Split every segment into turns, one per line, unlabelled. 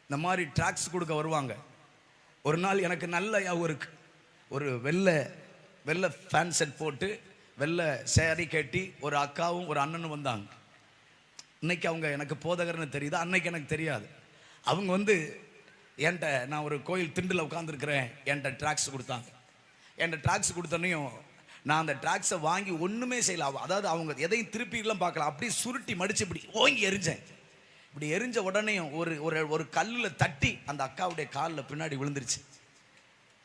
இந்த மாதிரி ட்ராக்ஸ் கொடுக்க வருவாங்க. ஒரு நாள் எனக்கு நல்ல ஞாபகம் இருக்கு. ஒரு வெள்ளை வெள்ளை ஃபேன் செட் போட்டு வெள்ளை சேரி கட்டி ஒரு அக்காவும் ஒரு அண்ணனும் வந்தாங்க. இன்னைக்கு அவங்க எனக்கு போதகர்னு தெரியுது, அன்னைக்கு எனக்கு தெரியாது. அவங்க வந்து என்கிட்ட, நான் ஒரு கோயில் திண்டில் உட்காந்துருக்கிறேன், என்கிட்ட ட்ராக்ஸ் கொடுத்தாங்க. என்கிட்ட ட்ராக்ஸ் கொடுத்தோன்னையும் நான் அந்த ட்ராக்ஸை வாங்கி ஒன்றுமே செய்யலாம். அதாவது அவங்க எதையும் திருப்பிலாம் பார்க்கலாம், அப்படியே சுருட்டி மடித்து இப்படி ஓங்கி எரிஞ்சேன். இப்படி எரிஞ்ச உடனேயும் ஒரு ஒரு ஒரு கல்லில் தட்டி அந்த அக்காவுடைய காலில் பின்னாடி விழுந்துருச்சு.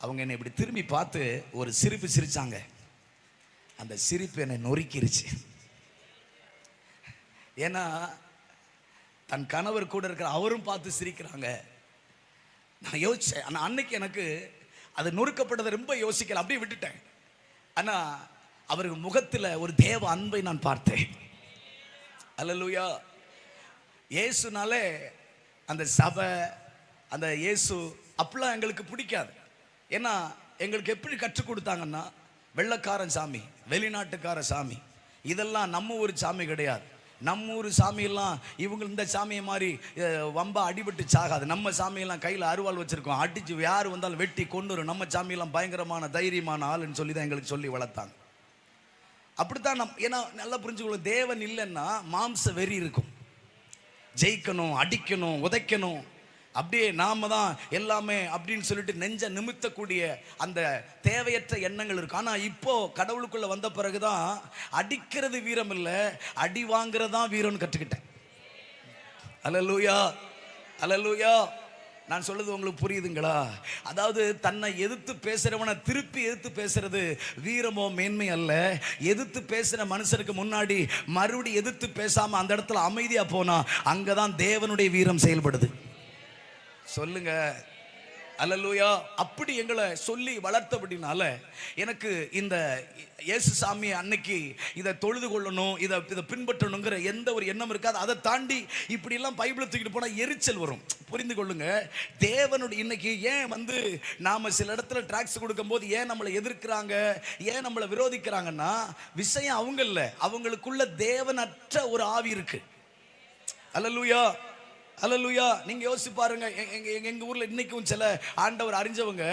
அவங்க என்னை இப்படி திரும்பி பார்த்து ஒரு சிரிப்பு சிரித்தாங்க. அந்த சிரிப்பு என்னை நொறுக்கிருச்சு. ஏன்னா தன் கணவர் கூட இருக்கிற அவரும் பார்த்து சிரிக்கிறாங்க. நான் யோசித்தேன், ஆனால் அன்னைக்கு எனக்கு அது நொறுக்கப்பட்டதை ரொம்ப யோசிக்கல, அப்படியே விட்டுட்டேன். ஆனால் அவருக்கு முகத்தில் ஒரு தேவ அன்பை நான் பார்த்தேன். அல்லேலூயா. இயேசுனாலே அந்த சபை, அந்த இயேசு அப்படிலாம் எங்களுக்கு பிடிக்காது. ஏன்னா எங்களுக்கு எப்படி கற்றுக் கொடுத்தாங்கன்னா, வெள்ளைக்காரன் சாமி, வெளிநாட்டுக்கார சாமி, இதெல்லாம் நம்ம ஊர் சாமி கிடையாது. நம்ம ஊர் சாமியெல்லாம் இவங்க இந்த சாமியை மாதிரி வம்பா அடிபட்டு சாகாது. நம்ம சாமியெல்லாம் கையில் அருவாள் வச்சுருக்கோம், அடித்து யார் வந்தாலும் வெட்டி கொண்டு வரும். நம்ம சாமியெல்லாம் பயங்கரமான தைரியமான ஆளுன்னு சொல்லி தான் எங்களுக்கு சொல்லி வளர்த்தாங்க. அப்படித்தான் ஏன்னா நல்லா புரிஞ்சுக்கணும், தேவன் இல்லைன்னா மாம்ச வெறி இருக்கும். ஜெயிக்கணும், அடிக்கணும், உதைக்கணும், அப்படியே நாம தான் எல்லாமே அப்படின்னு சொல்லிட்டு நெஞ்ச நிமித்தக்கூடிய அந்த தேவையற்ற எண்ணங்கள் இருக்கு. ஆனால் இப்போ கடவுளுக்குள்ள வந்த பிறகுதான் அடிக்கிறது வீரம் இல்லை, அடி வாங்குறதான் வீரம்னு கற்றுக்கிட்டேன். அல்லேலூயா, அல்லேலூயா. நான் சொல்றது உங்களுக்கு புரியுதுங்களா? அதாவது தன்னை எதிர்த்து பேசுறவனை திருப்பி எதிர்த்து பேசுறது வீரமோ மேன்மை அல்ல. எதிர்த்து பேசுற மனுஷனுக்கு முன்னாடி மறுபடி எதிர்த்து பேசாம அந்த இடத்துல அமைதியா போனா அங்கதான் தேவனுடைய வீரம் செயல்படுது. சொல்லுங்க அல்லேலூயா. அப்படி எங்களை சொல்லி வளர்த்தபடினால எனக்கு இந்த இயேசு சாமி அன்னைக்கு இதை தொழுது கொள்ளணும், இதை பின்பற்றணுங்கிற எந்த ஒரு எண்ணம் இருக்காது. அதை தாண்டி இப்படிலாம் பைபிளை தூக்கிட்டு போனால் எரிச்சல் வரும். புரிந்து கொள்ளுங்க, தேவனுடைய இன்னைக்கு ஏன் வந்து நாம் சில இடத்துல ட்ராக்ஸ் கொடுக்கும்போது ஏன் நம்மளை எதிர்க்கிறாங்க, ஏன் நம்மளை விரோதிக்கிறாங்கன்னா, விஷயம் அவங்க இல்லை, அவங்களுக்குள்ள தேவனற்ற ஒரு ஆவி இருக்கு. அல்லேலூயா, அல்லேலூயா. நீங்க யோசிச்சு பாருங்க, எங்க ஊர்ல இன்னைக்கும் சில ஆண்டவர் அறிஞ்சவங்க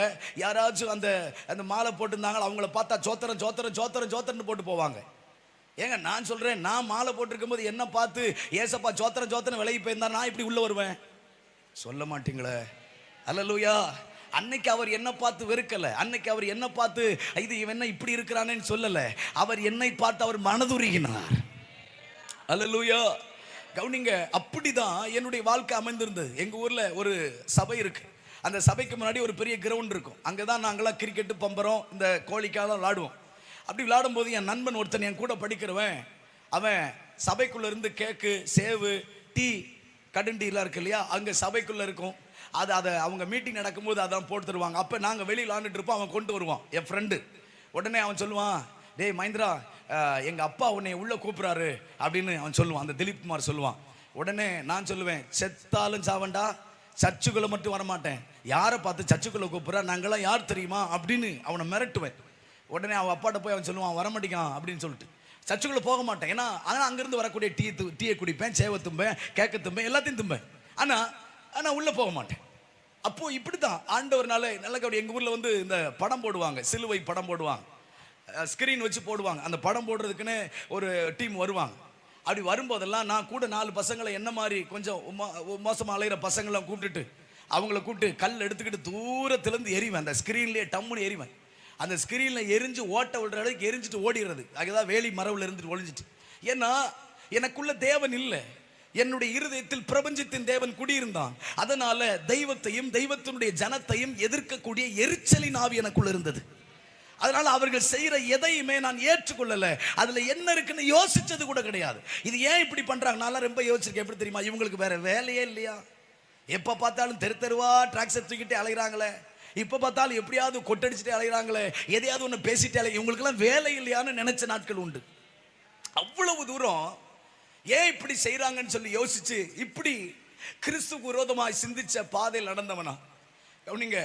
யாராச்சும் அந்த மாலை போட்டிருந்தாங்க, அவங்கள பார்த்தா சோத்திரம் சோத்திரம் சோத்திரம் சோத்திரன்னு போட்டு போவாங்க. ஏங்க நான் சொல்றேன், நான் மாலை போட்டிருக்கும் போது என்ன பார்த்து ஏசப்பா சோத்திரம் சோத்திரம் விலகி போயிருந்தா நான் இப்படி உள்ள வருவேன்? சொல்ல மாட்டீங்களே. அல்லேலூயா. அன்னைக்கு அவர் என்ன பார்த்து வெறுக்கல, அன்னைக்கு அவர் என்ன பார்த்து இது இவன் என்ன இப்படி இருக்கிறானேன்னு சொல்லல. அவர் என்னை பார்த்து அவர் மனதுருகினார். அல்லேலூயா. கவுனிங்க, அப்படிதான் என்னுடைய வாழ்க்கை அமைந்திருந்தது. எங்க ஊர்ல ஒரு சபை இருக்கு. அந்த சபைக்கு முன்னாடி ஒரு பெரிய கிரவுண்ட் இருக்கும். அங்கதான் நாங்களாம் கிரிக்கெட்டு, பம்பரம், இந்த கோழிக்காலாம் விளாடுவோம். அப்படி விளையாடும் போது என் நண்பன் ஒருத்தன் என் கூட படிக்கிறவன், அவன் சபைக்குள்ள இருந்து கேக்கு, சேவு, டீ, கடுண்டிலாம் இருக்கு இல்லையா, அங்க சபைக்குள்ள இருக்கும். அதை அவங்க மீட்டிங் நடக்கும்போது அதான் போட்டு தருவாங்க. அப்ப நாங்க வெளியில் விளாண்டுட்டு இருப்போம், அவன் கொண்டு வருவான் என் ஃப்ரெண்டு. உடனே அவன் சொல்லுவான், டேய் மஹிந்திரா, எங்க அப்பா உன்னை உள்ள கூப்பிடுறாரு அப்படின்னு அவன் சொல்லுவான். அந்த திலீப் குமார் சொல்லுவான். உடனே நான் சொல்லுவேன், செத்தாலும் சாவண்டா, சர்ச்சுக்குள்ள மட்டும் வரமாட்டேன். யாரை பார்த்து சர்ச்சுக்குள்ள கூப்பிடுறா, நாங்களாம் யார் தெரியுமா அப்படின்னு அவனை மிரட்டுவேன். உடனே அவன் அப்பாட்ட போய் அவன் சொல்லுவான், வரமாட்டேங்கான் அப்படின்னு சொல்லிட்டு சர்ச்சுக்குள்ள போக மாட்டேன். ஏன்னா ஆனால் அங்கிருந்து வரக்கூடிய டீயை குடிப்பேன், சேவை தும்பேன், கேக்க தும்பேன், எல்லாத்தையும் தும்பேன். ஆனால் உள்ள போக மாட்டேன். அப்போ இப்படிதான் ஆண்டவர்னால நல்ல கவடி. எங்க ஊர்ல வந்து இந்த படம் போடுவாங்க, சிலுவை படம் போடுவாங்க, ஸ்கிரீன் வச்சு போடுவாங்க. அந்த படம் போடுறதுக்குன்னு ஒரு டீம் வருவாங்க. அப்படி வரும்போதெல்லாம் நான் கூட 4 பசங்களை என்ன மாதிரி கொஞ்சம் மோசமாக அலைகிற பசங்களாம் கூப்பிட்டுட்டு அவங்கள கூப்பிட்டு கல் எடுத்துக்கிட்டு தூரத்துலேருந்து எறிவேன். அந்த ஸ்க்ரீன்லேயே டம்முன்னு எறிவேன். அந்த ஸ்க்ரீனில் எரிஞ்சு ஓட்ட விடுற அளவுக்கு எரிஞ்சிட்டு ஓடிடுறது. அதுதான் வேலி மரவில் இருந்துட்டு ஒழிஞ்சிட்டு. ஏன்னா எனக்குள்ள தேவன் இல்லை, என்னுடைய இருதயத்தில் பிரபஞ்சத்தின் தேவன் குடியிருந்தான். அதனால தெய்வத்தையும் தெய்வத்தினுடைய ஜனத்தையும் எதிர்க்கக்கூடிய எரிச்சலின் ஆவி எனக்குள்ள இருந்தது. அதனால அவர்கள் செய்யற எதையுமே நான் ஏற்றுக்கொள்ளல. அதுல என்ன இருக்குன்னு யோசிச்சது கூட கிடையாது. இது ஏன் இப்படி பண்றாங்க நான் ரொம்ப யோசிச்சிருக்கேன். எப்படி தெரியுமா? இவங்களுக்கு வேற வேலையே இல்லையா? எப்ப பார்த்தாலும் தெருவா ட்ராக்ஸ் தூக்கிட்டே அலைகிறாங்களே, இப்ப பார்த்தாலும் எப்படியாவது கொட்டடிச்சுட்டே அலைகிறாங்களே, எதையாவது ஒன்று பேசிட்டே அலை, இவங்களுக்கு எல்லாம் வேலை இல்லையான்னு நினைச்ச நாட்கள் உண்டு. அவ்வளவு தூரம் ஏன் இப்படி செய்யறாங்கன்னு சொல்லி யோசிச்சு இப்படி கிறிஸ்துக்கு விரோதமாய் சிந்திச்ச பாதையில் நடந்தவனா நீங்க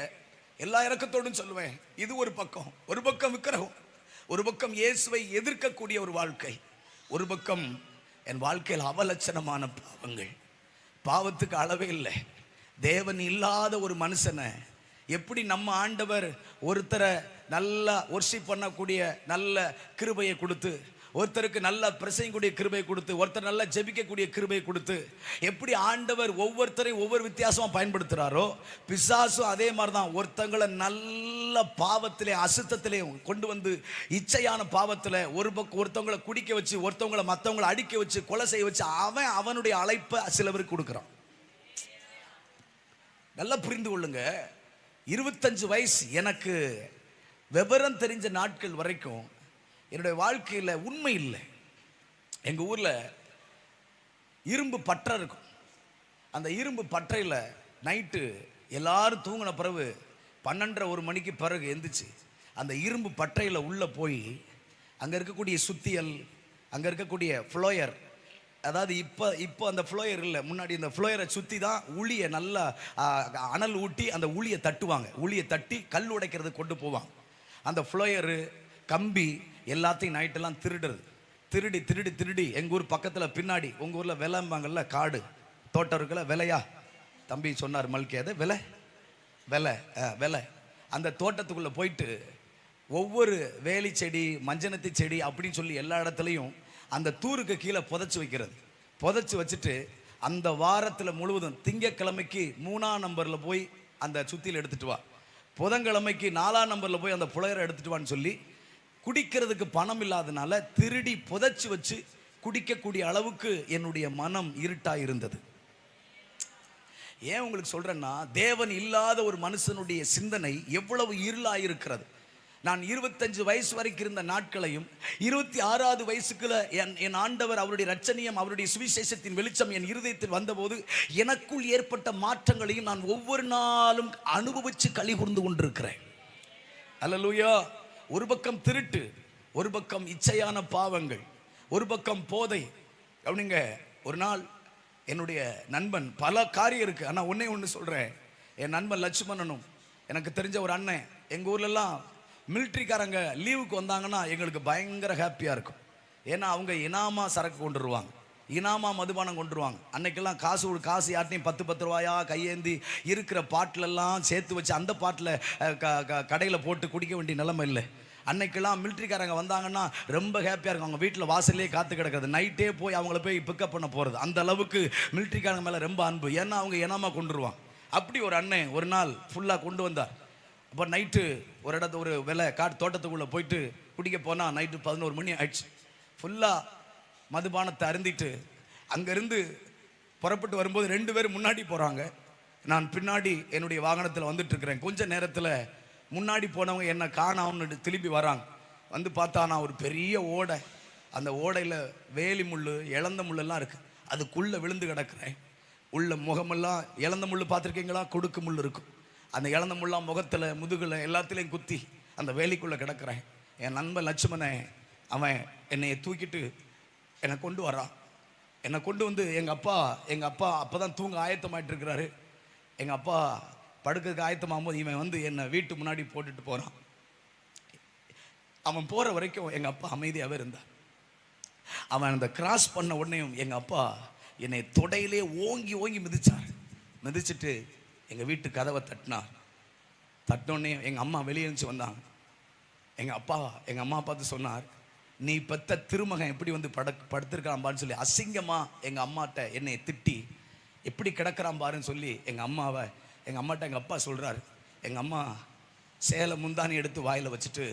எல்லா இறக்கத்தோடும் சொல்லுவேன். இது ஒரு பக்கம் விக்கிரகம், ஒரு பக்கம் இயேசுவை எதிர்க்கக்கூடிய ஒரு வாழ்க்கை, ஒரு பக்கம் என் வாழ்க்கையில் அவலட்சணமான பாவங்கள். பாவத்துக்கு அளவே இல்லை. தேவன் இல்லாத ஒரு மனுஷனை எப்படி நம்ம ஆண்டவர் ஒருத்தரை நல்லா ஒர்ஷிப் பண்ணக்கூடிய நல்ல கிருபையை கொடுத்து, ஒருத்தருக்கு நல்ல பிரசங்கக்கூடிய கிருபை கொடுத்து, ஒருத்தர் நல்லா ஜெபிக்கக்கூடிய கிருபை கொடுத்து, எப்படி ஆண்டவர் ஒவ்வொருத்தரையும் ஒவ்வொரு வித்தியாசமா பயன்படுத்துறாரோ, பிசாசும் அதே மாதிரி தான் ஒருத்தங்களை நல்ல பாவத்திலே அசுத்தத்திலே கொண்டு வந்து, இச்சையான பாவத்தில் ஒருத்தவங்களை குடிக்க வச்சு, ஒருத்தவங்களை மற்றவங்களை அடிக்க வச்சு, கொலை செய்ய வச்சு, அவனுடைய அழைப்பை சிலவருக்கு கொடுக்குறான். நல்லா புரிந்து கொள்ளுங்க. 25 வயசு எனக்கு விவரம் தெரிஞ்ச நாட்கள் வரைக்கும் என்னுடைய வாழ்க்கையில் உண்மை இல்லை. எங்கள் ஊரில் இரும்பு பட்டறை இருக்கும். அந்த இரும்பு பட்டறையில் நைட்டு எல்லாரும் தூங்கின பிறகு 12:30 மணிக்கு பிறகு எந்திரிச்சு அந்த இரும்பு பட்டறையில் உள்ளே போய் அங்கே இருக்கக்கூடிய சுத்தியல், அங்கே இருக்கக்கூடிய ஃப்ளோயர், அதாவது இப்போ அந்த ஃப்ளோயர் இல்லை, முன்னாடி இந்த ஃப்ளோயரை சுற்றி தான் உளியை நல்லா அனல் ஊட்டி அந்த உளியை தட்டுவாங்க. உளியை தட்டி கல் உடைக்கிறது கொண்டு போவாங்க. அந்த ஃப்ளோயரு கம்பி எல்லாத்தையும் நைட்டெல்லாம் திருடி எங்கள் ஊர் பக்கத்தில் பின்னாடி, உங்கள் ஊரில் விலைம்பாங்கல்ல, காடு தோட்டம் இருக்குல்ல, விலையா தம்பி சொன்னார் மல்கி, அது விலை அந்த தோட்டத்துக்குள்ளே போயிட்டு ஒவ்வொரு வேலி செடி, மஞ்சனத்தி செடி அப்படின்னு சொல்லி எல்லா இடத்துலையும் அந்த தூருக்கு கீழே புதைச்சி வச்சுட்டு அந்த வாரத்தில் முழுவதும் திங்கக்கிழமைக்கு 3ஆம் நம்பரில் போய் அந்த சுத்தியில் எடுத்துட்டு வா, புதன்கிழமைக்கு 4ஆம் நம்பரில் போய் அந்த புலையரை எடுத்துட்டு வான்னு சொல்லி, குடிக்கிறதுக்கு பணம் இல்லாதனால திருடி புதைச்சி வச்சு குடிக்கக்கூடிய அளவுக்கு என்னுடைய மனம் இருட்டாக இருந்தது. ஏன் உங்களுக்கு சொல்றேன்னா, தேவன் இல்லாத ஒரு மனுஷனுடைய சிந்தனை எவ்வளவு இருளாக இருக்கிறது. நான் 25 வயசு வரைக்கும் இருந்த நாட்களையும் 26வது வயசுக்குள்ள என் ஆண்டவர் அவருடைய ரட்சணியம், அவருடைய சுவிசேஷத்தின் வெளிச்சம் என் இருதயத்தில் வந்தபோது எனக்குள் ஏற்பட்ட மாற்றங்களையும் நான் ஒவ்வொரு நாளும் அனுபவிச்சு களி கூர்ந்து கொண்டிருக்கிறேன். அல்லேலூயா. ஒரு பக்கம் திருட்டு, ஒரு பக்கம் இச்சையான பாவங்கள், ஒரு பக்கம் போதை. அப்படிங்க ஒரு நாள் என்னுடைய நண்பன், பல காரியம் இருக்கு, ஆனால் ஒன்று சொல்கிறேன். என் நண்பன் லட்சுமணனும் எனக்கு தெரிஞ்ச ஒரு அண்ணன், எங்கள் ஊர்லெல்லாம் மிலிட்ரிக்காரங்க லீவுக்கு வந்தாங்கன்னா எங்களுக்கு பயங்கர ஹாப்பியாக இருக்கும். ஏன்னா அவங்க இனாமா சரக்கு கொண்டு வருவாங்க, இனாமா மதுபானம் கொண்டு வருவாங்க. அன்னைக்கெல்லாம் காசு யார்ட்டையும் 10 ரூபாயா கையேந்தி இருக்கிற பாட்டிலெல்லாம் சேர்த்து வச்சு அந்த பாட்டில் கடையில் போட்டு குடிக்க வேண்டிய நிலைமை இல்லை. அன்னைக்கெல்லாம் மிலிட்ரிக்காரங்க வந்தாங்கன்னா ரொம்ப ஹாப்பியாக இருக்கும். அவங்க வீட்டில் வாசல்லே காத்து கிடக்கிறது, நைட்டே போய் அவங்கள போய் பிக்கப் பண்ண போகிறது. அந்த அளவுக்கு மிலிட்ரிக்காரங்க மேலே ரொம்ப அன்பு. ஏன்னா அவங்க இனாமா கொண்டுருவாங்க. அப்படி ஒரு அண்ணன் ஒரு நாள் ஃபுல்லாக கொண்டு வந்தார். அப்போ நைட்டு ஒரு தோட்டத்துக்குள்ளே போயிட்டு குடிக்க போனால் நைட்டு 11 மணி ஆயிடுச்சு. ஃபுல்லாக மதுபானத்தை அருந்திட்டு அங்கேருந்து புறப்பட்டு வரும்போது 2 பேர் முன்னாடி போகிறாங்க, நான் பின்னாடி என்னுடைய வாகனத்தில் வந்துட்டுருக்கிறேன். கொஞ்ச நேரத்தில் முன்னாடி போனவங்க என்னை காணாமன்னு திரும்பி வராங்க. வந்து பார்த்தா நான் ஒரு பெரிய ஓடை, அந்த ஓடையில் வேலி முள், இழந்த முள்ளெல்லாம் இருக்குது, அதுக்குள்ளே விழுந்து கிடக்கிறேன். உள்ள முகமெல்லாம் இழந்த முள் பார்த்துருக்கீங்களா, கொடுக்கு முள் இருக்கும், அந்த இழந்த முள்ளாம் முகத்தில் முதுகில் எல்லாத்துலேயும் குத்தி அந்த வேலிக்குள்ளே கிடக்கிறேன். என் நண்பன் லட்சுமணன் அவன் என்னை தூக்கிட்டு என்னை கொண்டு வரான். என்னை கொண்டு வந்து எங்கள் அப்பா அப்போ தான் தூங்க ஆயத்தமாயிட்டு இருக்கிறாரு. எங்கள் அப்பா படுக்கிறதுக்கு ஆயத்தமாகும்போது இவன் வந்து என்னை வீட்டு முன்னாடி போட்டுட்டு போகிறான். அவன் போகிற வரைக்கும் எங்கள் அப்பா அமைதியாகவே இருந்தார். அவன் அந்த கிராஸ் பண்ண உடனேயும் எங்கள் அப்பா என்னை தொடையிலே ஓங்கி மிதிச்சுட்டு எங்கள் வீட்டு கதவை தட்டினோடனே எங்கள் அம்மா வெளியே இருந்துச்சு வந்தாங்க. எங்கள் அம்மா பார்த்து சொன்னார், நீ பெத்த திருமகன் எப்படி வந்து படுத்திருக்கான்பான்னு சொல்லி அசிங்கமாக எங்கள் அம்மாட்ட என்னை திட்டி எப்படி கிடக்கிறான் பாருன்னு சொல்லி எங்கள் அம்மாட்ட எங்கள் அப்பா சொல்கிறார். எங்கள் அம்மா சேலை முந்தானி எடுத்து வாயில் வச்சுட்டு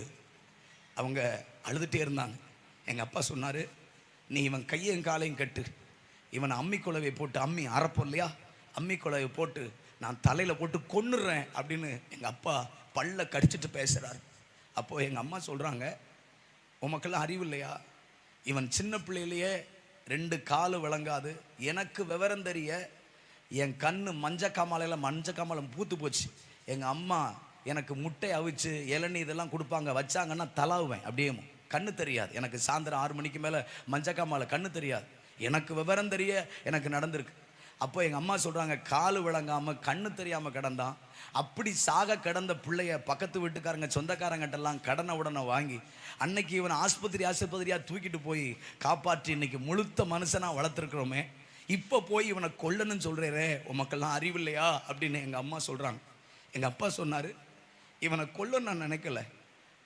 அவங்க அழுதுகிட்டே இருந்தாங்க. எங்கள் அப்பா சொன்னார், நீ இவன் கையையும் காலையும் கட்டு, இவனை அம்மிக்குழவை போட்டு, அம்மி அரைப்போம் இல்லையா, அம்மிக்குழவை போட்டு நான் தலையில் போட்டு கொன்னுடுறேன் அப்படின்னு எங்கள் அப்பா பல்ல கடிச்சிட்டு பேசுகிறார். அப்போது எங்கள் அம்மா சொல்கிறாங்க, உமக்கெல்லாம் அறிவு இல்லையா, இவன் சின்ன பிள்ளையிலேயே 2 காலு விளங்காது, எனக்கு விவரம் தெரிய என் கண்ணு மஞ்சக்காமலம் பூத்து போச்சு. எங்கள் அம்மா எனக்கு முட்டை அவிச்சு இளநீ இதெல்லாம் கொடுப்பாங்க, வச்சாங்கன்னா தலாவுவேன், அப்படியே கண்ணு தெரியாது எனக்கு. சாயந்தரம் 6 மணிக்கு மேலே மஞ்சக்காமலை கண்ணு தெரியாது. எனக்கு விவரம் தெரிய எனக்கு நடந்திருக்கு. அப்போ எங்கள் அம்மா சொல்கிறாங்க, காலு விளங்காமல் கண்ணு தெரியாமல் கிடந்தான். அப்படி சாக கிடந்த பிள்ளைய பக்கத்து வீட்டுக்காரங்க சொந்தக்காரங்கிட்டெல்லாம் கடனை வாங்கி அன்னைக்கு இவன் ஆஸ்பத்திரியாக தூக்கிட்டு போய் காப்பாற்றி இன்னைக்கு முழுத்த மனுஷனாக வளர்த்துருக்குறோமே. இப்போ போய் இவனை கொல்லணும்னு சொல்கிறே உமக்கெல்லாம் அறிவில்லையா அப்படின்னு எங்கள் அம்மா சொல்கிறாங்க. எங்கள் அப்பா சொன்னார், இவனை கொல்லணும்னு நான் நினைக்கல.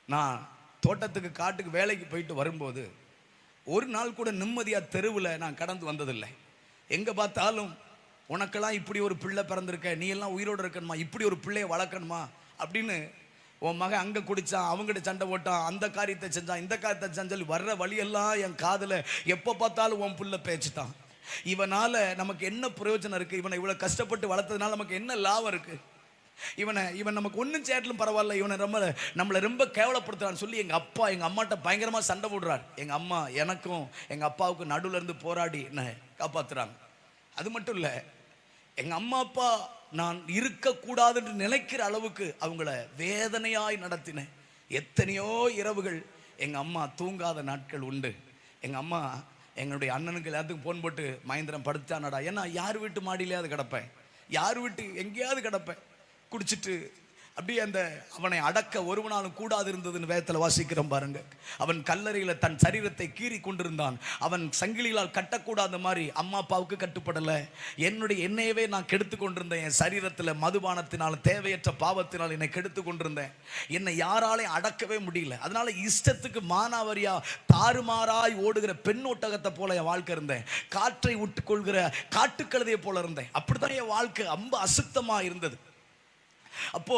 நான் தோட்டத்துக்கு காட்டுக்கு வேலைக்கு போயிட்டு வரும்போது ஒரு நாள் கூட நிம்மதியாக தெருவில் நான் கடந்து வந்ததில்லை. எங்கே பார்த்தாலும் உனக்கெல்லாம் இப்படி ஒரு பிள்ளை பிறந்திருக்க, நீ எல்லாம் உயிரோடு இருக்கணுமா, இப்படி ஒரு பிள்ளையை வளர்க்கணுமா அப்படின்னு உன் மகன் அங்கே குடித்தான், அவங்ககிட்ட சண்டை போட்டான், அந்த காரியத்தை செஞ்சான், இந்த காரியத்தை செஞ்சால் வர்ற வழியெல்லாம் என் காதில் எப்போ பார்த்தாலும் உன் பிள்ளை பேச்சுட்டான். இவனால் நமக்கு என்ன பிரயோஜனம் இருக்குது? இவனை இவ்வளோ கஷ்டப்பட்டு வளர்த்ததுனால நமக்கு என்ன லாபம் இருக்குது? இவன் நமக்கு ஒன்றும் சேட்டலும் பரவாயில்ல, இவனை நம்மளை ரொம்ப கேவலப்படுத்துறான்னு சொல்லி எங்கள் அப்பா எங்கள் அம்மாட்ட பயங்கரமாக சண்டை போடுறார். எங்கள் அம்மா எனக்கும் எங்கள் அப்பாவுக்கும் நடுவில் இருந்து போராடி என்னை காப்பாற்றுறாங்க. அது மட்டும் இல்லை, எங்கள் அம்மா அப்பா நான் இருக்கக்கூடாதுன்னு நினைக்கிற அளவுக்கு அவங்கள வேதனையாய் நடத்தினேன். எத்தனையோ இரவுகள் எங்கள் அம்மா தூங்காத நாட்கள் உண்டு. எங்கள் அம்மா எங்களுடைய அண்ணனுக்கு எல்லாத்துக்கும் ஃபோன் போட்டு மகேந்திரன் படுத்தானடா, ஏன்னா யார் வீட்டு மாடியிலையாவது கிடப்பேன், யார் வீட்டு எங்கேயாவது கிடப்பேன் குடிச்சிட்டு. அப்படியே அந்த அவனை அடக்க ஒருவனாலும் கூடாது இருந்ததுன்னு வேதத்தில் வாசிக்கிறோம் பாருங்க. அவன் கல்லறையில் தன் சரீரத்தை கீறி கொண்டிருந்தான். அவன் சங்கிலிகளால் கட்டக்கூடாத மாதிரி அம்மா அப்பாவுக்கு கட்டுப்படலை. என்னையவே நான் கெடுத்து கொண்டிருந்தேன். என் சரீரத்தில் மதுபானத்தினால் தேவையற்ற பாவத்தினால் என்னை கெடுத்து கொண்டிருந்தேன். என்னை யாராலையும் அடக்கவே முடியல. அதனால இஷ்டத்துக்கு மானாவரியா தாறுமாறாய் ஓடுகிற பெண்ணோட்டகத்தை போல என் வாழ்க்கை இருந்தேன். காற்றை விட்டுக்கொள்கிற காட்டுக்கழுதையை போல இருந்தேன். அப்படிதான் என் வாழ்க்கை ரொம்ப அசுத்தமா இருந்தது. அப்போ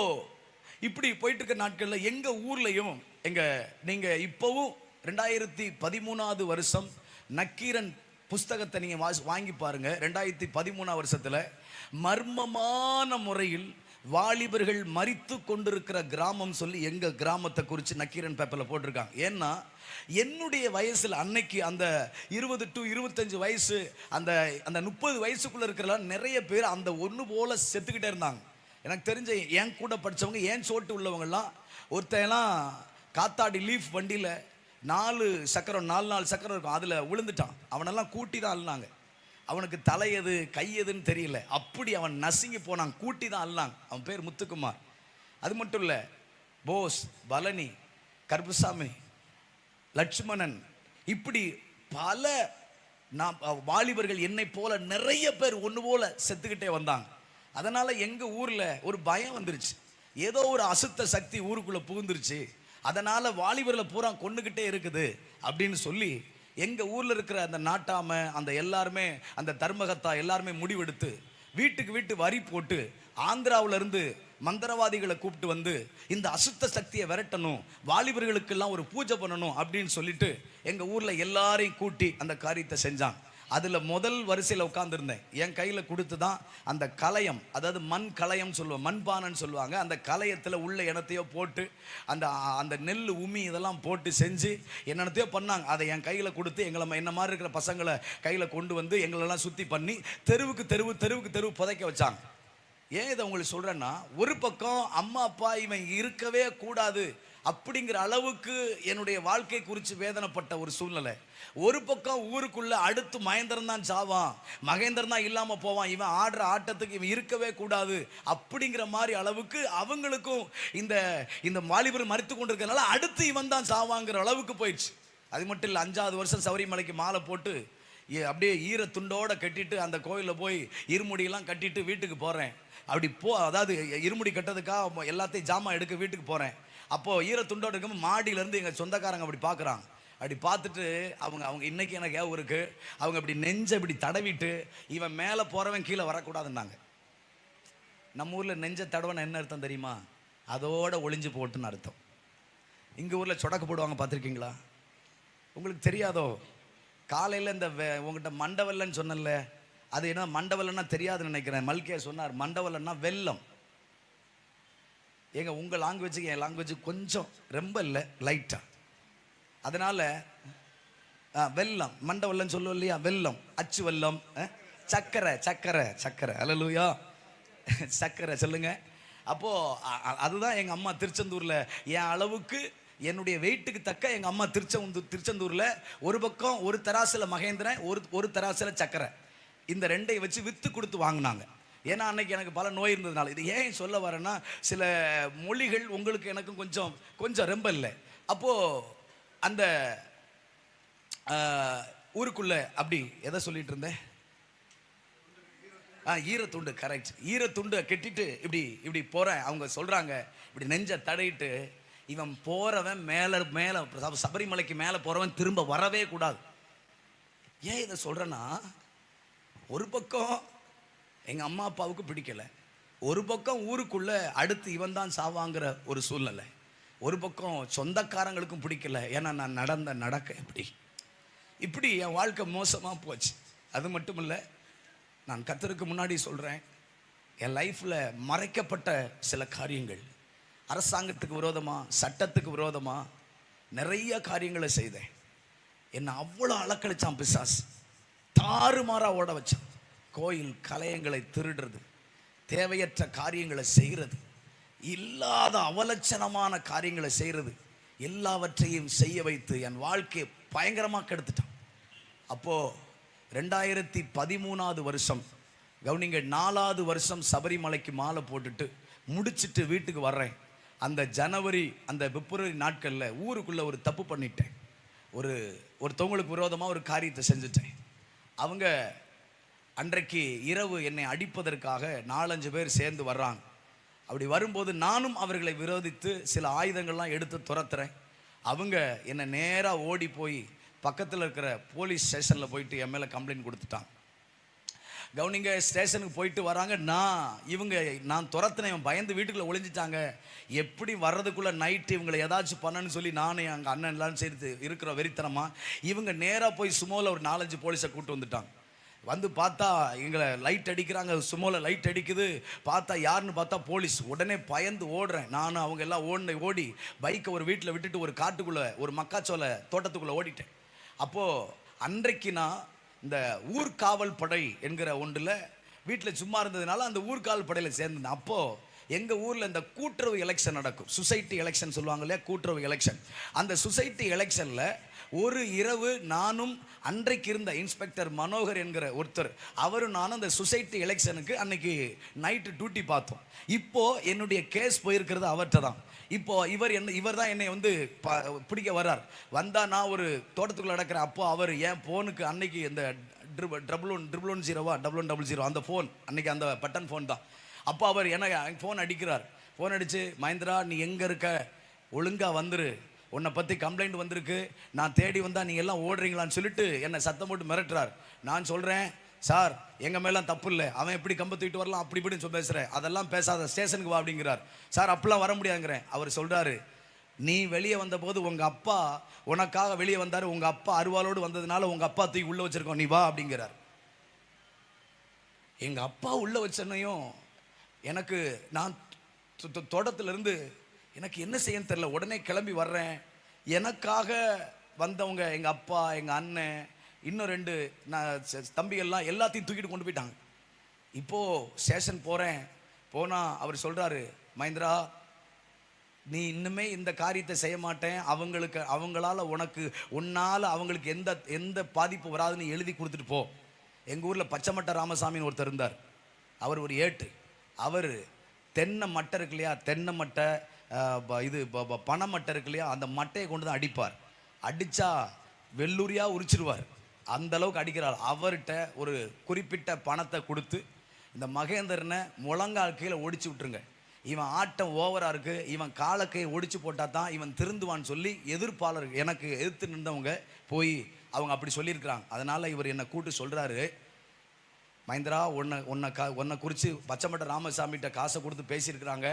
இப்படி போயிட்டு இருக்க நாட்களில் எங்க ஊர்லயும் நீங்க இப்பவும் 2013 வருஷம் நக்கீரன் புஸ்தகத்தை நீங்க வாங்கி பாருங்க. 2013 வருஷத்துல மர்மமான முறையில் வாலிபர்கள் மரித்து கொண்டிருக்கிற கிராமம் சொல்லி எங்க கிராமத்தை குறித்து நக்கீரன் பேப்பர்ல போட்டிருக்காங்க. ஏன்னா என்னுடைய வயசுல அன்னைக்கு அந்த 20 to 25 வயசு அந்த 30 வயசுக்குள்ள இருக்கிற நிறைய பேர் அந்த ஒன்று போல செத்துக்கிட்டே இருந்தாங்க. எனக்கு தெரிஞ்ச என் கூட படித்தவங்க, ஏன் சோட்டு உள்ளவங்கெல்லாம், ஒருத்தெல்லாம் காத்தாடி லீஃப் வண்டியில் 4 சக்கரம் இருக்கும், அதில் விழுந்துட்டான். அவனெல்லாம் கூட்டி தான் அழுனாங்க. அவனுக்கு தலையது கையதுன்னு தெரியல, அப்படி அவன் நசுங்கி போனான். கூட்டி தான் அழுனாங்க. அவன் பேர் முத்துக்குமார். அது மட்டும் இல்லை, போஸ், பழனி, கருப்புசாமி, லட்சுமணன், இப்படி பல வாலிபர்கள் என்னை போல நிறைய பேர் ஒன்று போல செத்துக்கிட்டே வந்தாங்க. அதனால எங்க ஊர்ல ஒரு பயம் வந்துருச்சு. ஏதோ ஒரு அசுத்த சக்தி ஊருக்குள்ள புகுந்துருச்சு, அதனால வாலிபர்களை பூரா கொண்டுகிட்டே இருக்குது அப்படின்னு சொல்லி எங்க ஊர்ல இருக்கிற அந்த நாட்டாம அந்த எல்லாருமே அந்த தர்மகத்தா எல்லாருமே முடிவெடுத்து வீட்டுக்கு வீட்டு வரி போட்டு ஆந்திராவில இருந்து மந்திரவாதிகளை கூப்பிட்டு வந்து இந்த அசுத்த சக்தியை விரட்டணும், வாலிபர்களுக்கெல்லாம் ஒரு பூஜை பண்ணணும் அப்படின்னு சொல்லிட்டு எங்க ஊர்ல எல்லாரையும் கூட்டி அந்த காரியத்தை செஞ்சாங்க. அதில் முதல் வரிசையில் உட்காந்துருந்தேன். என் கையில் கொடுத்து தான் அந்த கலயம், அதாவது மண் கலயம் சொல்லுவாங்க, மண்பானைன்னு சொல்லுவாங்க. அந்த கலயத்தில் உள்ள இடத்தையோ போட்டு அந்த நெல் உமி இதெல்லாம் போட்டு செஞ்சு என்னத்தையோ பண்ணாங்க. அதை என் கையில் கொடுத்து என்ன மாதிரி இருக்கிற பசங்களை கையில் கொண்டு வந்து எங்களெல்லாம் சுற்றி பண்ணி தெருவுக்கு தெருவு புதைக்க வச்சாங்க. ஏன் இதை உங்களுக்கு சொல்கிறேன்னா, ஒரு பக்கம் அம்மா அப்பா இவன் இருக்கவே கூடாது அப்படிங்கிற அளவுக்கு என்னுடைய வாழ்க்கை குறித்து வேதனைப்பட்ட ஒரு சூழ்நிலை. ஒரு பக்கம் ஊருக்குள்ள அடுத்து மகேந்திரன் தான் சாவான், மகேந்திரன் தான் இல்லாம போவான், இவன் ஆடுற ஆட்டத்துக்கு இவன் இருக்கவே கூடாது அப்படிங்கிற மாதிரி அளவுக்கு அவங்களுக்கும் இந்த வாலிபர் மறித்து கொண்டிருக்கிறதுனால அடுத்து இவன் தான் சாவாங்கிற அளவுக்கு போயிடுச்சு. அது மட்டும் இல்லை, 5வது வருஷம் சபரிமலைக்கு மாலை போட்டு அப்படியே ஈர துண்டோட கட்டிட்டு அந்த கோயிலில் போய் இருமுடியெல்லாம் கட்டிட்டு வீட்டுக்கு போகிறேன். அதாவது இருமுடி கட்டதுக்காக எல்லாத்தையும் ஜாமான் எடுக்க வீட்டுக்கு போகிறேன். அப்போது ஈர துண்டோட இருக்கும்போது மாடியிலேருந்து எங்கள் சொந்தக்காரங்க அப்படி பார்க்குறாங்க. அப்படி பார்த்துட்டு அவங்க இன்னைக்கு எனக்கு ஏன் இருக்கு, அவங்க அப்படி நெஞ்சை இப்படி தடவிட்டு இவன் மேலே போகிறவன் கீழே வரக்கூடாதுன்னாங்க. நம்ம ஊரில் நெஞ்சை தடவைன்னு என்ன அர்த்தம் தெரியுமா? அதோட ஒளிஞ்சு போட்டுன்னு அர்த்தம். எங்கள் ஊரில் சொடக்கு போடுவாங்க, பார்த்துருக்கீங்களா? உங்களுக்கு தெரியாதோ? காலையில் இந்த உங்கள்கிட்ட மண்டவல்லன்னு சொன்னல, அது என்ன மண்டவல்லன்னா தெரியாதுன்னு நினைக்கிறேன். மல்கே சொன்னார், மண்டவல்லன்னா வெல்லம். ஏங்க உங்கள் லாங்குவேஜுக்கு என் லாங்குவேஜுக்கு கொஞ்சம் ரொம்ப இல்லை, லைட்டாக. அதனால் வெல்லம், மண்டவல்லன்னு சொல்லுவோம் இல்லையா, வெல்லம், அச்சு வெல்லம், சக்கரை அல்லேலூயா, சக்கரை சொல்லுங்க. அப்போது அதுதான் எங்கள் அம்மா திருச்செந்தூரில் என் அளவுக்கு என்னுடைய வெயிட்டுக்கு தக்க எங்கள் அம்மா திருச்செந்தூரில் ஒரு பக்கம் ஒரு தராசில் மகேந்திரன், ஒரு தராசில் சக்கரை, இந்த ரெண்டையும் வச்சு விற்று கொடுத்து வாங்கினாங்க. ஏன்னா அன்னைக்கு எனக்கு பல நோய் இருந்ததுனால. இது ஏன் சொல்ல வரேன்னா, சில மொழிகள் உங்களுக்கு எனக்கும் கொஞ்சம் ரொம்ப இல்லை. அப்போது அந்த ஊருக்குள்ளே அப்படி எதை சொல்லிட்டு இருந்தேன், ஈரத்துண்டு, கரெக்ட். ஈரத்துண்டை கட்டிட்டு இப்படி இப்படி போகிறேன். அவங்க சொல்கிறாங்க, இப்படி நெஞ்சை தடையிட்டு, இவன் போகிறவன் மேலே மேலே சபரிமலைக்கு மேலே போகிறவன் திரும்ப வரவே கூடாது. ஏன் இதை சொல்கிறேன்னா, ஒரு பக்கம் எங்கள் அம்மா அப்பாவுக்கு பிடிக்கலை, ஒரு பக்கம் ஊருக்குள்ளே அடுத்து இவன் தான் சாவாங்கிற ஒரு சூழ்நிலை, ஒரு பக்கம் சொந்தக்காரங்களுக்கும் பிடிக்கல. ஏன்னா நான் நடக்க இப்படி என் வாழ்க்கை மோசமாக போச்சு. அது மட்டும் இல்லை, நான் கர்த்தருக்கு முன்னாடி சொல்கிறேன், என் லைஃப்பில் மறைக்கப்பட்ட சில காரியங்கள், அரசாங்கத்துக்கு விரோதமாக, சட்டத்துக்கு விரோதமாக நிறைய காரியங்களை செய்தேன். என்னை அவ்வளோ அலக்கழிச்சான் பிசாசு, தாறுமாறாக ஓட வச்சான். கோயில் கலையங்களை திருடுறது, தேவையற்ற காரியங்களை செய்கிறது, இல்லாத அவலட்சணமான காரியங்களை செய்கிறது, எல்லாவற்றையும் செய்ய வைத்து என் வாழ்க்கையை பயங்கரமாக கெடுத்துட்டான். அப்போது 2013 வருஷம், கவனிங்க, 4வது வருஷம் சபரிமலைக்கு மாலை போட்டுட்டு முடிச்சுட்டு வீட்டுக்கு வர்றேன். அந்த ஜனவரி, அந்த பிப்ரவரி நாட்களில் ஊருக்குள்ளே ஒரு தப்பு பண்ணிட்டேன். ஒருத்தவங்களுக்கு விரோதமாக ஒரு காரியத்தை செஞ்சுட்டேன். அவங்க அன்றைக்கு இரவு என்னை அடிப்பதற்காக 4-5 பேர் சேர்ந்து வர்றாங்க. அப்படி வரும்போது நானும் அவர்களை விரோதித்து சில ஆயுதங்கள்லாம் எடுத்து துரத்துறேன். அவங்க என்னை நேராக ஓடி போய் பக்கத்தில் இருக்கிற போலீஸ் ஸ்டேஷனில் போயிட்டு என் மேலே கம்ப்ளைண்ட் கொடுத்துட்டாங்க. கவனிங்க, ஸ்டேஷனுக்கு போயிட்டு வராங்க. நான் துரத்துனேன், பயந்து வீட்டுக்குள்ளே ஒளிஞ்சிட்டாங்க. எப்படி வர்றதுக்குள்ளே நைட்டு இவங்களை ஏதாச்சும் பண்ணணும்னு சொல்லி நானும் எங்கள் அண்ணன் எல்லாம் சேர்த்து இருக்கிற வெறித்தனமாக இவங்க நேராக போய் சுமோவில் ஒரு 4-5 போலீஸை கூப்பிட்டு வந்துட்டாங்க. வந்து பார்த்தா எங்களை லைட் அடிக்கிறாங்க, சுமோவில் லைட் அடிக்குது. பார்த்தா யாருன்னு பார்த்தா போலீஸ். உடனே பயந்து ஓடுறேன். நானும் அவங்க எல்லாம் ஓடி பைக்கை ஒரு வீட்டில் விட்டுட்டு ஒரு காட்டுக்குள்ளே, ஒரு மக்காச்சோலை தோட்டத்துக்குள்ளே ஓடிட்டேன். அப்போது அன்றைக்கு நான் இந்த ஊர்காவல் படை என்கிற ஒன்றில் வீட்டில் சும்மா இருந்ததுனால அந்த ஊர்காவல் படையில் சேர்ந்தேன். அப்போது எங்கள் ஊரில் இந்த கூட்டுறவு எலெக்ஷன் நடக்கும், சொசைட்டி எலெக்ஷன் சொல்லுவாங்க இல்லையா, கூட்டுறவு எலெக்ஷன். அந்த சொசைட்டி எலெக்ஷனில் ஒரு இரவு நானும் அன்றைக்கு இருந்த இன்ஸ்பெக்டர் மனோகர் என்கிற ஒருத்தர், அவரும் நானும் அந்த சொசைட்டி எலெக்ஷனுக்கு அன்னைக்கு நைட்டு டியூட்டி பார்த்தோம். இப்போது என்னுடைய கேஸ் போயிருக்கிறது அவர்கிட்ட தான். இப்போது இவர் தான் என்னை வந்து பிடிக்க வர்றார். வந்தால் நான் ஒரு தோட்டத்துக்குள்ளே நடக்கிறேன். அப்போ அவர் என் ஃபோனுக்கு அன்னைக்கு இந்த 110 அந்த ஃபோன், அன்னைக்கு அந்த பட்டன் ஃபோன் தான். அப்போ அவர் எனக்கு ஃபோன் அடிக்கிறார். ஃபோன் அடித்து, மகேந்திரா நீ எங்கே இருக்க, ஒழுங்காக வந்துரு, உன்னை பற்றி கம்ப்ளைண்ட் வந்திருக்கு, நான் தேடி வந்தால் நீங்கள் எல்லாம் ஓடுறீங்களான்னு சொல்லிட்டு என்னை சத்தம் போட்டு மிரட்டுறார். நான் சொல்கிறேன், சார் எங்கள் மேலாம் தப்பு இல்லை, அவன் எப்படி கம்பை தூக்கிட்டு வரலாம் அப்படி இப்படின்னு சொல்லி பேசுகிறேன், அதெல்லாம் பேசாத, ஸ்டேஷனுக்கு வா அப்படிங்கிறார். சார் அப்பெல்லாம் வர முடியாதுங்கிறேன். அவர் சொல்கிறாரு, நீ வெளியே வந்தபோது உங்கள் அப்பா உனக்காக வெளியே வந்தார், உங்கள் அப்பா அருவாளோடு வந்ததுனால உங்கள் அப்பா தூக்கி உள்ளே வச்சுருக்கோம், நீ வா அப்படிங்கிறார். எங்கள் அப்பா உள்ளே வச்சனையும் எனக்கு, நான் தோட்டத்திலிருந்து எனக்கு என்ன செய்யன்னு தெரில, உடனே கிளம்பி வர்றேன். எனக்காக வந்தவங்க எங்கள் அப்பா, எங்கள் அண்ணன், இன்னும் 2 தம்பிகள்லாம் எல்லாத்தையும் தூக்கிட்டு கொண்டு போயிட்டாங்க. இப்போது ஸ்டேஷன் போகிறேன். போனால் அவர் சொல்கிறாரு, மகேந்திரா நீ இன்னுமே இந்த காரியத்தை செய்ய மாட்டேன், அவங்களால உன்னால் அவங்களுக்கு எந்த பாதிப்பு வராதுன்னு எழுதி கொடுத்துட்டு போ. எங்கள் ஊரில் பச்சைமட்டை ராமசாமின்னு ஒருத்தர் இருந்தார். அவர் ஒரு ஏட்டு. அவர் தென்னை மட்டை இருக்கு இல்லையா, தென்னை மட்டை, இது பனை மட்டை இருக்கு இல்லையா, அந்த மட்டையை கொண்டு தான் அடிப்பார். அடித்தா வெள்ளூரியாக உரிச்சிருவார், அந்த அளவுக்கு அடிக்கிறார். அவர்கிட்ட ஒரு குறிப்பிட்ட பணத்தை கொடுத்து, இந்த மகேந்திரனை முழங்கால் கீழே ஒடிச்சு விட்டுருங்க, இவன் ஆட்டம் ஓவராக இருக்குது, இவன் காலக்கையை ஒடிச்சு போட்டால் தான் இவன் திருந்துவான்னு சொல்லி எதிர்ப்பாளர் எனக்கு எதிர்த்து நின்றவங்க போய் அவங்க அப்படி சொல்லியிருக்கிறாங்க. அதனால் இவர் என்னை கூப்பிட்டு சொல்கிறாரு, மகேந்திரா உன்னை குறித்து பச்சைமட்டை ராமசாமிகிட்ட காசை கொடுத்து பேசியிருக்கிறாங்க,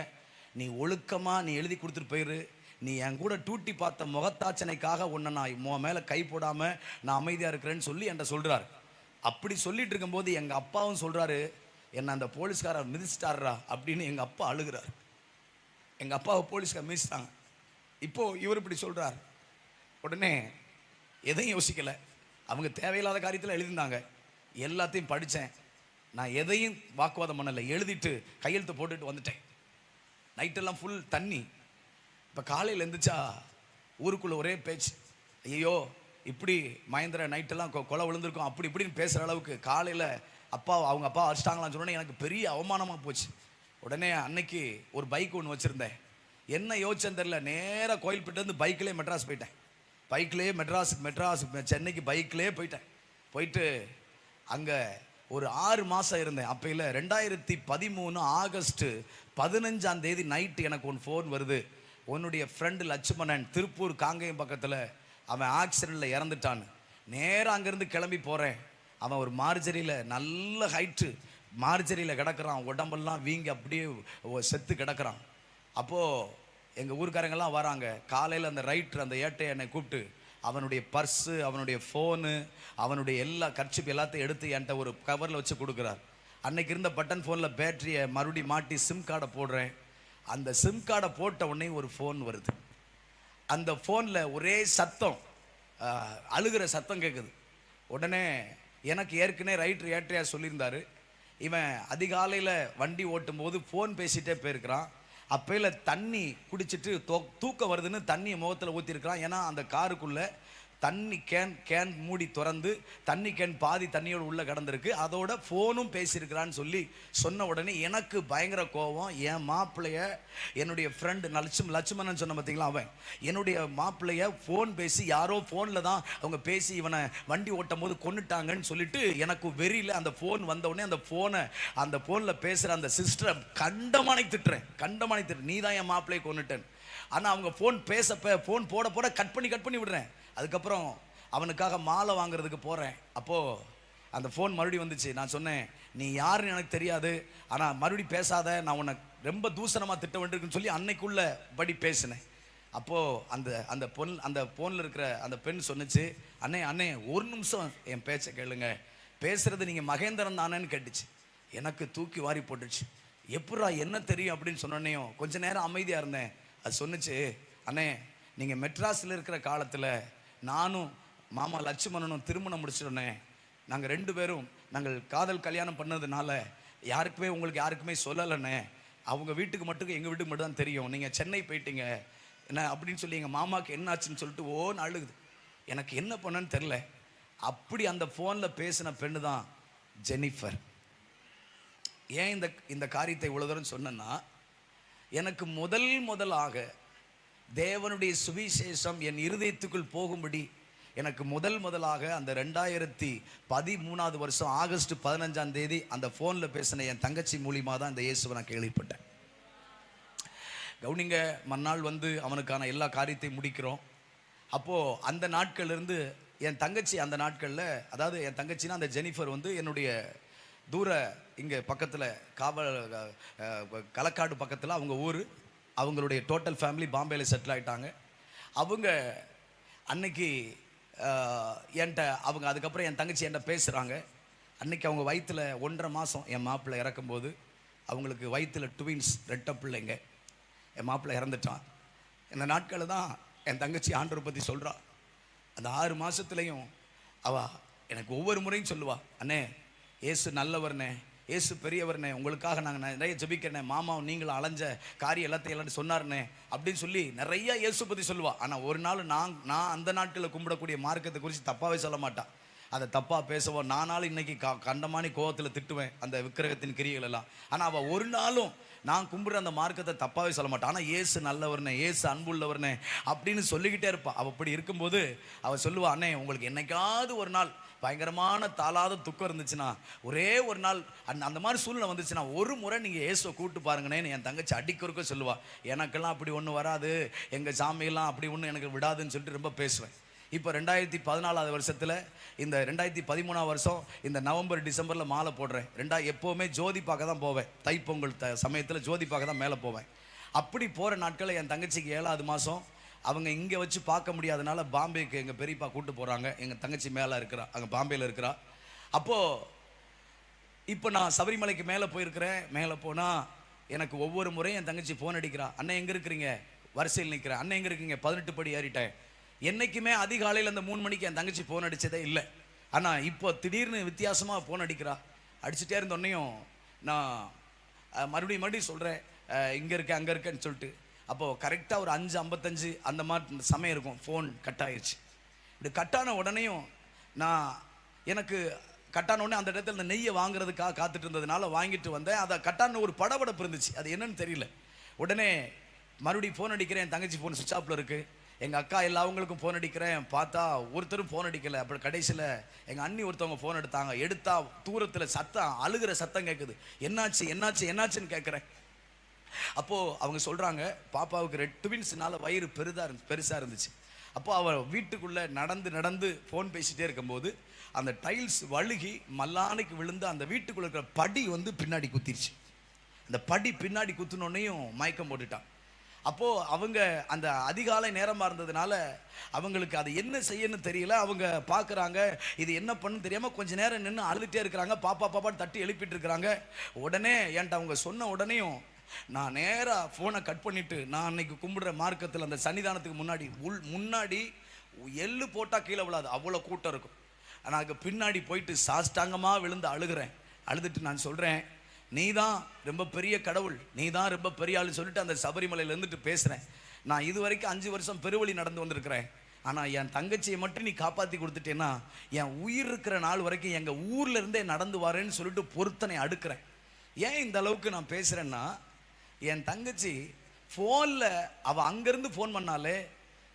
நீ ஒழுக்கமாக நீ எழுதி கொடுத்துட்டு போயிரு, நீ என் கூட டூட்டி பார்த்த முகத்தாச்சனைக்காக உன்னை நான் மேலே கை போடாமல் நான் அமைதியாக இருக்கிறேன்னு சொல்லி என்கிட்ட சொல்கிறார். அப்படி சொல்லிட்டு இருக்கும்போது எங்கள் அப்பாவும் சொல்கிறாரு, என்னை அந்த போலீஸ்காரர் மிதிச்சிட்டாரா அப்படின்னு எங்கள் அப்பா அழுகிறார். எங்கள் அப்பாவை போலீஸ்கார் மிதிச்சிட்டாங்க. இப்போது இவர் இப்படி சொல்கிறார். உடனே எதையும் யோசிக்கலை, அவங்க தேவையில்லாத காரியத்தில் எழுதியிருந்தாங்க, எல்லாத்தையும் படித்தேன். நான் எதையும் வாக்குவாதம் பண்ணலை, எழுதிட்டு கையெழுத்து போட்டுட்டு வந்துட்டேன். நைட்டெல்லாம் ஃபுல் தண்ணி. இப்போ காலையில் எழுந்திரிச்சா ஊருக்குள்ளே ஒரே பேச்சு, ஐயோ இப்படி மகேந்திர நைட்டெல்லாம் கொலை விழுந்திருக்கும் அப்படி இப்படின்னு பேசுகிற அளவுக்கு. காலையில் அவங்க அப்பா அடிச்சிட்டாங்களான்னு சொன்னோன்னே எனக்கு பெரிய அவமானமாக போச்சு. உடனே அன்னைக்கு ஒரு பைக் ஒன்று வச்சுருந்தேன். என்ன யோசிச்சேன்னு தெரில, நேராக கோயில்பேட்டிலேருந்து பைக்கிலே மெட்ராஸ் போயிட்டேன். பைக்கிலே மெட்ராஸ் சென்னைக்கு பைக்கிலே போயிட்டேன். போயிட்டு அங்கே ஒரு 6 மாதம் இருந்தேன். அப்பையில் 2013 ஆகஸ்ட் 15 நைட்டு எனக்கு ஒன்று ஃபோன் வருது. உன்னுடைய ஃப்ரெண்டு லட்சுமணன் திருப்பூர் காங்கேயம் பக்கத்தில் அவன் ஆக்சிடெண்ட்டில் இறந்துட்டான்னு. நேராக அங்கேருந்து கிளம்பி போகிறேன். அவன் ஒரு மார்ஜரியில் நல்ல ஹைட்டு மார்ஜரியில் கிடக்கிறான். உடம்பெல்லாம் வீங்கி அப்படியே செத்து கிடக்கிறான். அப்போது எங்கள் ஊருக்காரங்கெல்லாம் வராங்க. காலையில் அந்த ரைட்டர் அந்த ஏட்டையை என்னை கூப்பிட்டு அவனுடைய பர்ஸு, அவனுடைய ஃபோனு, அவனுடைய எல்லா கர்ச்சிப் எல்லாத்தையும் எடுத்து என்கிட்ட ஒரு கவரில் வச்சு கொடுக்குறார். அன்னைக்கு இருந்த பட்டன் ஃபோனில் பேட்டரியை மறுபடியும் மாட்டி சிம் கார்டை போடுறேன். அந்த சிம் கார்டை போட்ட உடனே ஒரு ஃபோன் வருது. அந்த ஃபோனில் ஒரே சத்தம், அழுகிற சத்தம் கேட்குது. உடனே எனக்கு ஏற்கனவே ரைட்டர் ஏட்டையா சொல்லியிருந்தார், இவன் அதிகாலையில் வண்டி ஓட்டும் போது ஃபோன் பேசிகிட்டே போயிருக்கிறான். அப்பையில் தண்ணி குடிச்சிட்டு தூக்கம் வருதுன்னு தண்ணியை முகத்தில் ஊற்றிருக்கிறான். ஏன்னா அந்த காருக்குள்ளே தண்ணி கேன் மூடி திறந்து தண்ணி கேன் பாதி தண்ணியோடு உள்ளே கிடந்திருக்கு. அதோட ஃபோனும் பேசியிருக்கிறான்னு சொன்ன உடனே எனக்கு பயங்கர கோபம். என் மாப்பிள்ளைய, என்னுடைய ஃப்ரெண்டு லட்சுமணன் சொன்ன பார்த்தீங்களா, அவன் என்னுடைய மாப்பிள்ளைய ஃபோன் பேசி யாரோ ஃபோனில் தான் அவங்க பேசி இவனை வண்டி ஓட்டும் போது கொண்டுட்டாங்கன்னு சொல்லிட்டு எனக்கு வெறியில் அந்த ஃபோன் வந்த உடனே அந்த ஃபோனில் பேசுகிற அந்த சிஸ்டரை கண்டமானை திட்டுறேன். நீ தான் என் மாப்பிள்ளையை கொண்டுட்டேன். ஆனால் அவங்க ஃபோன் போட கட் பண்ணி விடுறேன். அதுக்கப்புறம் அவனுக்காக மாலை வாங்குறதுக்கு போகிறேன். அப்போது அந்த ஃபோன் மறுபடியும் வந்துச்சு. நான் சொன்னேன், நீ யாருன்னு எனக்கு தெரியாது, ஆனால் மறுபடியும் பேசாத, நான் உன்னை ரொம்ப தூசணமாக திட்ட வேண்டியிருக்குன்னு சொல்லி அன்னைக்குள்ள படி பேசினேன். அப்போது அந்த ஃபோனில் இருக்கிற அந்த பெண் சொன்னிச்சு, அண்ணே ஒரு நிமிஷம் என் பேச்சை கேளுங்க, பேசுகிறது நீங்கள் மகேந்திரன் தானேன்னு கேட்டுச்சு. எனக்கு தூக்கி வாரி போட்டுச்சு. எப்படா என்ன தெரியும் அப்படின்னு சொன்னோன்னையும் கொஞ்ச நேரம் அமைதியாக இருந்தேன். அது சொன்னிச்சு, அண்ணே நீங்கள் மெட்ராஸில் இருக்கிற காலத்தில் நானும் மாமா லட்சுமணனும் திருமணம் முடிச்சிடனே, நாங்கள் 2 பேரும் நாங்கள் காதல் கல்யாணம் பண்ணதுனால உங்களுக்கு யாருக்குமே சொல்லலைண்ணே, அவங்க வீட்டுக்கு மட்டும் எங்கள் வீட்டுக்கு மட்டும் தான் தெரியும், நீங்கள் சென்னை போயிட்டீங்க என்ன அப்படின்னு சொல்லி எங்கள் மாமாவுக்கு என்னாச்சுன்னு சொல்லிட்டு ஓன்னு அழுகுது. எனக்கு என்ன பண்ணன்னு தெரில. அப்படி அந்த ஃபோனில் பேசின பெண்ணு தான் ஜெனிஃபர். ஏன் இந்த காரியத்தை இவ்வளோ தூரம் சொன்னேன்னா, எனக்கு முதலாக தேவனுடைய சுவிசேஷம் என் இருதயத்துக்குள் போகும்படி எனக்கு முதலாக அந்த 2013 வருஷம் ஆகஸ்ட் 15 அந்த ஃபோனில் பேசின என் தங்கச்சி மூலியமாக தான் இந்த இயேசுவை நான் கேள்விப்பட்டேன். கவுனிங்க, மறுநாள் வந்து அவனுக்கான எல்லா காரியத்தையும் முடிக்கிறோம். அப்போது அந்த நாட்கள்லேருந்து என் தங்கச்சி, அந்த நாட்களில், அதாவது என் தங்கச்சின்னா அந்த ஜெனிஃபர் வந்து என்னுடைய தூர இங்கே பக்கத்தில் களக்காடு பக்கத்தில் அவங்க ஊர். அவங்களுடைய டோட்டல் ஃபேமிலி பாம்பேயில் செட்டில் ஆகிட்டாங்க. அவங்க அன்னைக்கு என்கிட்ட அதுக்கப்புறம் என் தங்கச்சி என்கிட்ட பேசுகிறாங்க. அன்னைக்கு அவங்க வயிற்றில் 1.5 மாதம் என் மாப்பிள்ளை இறக்கும்போது அவங்களுக்கு வயிற்றில் ட்வின்ஸ், 2 பிள்ளைங்க. என் மாப்பிள்ளை இறந்துட்டான். இந்த நாட்களில் தான் என் தங்கச்சி ஆண்டவரை பற்றி சொல்கிறா. அந்த 6 மாதத்துலேயும் அவள் எனக்கு ஒவ்வொரு முறையும் சொல்லுவாள், அண்ணே ஏசு நல்லவர்னே, ஏசு பெரியவர்னே, உங்களுக்காக நாங்கள் நிறைய ஜெபிக்கிறேனே, மாமாவும் நீங்களும் அலைஞ்ச காரியம் எல்லாத்தையும் சொன்னார்னே அப்படின்னு சொல்லி நிறைய இயேசு பற்றி சொல்லுவாள். ஆனால் ஒரு நாள் நான் அந்த நாட்களில் கும்பிடக்கூடிய மார்க்கத்தை குறித்து தப்பாகவே சொல்ல மாட்டான். அதை தப்பாக பேசுவோம். நானாலும் இன்னைக்கு கண்டமானி கோவத்தில் திட்டுவேன் அந்த விக்கிரகத்தின் கிரியைகள் எல்லாம். ஆனால் அவள் ஒரு நாளும் நான் கும்பிட்ற அந்த மார்க்கத்தை தப்பாகவே சொல்ல மாட்டான். ஆனால் ஏசு நல்லவர்னே, ஏசு அன்புள்ளவர்னே அப்படின்னு சொல்லிக்கிட்டே இருப்பாள். அவள் அப்படி இருக்கும்போது அவள் சொல்லுவாள், அண்ணே உங்களுக்கு என்னைக்காவது ஒரு நாள் பயங்கரமான தாளாத துக்கம் இருந்துச்சுன்னா, ஒரே ஒரு நாள் அந்த மாதிரி சூழ்நிலை வந்துச்சுன்னா, ஒரு முறை நீங்கள் இயேசுவை கூப்பிட்டு பாருங்கண்ணேன்னு என் தங்கச்சி அடிக்கொருக்க சொல்லுவாள். எனக்கெல்லாம் அப்படி ஒன்றும் வராது, எங்கள் சாமியெல்லாம் அப்படி ஒன்றும் எனக்கு விடாதுன்னு சொல்லிட்டு ரொம்ப பேசுவேன். இப்போ 2014 வருஷத்தில் இந்த 2013 வருஷம் இந்த நவம்பர் டிசம்பரில் மாலை போடுறேன். எப்போவுமே ஜோதி பார்க்க தான் போவேன். தைப்பொங்கல் சமயத்தில் ஜோதி பார்க்க தான் மேலே போவேன். அப்படி போகிற நாட்களில் என் தங்கச்சிக்கு 7வது மாதம் அவங்க இங்கே வச்சு பார்க்க முடியாதனால பாம்பேக்கு எங்கள் பெரியப்பா கூப்பிட்டு போகிறாங்க. எங்கள் தங்கச்சி மேலே இருக்கிறா, அங்கே பாம்பேயில் இருக்கிறா. அப்போது இப்போ நான் சபரிமலைக்கு மேலே போயிருக்கிறேன். மேலே போனால் எனக்கு ஒவ்வொரு முறையும் என் தங்கச்சி ஃபோன் அடிக்கிறா, அண்ணன் எங்கே இருக்கிறீங்க, வரிசையில் நிற்கிறேன், அண்ணன் எங்கே இருக்கீங்க, 18 படி ஏறிட்டேன். என்றைக்குமே அதிகாலையில் அந்த 3 மணிக்கு என் தங்கச்சி ஃபோன் அடித்ததே இல்லை. ஆனால் இப்போ திடீர்னு வித்தியாசமாக ஃபோன் அடிக்கிறா. அடிச்சுட்டே இருந்தோன்னையும் நான் மறுபடியும் சொல்கிறேன், இங்கே இருக்கேன் அங்கே இருக்கேன்னு சொல்லிட்டு. அப்போது கரெக்டாக ஒரு 5:55 அந்த மாதிரி சமயம் இருக்கும். ஃபோன் கட் ஆகிடுச்சு. இப்படி கட்டான உடனேயும் எனக்கு கட்டான உடனே அந்த இடத்துல இந்த நெய்யை வாங்குறதுக்காக காத்துட்டு இருந்ததுனால வாங்கிட்டு வந்தேன். அதை கட்டான ஒரு படபடப்பு இருந்துச்சு, அது என்னன்னு தெரியல. உடனே மறுபடியும் ஃபோன் அடிக்கிறேன். என் தங்கச்சி ஃபோன் சுவிட்ச் ஆஃபில் இருக்குது. எங்கள் அக்கா எல்லாவங்களுக்கும் ஃபோன் அடிக்கிறேன், பார்த்தா ஒருத்தரும் ஃபோன் அடிக்கலை. அப்புறம் கடைசியில் எங்கள் அண்ணி ஒருத்தவங்க ஃபோன் எடுத்தா தூரத்தில் சத்தம், அழுகிற சத்தம் கேட்குது. என்னாச்சு என்னாச்சு என்னாச்சுன்னு கேட்குறேன். அப்போது அவங்க சொல்கிறாங்க, பாப்பாவுக்கு ட்வின்ஸ்னால வயிறு பெருசாக இருந்துச்சு. அப்போது அவள் வீட்டுக்குள்ளே நடந்து ஃபோன் பேசிகிட்டே இருக்கும்போது அந்த டைல்ஸ் வழுகி மல்லானைக்கு விழுந்து அந்த வீட்டுக்குள்ளே இருக்கிற படி பின்னாடி குத்திருச்சு. அந்த படி பின்னாடி குத்துனோன்னையும் மயக்கம் போட்டுட்டான். அப்போது அவங்க அந்த அதிகாலை நேரமாக இருந்ததுனால அவங்களுக்கு அது என்ன செய்யணும்னு தெரியல. அவங்க பார்க்குறாங்க, இது என்ன பண்ணுன்னு தெரியாமல் கொஞ்ச நேரம் நின்று அழுதுகிட்டே இருக்கிறாங்க. பாப்பான்னு தட்டி எழுப்பிட்டு இருக்கிறாங்க. உடனே என்கிட்ட அவங்க சொன்ன உடனேயும் நான் நேராக ஃபோனை கட் பண்ணிவிட்டு, நான் அன்னைக்கு கும்பிடுற மார்க்கத்தில் அந்த சன்னிதானத்துக்கு முன்னாடி எள்ளு போட்டால் கீழே விழாது, அவ்வளோ கூட்டம் இருக்கும். நான் அதுக்கு பின்னாடி போயிட்டு சாஷ்டாங்கமாக விழுந்து அழுகிறேன். அழுதுட்டு நான் சொல்கிறேன், நீ தான் ரொம்ப பெரிய கடவுள், நீ தான் ரொம்ப பெரிய ஆள் சொல்லிட்டு அந்த சபரிமலையில் இருந்துட்டு பேசுகிறேன். நான் இது வரைக்கும் 5 வருஷம் பெருவழி நடந்து வந்திருக்கிறேன். ஆனால் என் தங்கச்சியை மட்டும் நீ காப்பாற்றி கொடுத்துட்டேன்னா என் உயிர் இருக்கிற நாள் வரைக்கும் எங்கள் ஊரில் இருந்தே நடந்து வரேன்னு சொல்லிட்டு பொருத்தனை அடுக்கிறேன். ஏன் இந்த அளவுக்கு நான் பேசுகிறேன்னா, என் தங்கச்சி ஃபோனில் அவள் அங்கேருந்து ஃபோன் பண்ணாலே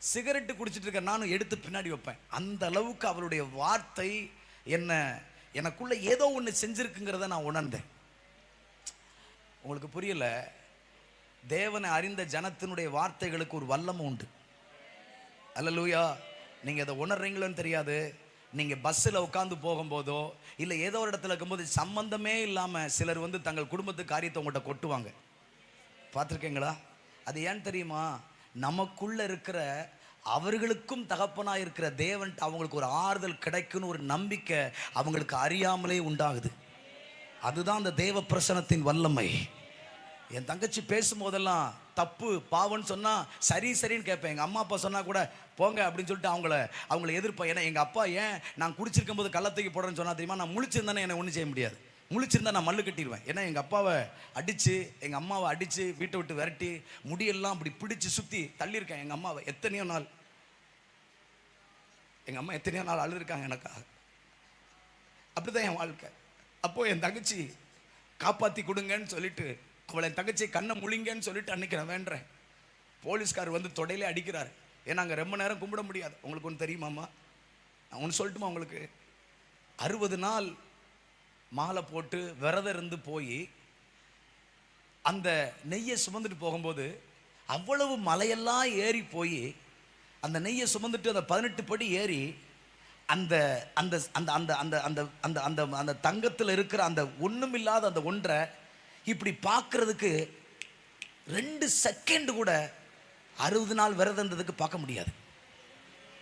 சிகரெட்டு குடிச்சிட்டு இருக்க நானும் எடுத்து பின்னாடி வைப்பேன். அந்த அளவுக்கு அவளுடைய வார்த்தை எனக்குள்ள ஏதோ ஒன்று செஞ்சுருக்குங்கிறத நான் உணர்ந்தேன். உங்களுக்கு புரியல? தேவனை அறிந்த ஜனத்தினுடைய வார்த்தைகளுக்கு ஒரு வல்லமை உண்டு. அல்லேலூயா. நீங்கள் அதை உணர்றீங்களோன்னு தெரியாது. நீங்கள் பஸ்ஸில் உட்காந்து போகும்போதோ இல்லை ஏதோ ஒரு இடத்துல இருக்கும்போது சம்பந்தமே இல்லாமல் சிலர் தங்கள் குடும்பத்து காரியத்தை உங்கள்கிட்ட கொட்டுவாங்க. பார்த்துருக்கீங்களா? அது ஏன்னு தெரியுமா? நமக்குள்ள இருக்கிற அவர்களுக்கும் தகப்பனாக இருக்கிற தேவன்ட்டு அவங்களுக்கு ஒரு ஆறுதல் கிடைக்குன்னு ஒரு நம்பிக்கை அவங்களுக்கு அறியாமலே உண்டாகுது. அதுதான் அந்த தேவ பிரசனத்தின் வல்லமை. என் தங்கச்சி பேசும்போதெல்லாம் தப்பு பாவன்னு சொன்னால் சரின்னு கேட்பேன். எங்கள் அம்மா அப்பா சொன்னால் கூட போங்க அப்படின்னு சொல்லிட்டு அவங்கள எதிர்ப்பேன். ஏன்னா எங்கள் அப்பா ஏன் நான் குடிச்சிருக்கும் போது கள்ளத்துக்கு போடுறேன்னு சொன்னால் தெரியுமா? நான் முழிச்சிருந்தானே என்னை ஒன்றும் செய்ய முடியாது. முழிச்சிருந்தா நான் மல்லு கட்டிடுவேன். ஏன்னா எங்கள் அப்பாவை அடித்து எங்கள் அம்மாவை அடித்து வீட்டை விட்டு விரட்டி முடியெல்லாம் அப்படி பிடிச்சி சுற்றி தள்ளியிருக்கேன். எங்கள் அம்மாவை எத்தனையோ நாள் அழுதுருக்காங்க எனக்காக. அப்படிதான் என் வாழ்க்கை. அப்போது என் தங்கச்சி காப்பாற்றி கொடுங்கன்னு சொல்லிட்டு அவளை என் தங்கச்சியை கண்ணை முழிங்கன்னு சொல்லிட்டு அன்னைக்கு நான் வேண்டுறேன். போலீஸ்கார் தொடையிலே அடிக்கிறார். ஏன்னா அங்கே ரொம்ப நேரம் கும்பிட முடியாது. உங்களுக்கு ஒன்று தெரியுமாம்மா? நான் ஒன்று சொல்லட்டுமா உங்களுக்கு? 60 நாள் மாலை போட்டு விரதம் இருந்து போய் அந்த நெய்யை சுமந்துட்டு போகும்போது அவ்வளவு மலையெல்லாம் ஏறி போய் அந்த நெய்யை சுமந்துட்டு அந்த 18 படி ஏறி அந்த அந்த அந்த அந்த அந்த அந்த அந்த அந்த அந்த தங்கத்தில் இருக்கிற அந்த ஒன்றுமில்லாத அந்த ஒன்றை இப்படி பார்க்கறதுக்கு 2 செகண்ட் கூட 60 நாள் விரதம் இருந்ததுக்கு பார்க்க முடியாது.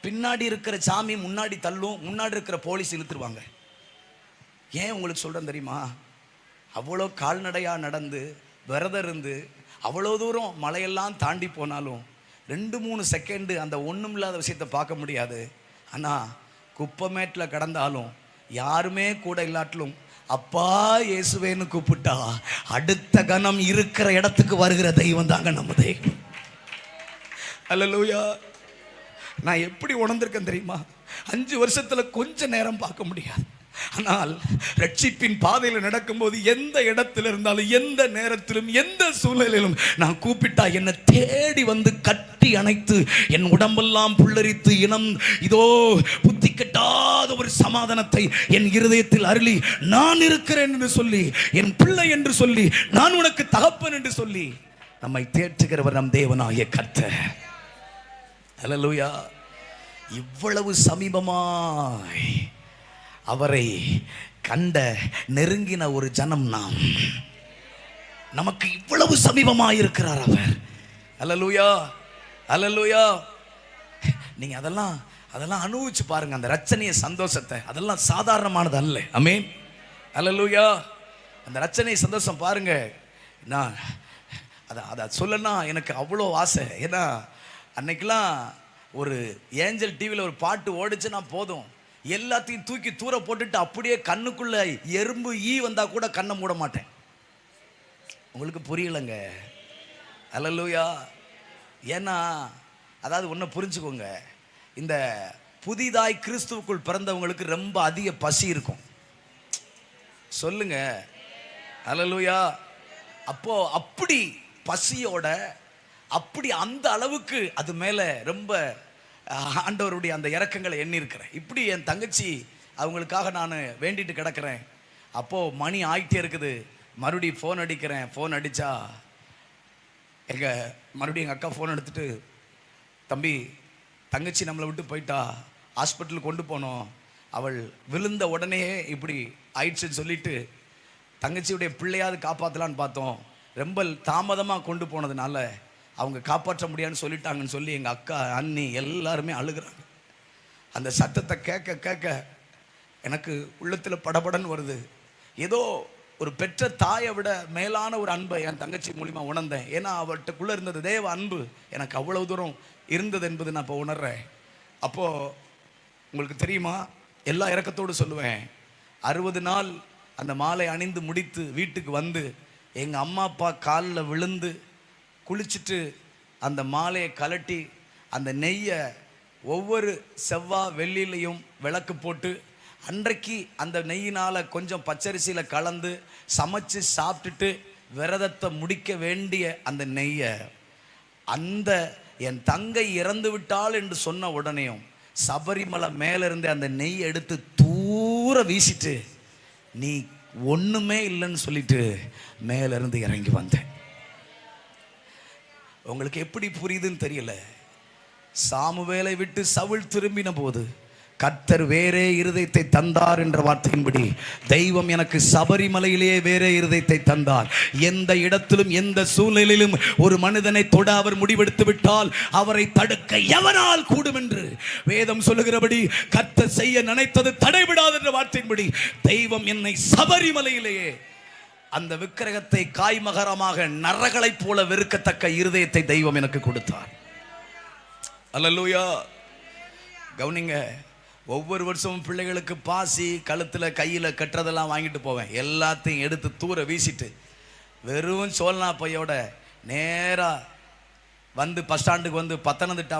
பின்னாடி இருக்கிற சாமி முன்னாடி தள்ளும், முன்னாடி இருக்கிற போலீஸ் இழுத்துருவாங்க. ஏன் உங்களுக்கு சொல்கிறேன் தெரியுமா? அவ்வளோ கால்நடையாக நடந்து விரதம் இருந்து அவ்வளோ தூரம் மலையெல்லாம் தாண்டி போனாலும் 2-3 செகண்டு அந்த ஒன்றும் இல்லாத விஷயத்தை பார்க்க முடியாது. ஆனால் குப்பமேட்டில் கடந்தாலும் யாருமே கூட இல்லாட்டிலும் அப்பா இயேசுவேன்னு கூப்பிட்டா அடுத்த கணம் இருக்கிற இடத்துக்கு வருகிற தெய்வம் தாங்க நம்ம தெய்வம். அல்லேலூயா. நான் எப்படி உணர்ந்திருக்கேன் தெரியுமா? 5 வருஷத்துல கொஞ்ச நேரம் பார்க்க முடியாது. ஆனால் ரட்சிப்பின் பாதையில் நடக்கும்போது எந்த இடத்துல இருந்தாலும் எந்த நேரத்திலும் எந்த சூழ்நிலையிலும் நான் கூப்பிட்டா என்னை தேடி கட்டி அணைத்து என் உடம்பெல்லாம் புல்லரித்து இதோ புத்தி கெட்டாத ஒரு சமாதானத்தை என் இருதயத்தில் அருளி நான் இருக்கிறேன் என்று சொல்லி, என் பிள்ளை என்று சொல்லி, நான் உனக்கு தகப்பன் என்று சொல்லி நம்மை தேற்றுகிறவர் நம் தேவனாகிய கர்த்தர். அல்லேலூயா. இவ்வளவு சமீபமாய் அவரை கண்ட நெருங்கின ஒரு ஜனம் நாம். நமக்கு இவ்வளவு சமீபமாக இருக்கிறார் அவர். அல்லேலூயா, அல்லேலூயா. நீங்க அதெல்லாம் அனுபவிச்சு பாருங்க, அந்த ரட்சணிய சந்தோஷத்தை. அதெல்லாம் சாதாரணமானது அல்ல. ஆமென். அல்லேலூயா. அந்த ரட்சணிய சந்தோஷம் பாருங்க. நான் அதை சொல்லனா எனக்கு அவ்வளோ ஆசை. ஏன்னா அன்னைக்கெல்லாம் ஒரு ஏஞ்சல் டிவியில் ஒரு பாட்டு ஓடிச்சுன்னா போதும், எல்லாத்தையும் தூக்கி தூர போட்டுட்டு அப்படியே கண்ணுக்குள்ள எறும்பு ஈ வந்தா கூட கண்ணை மூட மாட்டேன். உங்களுக்கு புரியலைங்க. அல்லேலூயா. ஏன்னா அதாவது ஒன்று புரிஞ்சுக்கோங்க, இந்த புதிதாய் கிறிஸ்துவுக்குள் பிறந்தவங்களுக்கு ரொம்ப அதிக பசி இருக்கும். சொல்லுங்க அல்லேலூயா. அப்போ அப்படி பசியோட அப்படி அந்த அளவுக்கு அது மேலே ரொம்ப ஆண்டவருடைய அந்த இறக்கங்களை எண்ணி இருக்கிறேன். இப்படி என் தங்கச்சி அவங்களுக்காக நான் வேண்டிட்டு கிடக்கிறேன். அப்போது மணி ஆகிட்டே இருக்குது. மறுபடியும் ஃபோன் அடிக்கிறேன். ஃபோன் அடித்தா மறுபடியும் எங்கள் அக்கா ஃபோன் எடுத்துட்டு, தம்பி தங்கச்சி நம்மளை விட்டு போயிட்டா, ஹாஸ்பிட்டலுக்கு கொண்டு போனோம், அவள் விழுந்த உடனே இப்படி ஆயிடுச்சுன்னு சொல்லிட்டு தங்கச்சியுடைய பிள்ளையாவது காப்பாற்றலான்னு பார்த்தோம், ரொம்ப தாமதமாக கொண்டு போனதுனால அவங்க காப்பாற்ற முடியாதுன்னு சொல்லிட்டாங்கன்னு சொல்லி எங்கள் அக்கா அண்ணி எல்லாருமே அழுகிறாங்க. அந்த சத்தத்தை கேட்க கேட்க எனக்கு உள்ளத்தில் படபடன்னு வருது. ஏதோ ஒரு பெற்ற தாயை விட மேலான ஒரு அன்பை என் தங்கச்சி மூலிமா உணர்ந்தேன். ஏன்னா அவர்கிட்டக்குள்ளே இருந்தது தேவ அன்பு எனக்கு அவ்வளவு தூரம் இருந்தது என்பது நான் இப்போ உணர்றேன். அப்போது உங்களுக்கு தெரியுமா, எல்லா இறக்கத்தோடு சொல்லுவேன், 60 நாள் அந்த மாலை அணிந்து முடித்து வீட்டுக்கு வந்து எங்கள் அம்மா அப்பா காலில் விழுந்து குளிச்சுட்டு அந்த மாலையை கலட்டி அந்த நெய்யை ஒவ்வொரு செவ்வாய் வெள்ளிலையும் விளக்கு போட்டு அன்றைக்கு அந்த நெய்யினால் கொஞ்சம் பச்சரிசியில் கலந்து சமைச்சு சாப்பிட்டுட்டு விரதத்தை முடிக்க வேண்டிய அந்த நெய்யை அந்த என் தங்கை இறந்து விட்டாள் என்று சொன்ன உடனேயும் சபரிமலை மேலிருந்து அந்த நெய் எடுத்து தூர வீசிட்டு நீ ஒன்றுமே இல்லைன்னு சொல்லிட்டு மேலிருந்து இறங்கி வந்தேன். உங்களுக்கு எப்படி புரியுதுன்னு தெரியல. சாமுவேலை விட்டு சவுல் திரும்பின போது கர்த்தர் வேறே இருதயத்தை தந்தார் என்ற வார்த்தையின்படி தெய்வம் எனக்கு சபரிமலையிலேயே வேறே இருதயத்தை தந்தார். எந்த இடத்திலும் எந்த சூழ்நிலையிலும் ஒரு மனிதனை தொட அவர் முடிவெடுத்து விட்டால் அவரை தடுக்க எவனால் கூடும் என்று வேதம் சொல்லுகிறபடி கர்த்தர் செய்ய நினைத்தது தடைபடாது என்ற வார்த்தையின்படி தெய்வம் என்னை சபரிமலையிலேயே அந்த விக்கிரகத்தை காய்மகரமாக நரகளைப் போல வெறுக்கத்தக்க இருதயத்தை தெய்வம் எனக்கு கொடுத்தார். அல்லேலூயா. கவனிங்க, ஒவ்வொரு வருஷமும் பிள்ளைகளுக்கு பாசி கழுத்தில் கையில் கட்டுறதெல்லாம் வாங்கிட்டு போவேன். எல்லாத்தையும் எடுத்து தூர வீசிட்டு வெறும் சோல்னா பையோட நேராக வந்து பஸ் ஸ்டாண்டுக்கு வந்து பத்தனந்திட்டா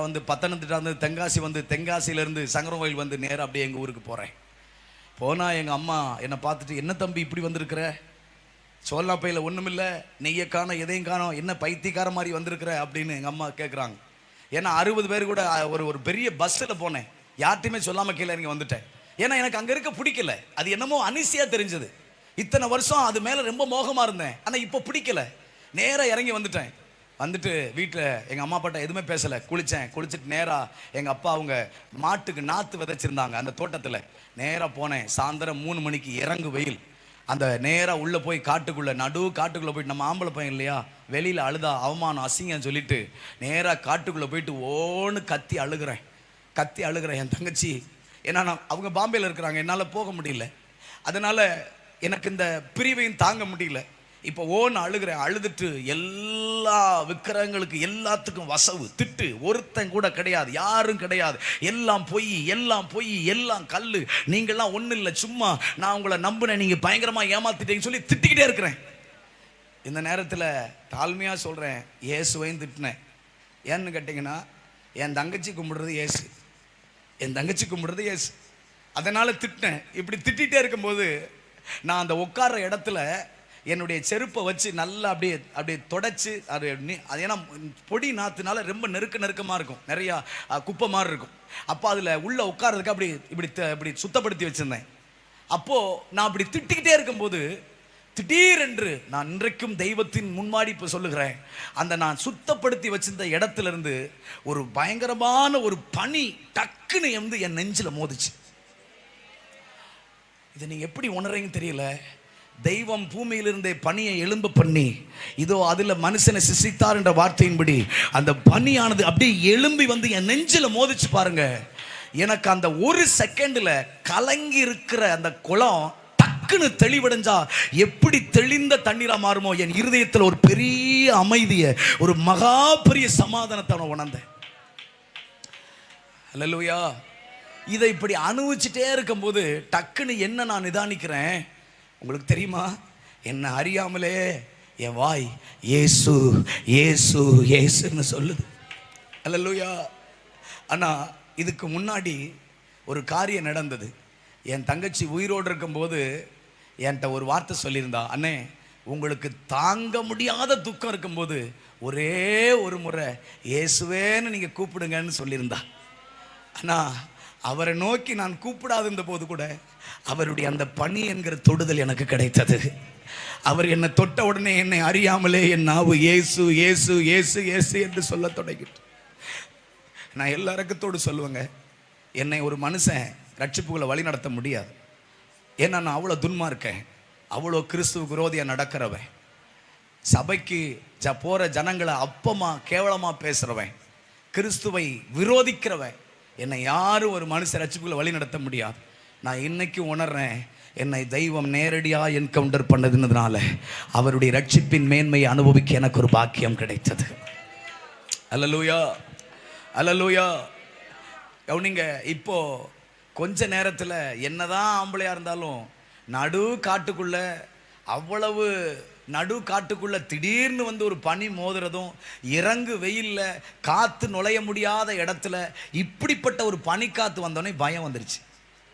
வந்து தென்காசி வந்து தென்காசியிலேருந்து சங்கரன் கோயில் வந்து நேராக அப்படியே எங்கள் ஊருக்கு போகிறேன். போனால் எங்கள் அம்மா என்னை பார்த்துட்டு, என்ன தம்பி இப்படி வந்திருக்கிற, சோல்னா பையில் ஒன்றுமில்லை, நெய்யை காணோம் எதையும் காணோம், என்ன பைத்தியக்கார மாதிரி வந்திருக்கிற அப்படின்னு எங்கள் அம்மா கேட்குறாங்க. ஏன்னா 60 பேர் கூட ஒரு பெரிய பஸ்ஸில் போனேன், யார்ட்டையுமே சொல்லாமல் கீழே இறங்கி வந்துட்டேன். ஏன்னா எனக்கு அங்கே இருக்க பிடிக்கல, அது என்னமோ அனிசியாக தெரிஞ்சது. இத்தனை வருஷம் அது மேலே ரொம்ப மோகமாக இருந்தேன், ஆனால் இப்போ பிடிக்கல, நேராக இறங்கி வந்துட்டேன். வந்துட்டு வீட்டில் எங்கள் அம்மா அப்பாட்ட எதுவுமே பேசலை, குளிச்சுட்டு நேராக எங்கள் அப்பா அவங்க மாட்டுக்கு நாற்று விதைச்சிருந்தாங்க அந்த தோட்டத்தில், நேராக போனேன். சாயந்தரம் 3 மணிக்கு இறங்கு வெயில், அந்த நேராக உள்ளே போய் காட்டுக்குள்ளே போயிட்டு, நம்ம ஆம்பளை பையன் இல்லையா, வெளியில் அழுதா அவமானம் அசிங்கன்னு சொல்லிட்டு நேராக காட்டுக்குள்ளே போயிட்டு ஓன்னு கத்தி அழுகிறேன். என் தங்கச்சி, ஏன்னா அவங்க பாம்பேயில் இருக்கிறாங்க, என்னால் போக முடியல, அதனால் எனக்கு இந்த பிரிவையும் தாங்க முடியல. இப்போ ஓன்னு அழுகிறேன். அழுதுட்டு எல்லா விக்கிரகங்களுக்கு எல்லாத்துக்கும் வசவு திட்டு, ஒருத்தன் கூட கிடையாது, யாரும் கிடையாது, எல்லாம் பொய், எல்லாம் கல், நீங்கள்லாம் ஒன்றும் இல்லை, சும்மா நான் உங்களை நம்பினேன், நீங்கள் பயங்கரமாக ஏமாத்திட்டீங்கன்னு சொல்லி திட்டிக்கிட்டே இருக்கிறேன். இந்த நேரத்தில் தாழ்மையாக சொல்கிறேன், இயேசுவையும் திட்டினேன். ஏன்னு கேட்டிங்கன்னா, என் தங்கச்சி கும்பிடுறது இயேசு, அதனால் திட்டினேன். இப்படி திட்டிகிட்டே இருக்கும்போது நான் அந்த உட்கார்ற இடத்துல என்னுடைய செருப்பை வச்சு நல்லா அப்படியே தொடச்சி, அது ஏன்னா பொடி நாற்றுனால ரொம்ப நெருக்கமாக இருக்கும், நிறையா குப்பை மாதிரி இருக்கும். அப்போ அதில் உள்ள உட்கார்றதுக்கு இப்படி சுத்தப்படுத்தி வச்சுருந்தேன். அப்போது நான் அப்படி திட்டிக்கிட்டே இருக்கும்போது திடீரென்று, நான் இன்றைக்கும் தெய்வத்தின் முன்மாடி இப்போ சொல்லுகிறேன், அந்த நான் சுத்தப்படுத்தி வச்சிருந்த இடத்துல இருந்து ஒரு பயங்கரமான ஒரு பனி டக்குன்னு என் நெஞ்சில் மோதிச்சு. இதை நீங்க எப்படி உணர்றீங்கன்னு தெரியல. தெய்வம் பூமியிலிருந்தே பனியை எழும்ப பண்ணி, இதோ அதுல மனுஷனை சிசித்தார் என்ற வார்த்தையின்படி அந்த பனியானது அப்படியே எழும்பி வந்து என் நெஞ்சில மோதிச்சு பாருங்க. எனக்கு அந்த ஒரு செகண்ட்ல கலங்கி இருக்கிற அந்த குளம் டக்குன்னு தெளிவடைஞ்சா எப்படி தெளிந்த தண்ணீரா மாறுமோ, என் இருதயத்தில் ஒரு பெரிய அமைதியை, ஒரு மகா பெரிய சமாதானத்தை நான் உணர்ந்தேன். அல்லேலூயா. இதை இப்படி அனுபவிச்சுட்டே இருக்கும்போது டக்குன்னு என்ன நான் நிதானிக்கிறேன், உங்களுக்கு தெரியுமா, என்ன அறியாமலே என் வாய் இயேசு இயேசு இயேசுன்னு சொல்லுது. அல்லேலூயா. ஆனால் இதுக்கு முன்னாடி ஒரு காரியம் நடந்தது. என் தங்கச்சி உயிரோடு இருக்கும்போது என்கிட்ட ஒரு வார்த்தை சொல்லியிருந்தா, அண்ணே உங்களுக்கு தாங்க முடியாத துக்கம் இருக்கும்போது ஒரே ஒரு முறை இயேசுவேன்னு நீங்கள் கூப்பிடுங்கன்னு சொல்லியிருந்தா. ஆனால் அவரை நோக்கி நான் கூப்பிடாதிருந்த போது கூட அவருடைய அந்த பணி என்கிற தொடுதல் எனக்கு கிடைத்தது. அவர் என்னை தொட்ட உடனே என்னை அறியாமலே என் நாவு இயேசு இயேசு இயேசு இயேசு என்று சொல்ல தொடங்கிட்டு. நான் எல்லா இறக்கத்தோடு சொல்லுவேங்க, என்னை ஒரு மனுஷன் ரட்சிப்புகளை வழி நடத்த முடியாது. ஏன்னா நான் அவ்வளோ துன்மார்க்கேன், அவ்வளோ கிறிஸ்துவ விரோதியாக நடக்கிறவன், சபைக்கு போகிற ஜனங்களை அப்பமாக கேவலமாக பேசுகிறவன், கிறிஸ்துவை விரோதிக்கிறவன். என்னை யாரும் ஒரு மனுஷன் ரட்சிப்புகளை வழி நடத்த முடியாது. நான் இன்னைக்கு உணர்றேன், என்னை தெய்வம் நேரடியாக என்கவுண்டர் பண்ணதுனால அவருடைய ரட்சிப்பின் மேன்மையை அனுபவிக்க எனக்கு ஒரு பாக்கியம் கிடைத்தது. அல்லேலூயா, அல்லேலூயா. கவனிங்க, இப்போ கொஞ்ச நேரத்தில் என்னதான் ஆம்பளையாக இருந்தாலும் நடு காட்டுக்குள்ள, அவ்வளவு நடு காட்டுக்குள்ள திடீர்னு வந்து ஒரு பனி மோதுறதும், இறங்கு வெயில்ல காத்து நுழைய முடியாத இடத்துல இப்படிப்பட்ட ஒரு பனிக்காத்து வந்தோடனே பயம் வந்துருச்சு.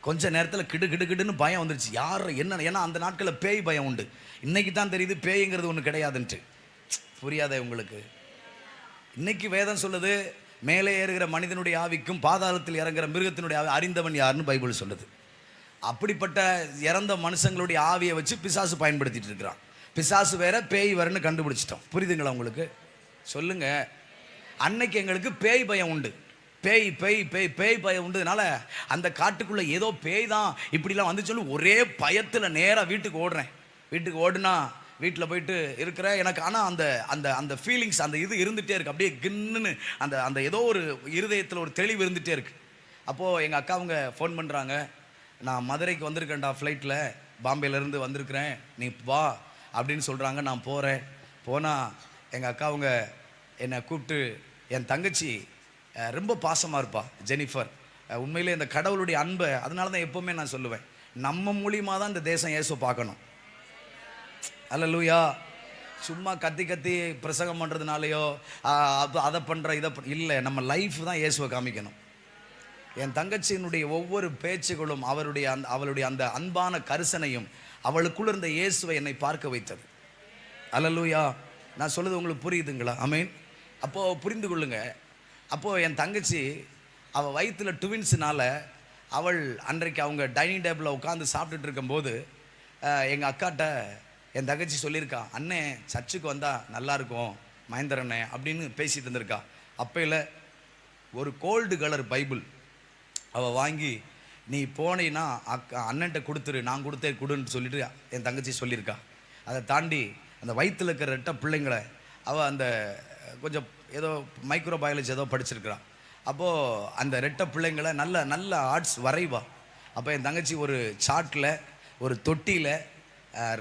கொஞ்ச நேரத்தில் கிடு கிடு கிடுன்னு பயம் வந்துருச்சு. யார் என்ன, ஏன்னா அந்த நாட்களில் பேய் பயம் உண்டு. இன்னைக்கு தான் தெரியுது பேய்ங்கிறது ஒன்று கிடையாதுன்ட்டு. புரியாதே உங்களுக்கு? இன்னைக்கு வேதம் சொல்லுது, மேலே ஏறுகிற மனிதனுடைய ஆவிக்கும் பாதாளத்தில் இறங்குற மிருகத்தினுடைய ஆவி அறிந்தவன் யாருன்னு பைபிள் சொல்லுது. அப்படிப்பட்ட இறந்த மனுஷங்களுடைய ஆவியை வச்சு பிசாசு பயன்படுத்திட்டு இருக்கிறான். பிசாசு வேற பேய் வேறன்னு கண்டுபிடிச்சிட்டோம். புரியுதுங்களா உங்களுக்கு? சொல்லுங்க. அன்னைக்கு எங்களுக்கு பேய் பயம் உண்டு. பேய் பேய் பேய் பேய் பயம் உண்டுனால அந்த காட்டுக்குள்ள ஏதோ பேய் தான் இப்படிலாம் வந்து சொல்லி ஒரே பயத்தில் நேராக வீட்டுக்கு ஓடுறேன். வீட்டுக்கு ஓடுனா வீட்டில் போயிட்டு இருக்கிற எனக்கு, ஆனால் அந்த அந்த அந்த ஃபீலிங்ஸ், அந்த இது இருந்துகிட்டே இருக்குது. அப்படியே கின்னுன்னு அந்த அந்த ஏதோ ஒரு இருதயத்தில் ஒரு தெளிவு இருந்துகிட்டே இருக்குது. அப்போது எங்கள் அக்காவுங்க ஃபோன் பண்ணுறாங்க, நான் மதுரைக்கு வந்திருக்கேன்டா, ஃப்ளைட்டில் பாம்பேலேருந்து வந்திருக்கிறேன், நீ வா அப்படின்னு சொல்கிறாங்க. நான் போகிறேன். போனால் எங்கள் அக்காவுங்க என்னை கூப்பிட்டு, என் தங்கச்சி ரொம்ப பாசமாக இருப்பா ஜெனிஃபர். உண்மையிலே இந்த கடவுளுடைய அன்பை, அதனால தான் எப்போவுமே நான் சொல்லுவேன், நம்ம மூலியமாக தான் இந்த தேசம் இயேசுவை பார்க்கணும். அல்லேலூயா. சும்மா கத்தி கத்தி பிரசங்கம் பண்ணுறதுனாலையோ அதை பண்ணுற இதை இல்லை, நம்ம லைஃப் தான் இயேசுவை காமிக்கணும். என் தங்கச்சியினுடைய ஒவ்வொரு பேச்சுகளும் அவளுடைய அந்த அன்பான கரிசனையும் அவளுக்குள்ள இருந்த இயேசுவை என்னை பார்க்க வைத்தது. அல்லேலூயா. நான் சொல்லுது உங்களுக்கு புரியுதுங்களா? ஆமென். அப்போது புரிந்து கொள்ளுங்க. அப்போது என் தங்கச்சி அவள் வயிற்றில் ட்வின்ஸுனால அவள் அன்றைக்கு அவங்க டைனிங் டேபிளில் உட்காந்து சாப்பிட்டுட்டு இருக்கும்போது எங்கள் அக்காட்ட என் தங்கச்சி சொல்லியிருக்கா, அண்ணே சர்ச்சுக்கு வந்தால் நல்லாயிருக்கும் மகேந்திரண்ணே அப்படின்னு பேசிகிட்டு இருந்திருக்கா. அப்பையில் ஒரு கோல்டு கலர் பைபிள் அவள் வாங்கி, நீ போனீன்னா அண்ணன்ட்ட கொடுத்துரு, நான் கொடுத்தே கொடுன்னு சொல்லிட்டு என் தங்கச்சி சொல்லியிருக்கா. அதை தாண்டி அந்த வயிற்றில் இருக்கிற ரெட்ட பிள்ளைங்களை அவள் அந்த கொஞ்சம் ஏதோ மைக்ரோ பயாலஜி ஏதோ படிச்சிருக்கிறான். அப்போது அந்த ரெட்ட பிள்ளைங்களை நல்ல நல்ல ஆர்ட்ஸ் வரைவா. அப்போ என் தங்கச்சி ஒரு சாட்டில் ஒரு தொட்டியில்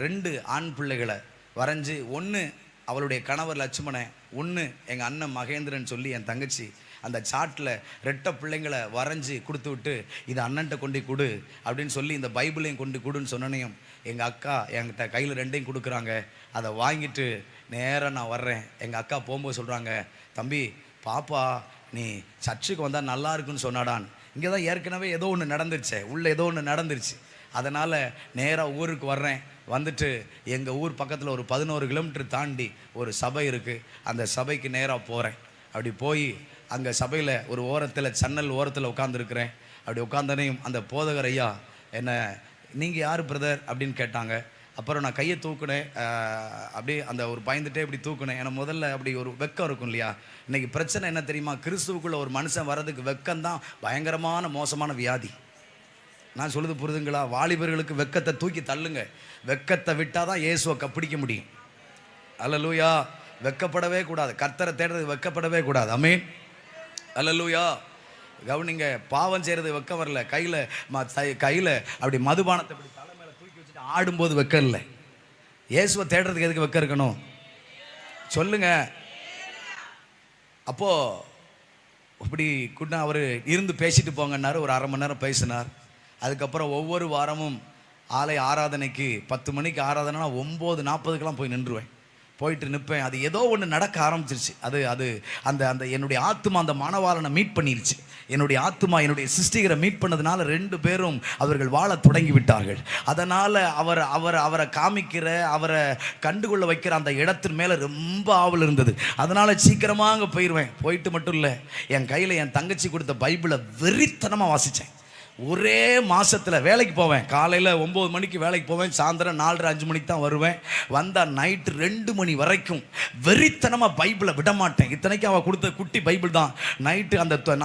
2 ஆண் பிள்ளைகளை வரைஞ்சி, ஒன்று அவளுடைய கணவர் லட்சுமணன், ஒன்று எங்கள் அண்ணன் மகேந்திரன் சொல்லி என் தங்கச்சி அந்த சாட்டில் ரெட்ட பிள்ளைங்களை வரைஞ்சி கொடுத்து விட்டு, இது அண்ணன்ட்ட கொண்டு கொடு அப்படின்னு சொல்லி இந்த பைபிளையும் கொண்டு கொடுன்னு சொன்னனையும் எங்கள் அக்கா என்கிட்ட கையில் 2ஐயும் கொடுக்குறாங்க. அதை வாங்கிட்டு நேராக நான் வர்றேன். எங்கள் அக்கா போகும்போது சொல்கிறாங்க, தம்பி பாப்பா நீ சர்ச்சுக்கு வந்தால் நல்லா இருக்குன்னு சொன்னாடான். இங்கே தான் ஏற்கனவே ஏதோ ஒன்று நடந்துருச்சு, உள்ளே ஏதோ ஒன்று நடந்துருச்சு. அதனால் நேராக ஊருக்கு வர்றேன். வந்துட்டு எங்கள் ஊர் பக்கத்தில் ஒரு 11 கிலோமீட்டர் தாண்டி ஒரு சபை இருக்குது, அந்த சபைக்கு நேராக போகிறேன். அப்படி போய் அங்கே சபையில் ஒரு ஓரத்தில் சன்னல் ஓரத்தில் உட்காந்துருக்கிறேன். அப்படி உட்காந்தனையும் அந்த போதகர் ஐயா என்ன, நீங்கள் யார் பிரதர் அப்படின்னு கேட்டாங்க. அப்புறம் நான் கையை தூக்குனேன். அப்படியே அந்த ஒரு பயந்துட்டே இப்படி தூக்குனேன். ஏன்னா முதல்ல அப்படி ஒரு வெக்கம் இருக்கும் இல்லையா? இன்றைக்கி பிரச்சனை என்ன தெரியுமா? கிறிஸ்துவுக்குள்ளே ஒரு மனுஷன் வர்றதுக்கு வெக்கம்தான் பயங்கரமான மோசமான வியாதி. நான் சொல்லுது புரிதுங்களா? வாலிபர்களுக்கு வெக்கத்தை தூக்கி தள்ளுங்க. வெக்கத்தை விட்டால் தான் இயேசுவை பிடிக்க முடியும். அல்லேலூயா. வெக்கப்படவே கூடாது. கர்த்தரை தேடுறது வெக்கப்படவே கூடாது. ஆமென். அல்லேலூயா. கவனிங்க, பாவம் செய்கிறது வெக்கம் வரல. கையில் அப்படி மதுபானத்தை இப்படி தலை மேலே தூக்கி வச்சுட்டு ஆடும்போது வெக்கம் இல்லை. இயேசுவை தேடுறதுக்கு எதுக்கு வெக்கம் இருக்கணும் சொல்லுங்க? அப்போது இப்படி கூட அவர் இருந்து பேசிட்டு போங்கன்னாரு. ஒரு 1/2 மணி நேரம் பேசினார். அதுக்கப்புறம் ஒவ்வொரு வாரமும் ஆலய ஆராதனைக்கு 10 மணிக்கு ஆராதனைனா 9:40க்கெலாம் போய் நின்றுவேன். போயிட்டு நிற்பேன். அது ஏதோ ஒன்று நடக்க ஆரம்பிச்சிருச்சு. அது அது அந்த அந்த என்னுடைய ஆத்மா அந்த மணவாளனை மீட் பண்ணிருச்சு. என்னுடைய ஆத்மா என்னுடைய சிருஷ்டிகரை மீட் பண்ணதுனால 2 பேரும் அவர்கள் வாழ தொடங்கி விட்டார்கள். அதனால் அவரை காமிக்கிற, அவரை கண்டுகொள்ள வைக்கிற அந்த இடத்தின் மேலே ரொம்ப ஆவல் இருந்தது. அதனால் சீக்கிரமாக அங்கே போயிடுவேன். போயிட்டு மட்டும் இல்லை, என் கையில் என் தங்கச்சி கொடுத்த பைபிளை வெறித்தனமாக வாசித்தேன். ஒரே மாதத்தில் வேலைக்கு போவேன். காலையில் 9 மணிக்கு வேலைக்கு போவேன், சாயந்தரம் 4:30 5 மணிக்கு தான் வருவேன். வந்தால் நைட்டு 2 மணி வரைக்கும் வெறித்தனமாக பைபிளை விடமாட்டேன். இத்தனைக்கும் அவள் கொடுத்த குட்டி பைபிள் தான். நைட்டு அந்த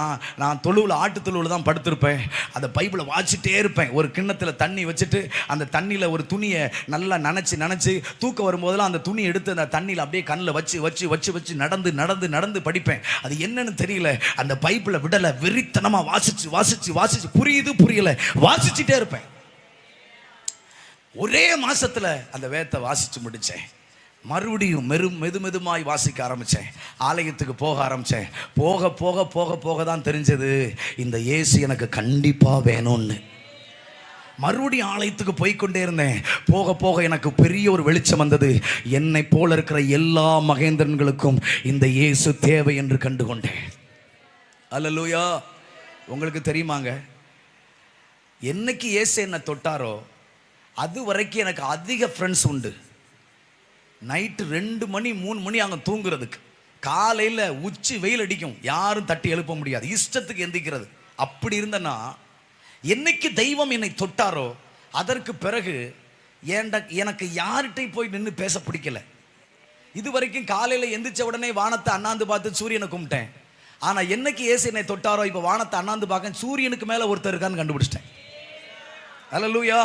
நான் தொழுவில், ஆட்டு தொழுவில் தான் படுத்திருப்பேன். அந்த பைபிளை வாசிட்டே இருப்பேன். ஒரு கிண்ணத்தில் தண்ணி வச்சுட்டு அந்த தண்ணியில் ஒரு துணியை நல்லா நனைச்சி தூக்கம் வரும்போதெல்லாம் அந்த துணியை எடுத்து அந்த தண்ணியில் அப்படியே கண்ணில் வச்சு நடந்து படிப்பேன். அது என்னன்னு தெரியல, அந்த பைபிளை விடலை. வெறித்தனமாக வாசிச்சு புரியல, வாசிச்சுட்டே இருப்பேன். ஒரே மாசத்துல அந்த வேதத்தை வாசிச்சு முடிச்சேன். மறுபடியும் மெதுமாய் வாசிக்க ஆரம்பிச்சேன். ஆலயத்துக்கு போக ஆரம்பிச்சேன். போக தான் தெரிஞ்சது, இந்த இயேசு எனக்கு கண்டிப்பா வேணும்னு. மறுபடியும் ஆலயத்துக்கு போய்கொண்டே இருந்தேன். போக எனக்கு பெரிய ஒரு வெளிச்சம் வந்தது. என்னை போல இருக்கிற எல்லா மகேந்திரன்களுக்கும் இந்த இயேசு தேவை என்று கண்டுகொண்டேன். அல்லேலூயா. உங்களுக்கு தெரியுமாங்க, என்னைக்கு இயேசு என்னை தொட்டாரோ அது வரைக்கும் எனக்கு அதிக ஃப்ரெண்ட்ஸ் உண்டு. நைட்டு 2 மணி 3 மணி அங்கே தூங்குறதுக்கு, காலையில் உச்சி வெயில் அடிக்கும், யாரும் தட்டி எழுப்ப முடியாது, இஷ்டத்துக்கு எந்திக்கிறது. அப்படி இருந்தனா என்னைக்கு தெய்வம் என்னை தொட்டாரோ அதற்கு பிறகு எனக்கு யார்கிட்டையும் போய் நின்று பேச பிடிக்கல. இது வரைக்கும் காலையில் எந்திரிச்ச உடனே வானத்தை அண்ணாந்து பார்த்து சூரியனை கும்பிட்டேன். ஆனால் என்னைக்கு இயேசு என்னை தொட்டாரோ இப்போ வானத்தை அண்ணாந்து பார்க்க சூரியனுக்கு மேலே ஒருத்தர் இருக்கான்னு கண்டுபிடிச்சிட்டேன். அல்லேலூயா.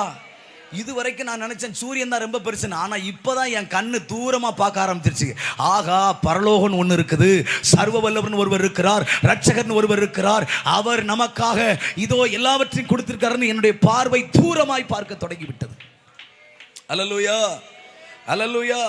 இது வரைக்கும் நான் நினைச்சேன் சூரியன் தான் ரொம்ப பெருசுன்னு. ஆனால் இப்போதான் என் கண்ணு தூரமாக பார்க்க ஆரம்பிச்சிருச்சு. ஆகா, பரலோகன் ஒன்று இருக்குது, சர்வ வல்லவன் ஒருவர் இருக்கிறார், ரட்சகர்னு ஒருவர் இருக்கிறார், அவர் நமக்காக இதோ எல்லாவற்றையும் கொடுத்திருக்காருன்னு என்னுடைய பார்வை தூரமாய் பார்க்க தொடங்கிவிட்டது. அல்லேலூயா, அல்லேலூயா.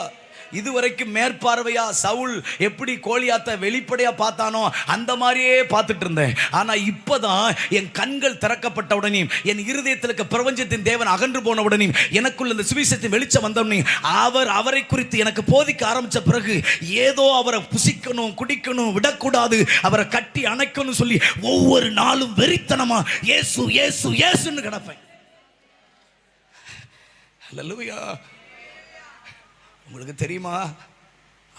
இதுவரைக்கும் மேற்பார்வையா சவுல் எப்படி கோலியாத்தை வெளிப்படையா பார்த்தானோ அந்த மாதிரியே பார்த்துட்டு இருந்தேன். ஆனா இப்பதான் என் கண்கள் திறக்கப்பட்ட உடனே, என் இருதயத்தில் இருக்க பிரபஞ்சத்தின் தேவன் அகன்று போன உடனே, எனக்குள்ள இந்த சுவிசேஷத்தின் வெளிச்சம் வந்த உடனே, அவரை குறித்து எனக்கு போதிக்க ஆரம்பிச்ச பிறகு ஏதோ அவரை புசிக்கணும், குடிக்கணும், விடக்கூடாது, அவரை கட்டி அணைக்கணும் சொல்லி ஒவ்வொரு நாளும் வெறித்தனமா இயேசு இயேசு இயேசுன்னு கிடப்பேன். அல்லேலூயா. உங்களுக்கு தெரியுமா,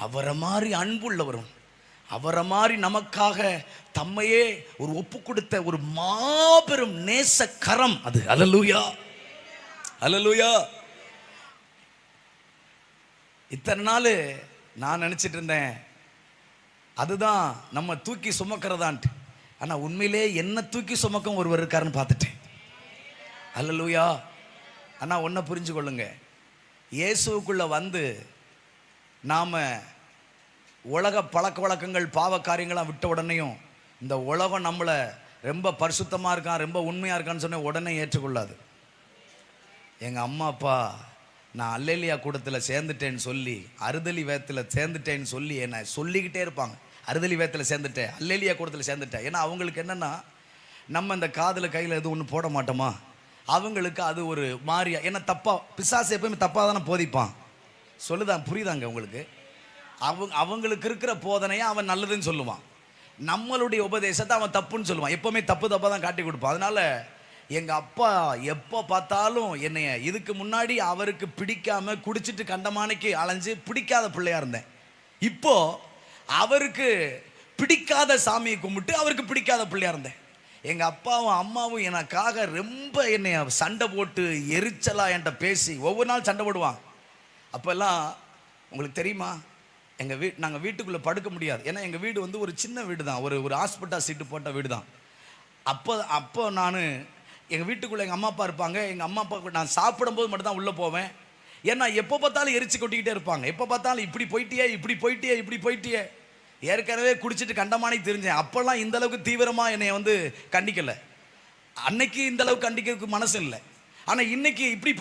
அவரை மாதிரி அன்புள்ளவரும், அவரை மாதிரி நமக்காக தம்மையே ஒரு ஒப்பு கொடுத்த ஒரு மாபெரும் நேச கரம் அது. அல்லேலூயா, அல்லேலூயா. இத்தனை நாள் நான் நினைச்சிட்டு இருந்தேன் அதுதான் நம்ம தூக்கி சுமக்கிறதான்ட்டு. ஆனால் உண்மையிலே என்ன தூக்கி சுமக்கும் ஒருவர் இருக்காருன்னு பார்த்துட்டேன். அல்லேலூயா. ஆனால் ஒன்றை புரிஞ்சு கொள்ளுங்க, இயேசுக்குள்ளே வந்து நாம் உலக பழக்க வழக்கங்கள் பாவ காரியங்களாம் விட்ட உடனேயும் இந்த உலகம் நம்மளை ரொம்ப பரிசுத்தமாக இருக்கான், ரொம்ப உண்மையாக இருக்கான்னு சொன்ன உடனே ஏற்றுக்கொள்ளாது. எங்கள் அம்மா அப்பா நான் அல்லேலியா கூட்டத்தில் சேர்ந்துட்டேன்னு சொல்லி, அறுதலி வேதத்தில் சேர்ந்துட்டேன்னு சொல்லி என்னை சொல்லிக்கிட்டே இருப்பாங்க. அறுதலி வேதத்தில் சேர்ந்துட்டேன், அல்லேலியா கூட்டத்தில் சேர்ந்துட்டேன். ஏன்னா அவங்களுக்கு என்னென்னா, நம்ம இந்த காதில் கையில் எதுவும் ஒன்று போட மாட்டோமா, அவங்களுக்கு அது ஒரு மாறியா. ஏன்னா தப்பாக, பிசாசு எப்பவுமே தப்பாக தானே போதிப்பான். சொல்லுதான், புரியுதாங்க உங்களுக்கு? அவங்களுக்கு இருக்கிற போதனையை அவன் நல்லதுன்னு சொல்லுவான், நம்மளுடைய உபதேசத்தை அவன் தப்புன்னு சொல்லுவான். எப்போவுமே தப்பாக தான் காட்டி கொடுப்பான். அதனால் எங்கள் அப்பா எப்போ பார்த்தாலும் என்னைய, இதுக்கு முன்னாடி அவருக்கு பிடிக்காமல் குடிச்சிட்டு கண்டமானைக்கு அலைஞ்சு பிடிக்காத பிள்ளையாக இருந்தேன். இப்போது அவருக்கு பிடிக்காத சாமியை கும்பிட்டு அவருக்கு பிடிக்காத பிள்ளையாக இருந்தேன். எங்கள் அப்பாவும் அம்மாவும் எனக்காக ரொம்ப என்னை சண்டை போட்டு எரிச்சலாக என்கிட்ட பேசி ஒவ்வொரு நாள் சண்டை போடுவாங்க. அப்போல்லாம் உங்களுக்கு தெரியுமா, நாங்கள் வீட்டுக்குள்ளே படுக்க முடியாது. ஏன்னா எங்கள் வீடு வந்து ஒரு சின்ன வீடு தான், ஒரு ஹாஸ்பிட்டல் சீட்டு போட்ட வீடு தான். அப்போ நான் எங்கள் வீட்டுக்குள்ளே எங்கள் அம்மா அப்பா இருப்பாங்க. எங்கள் அம்மா அப்பா நான் சாப்பிடும்போது மட்டும் தான் உள்ளே போவேன். ஏன்னா எப்போ பார்த்தாலும் எரிச்சு கொட்டிக்கிட்டே இருப்பாங்க. எப்போ பார்த்தாலும் இப்படி போயிட்டியே. ஏற்கனவே குடிச்சிட்டு கண்டமானி தெரிஞ்சேன். அப்போல்லாம் இந்த அளவுக்கு தீவிரமாக என்னை வந்து கண்டிக்கலை. அன்னைக்கு இந்த அளவுக்கு கண்டிக்கிறதுக்கு மனசு இல்லை. ஆனால் இன்னைக்கு இப்படி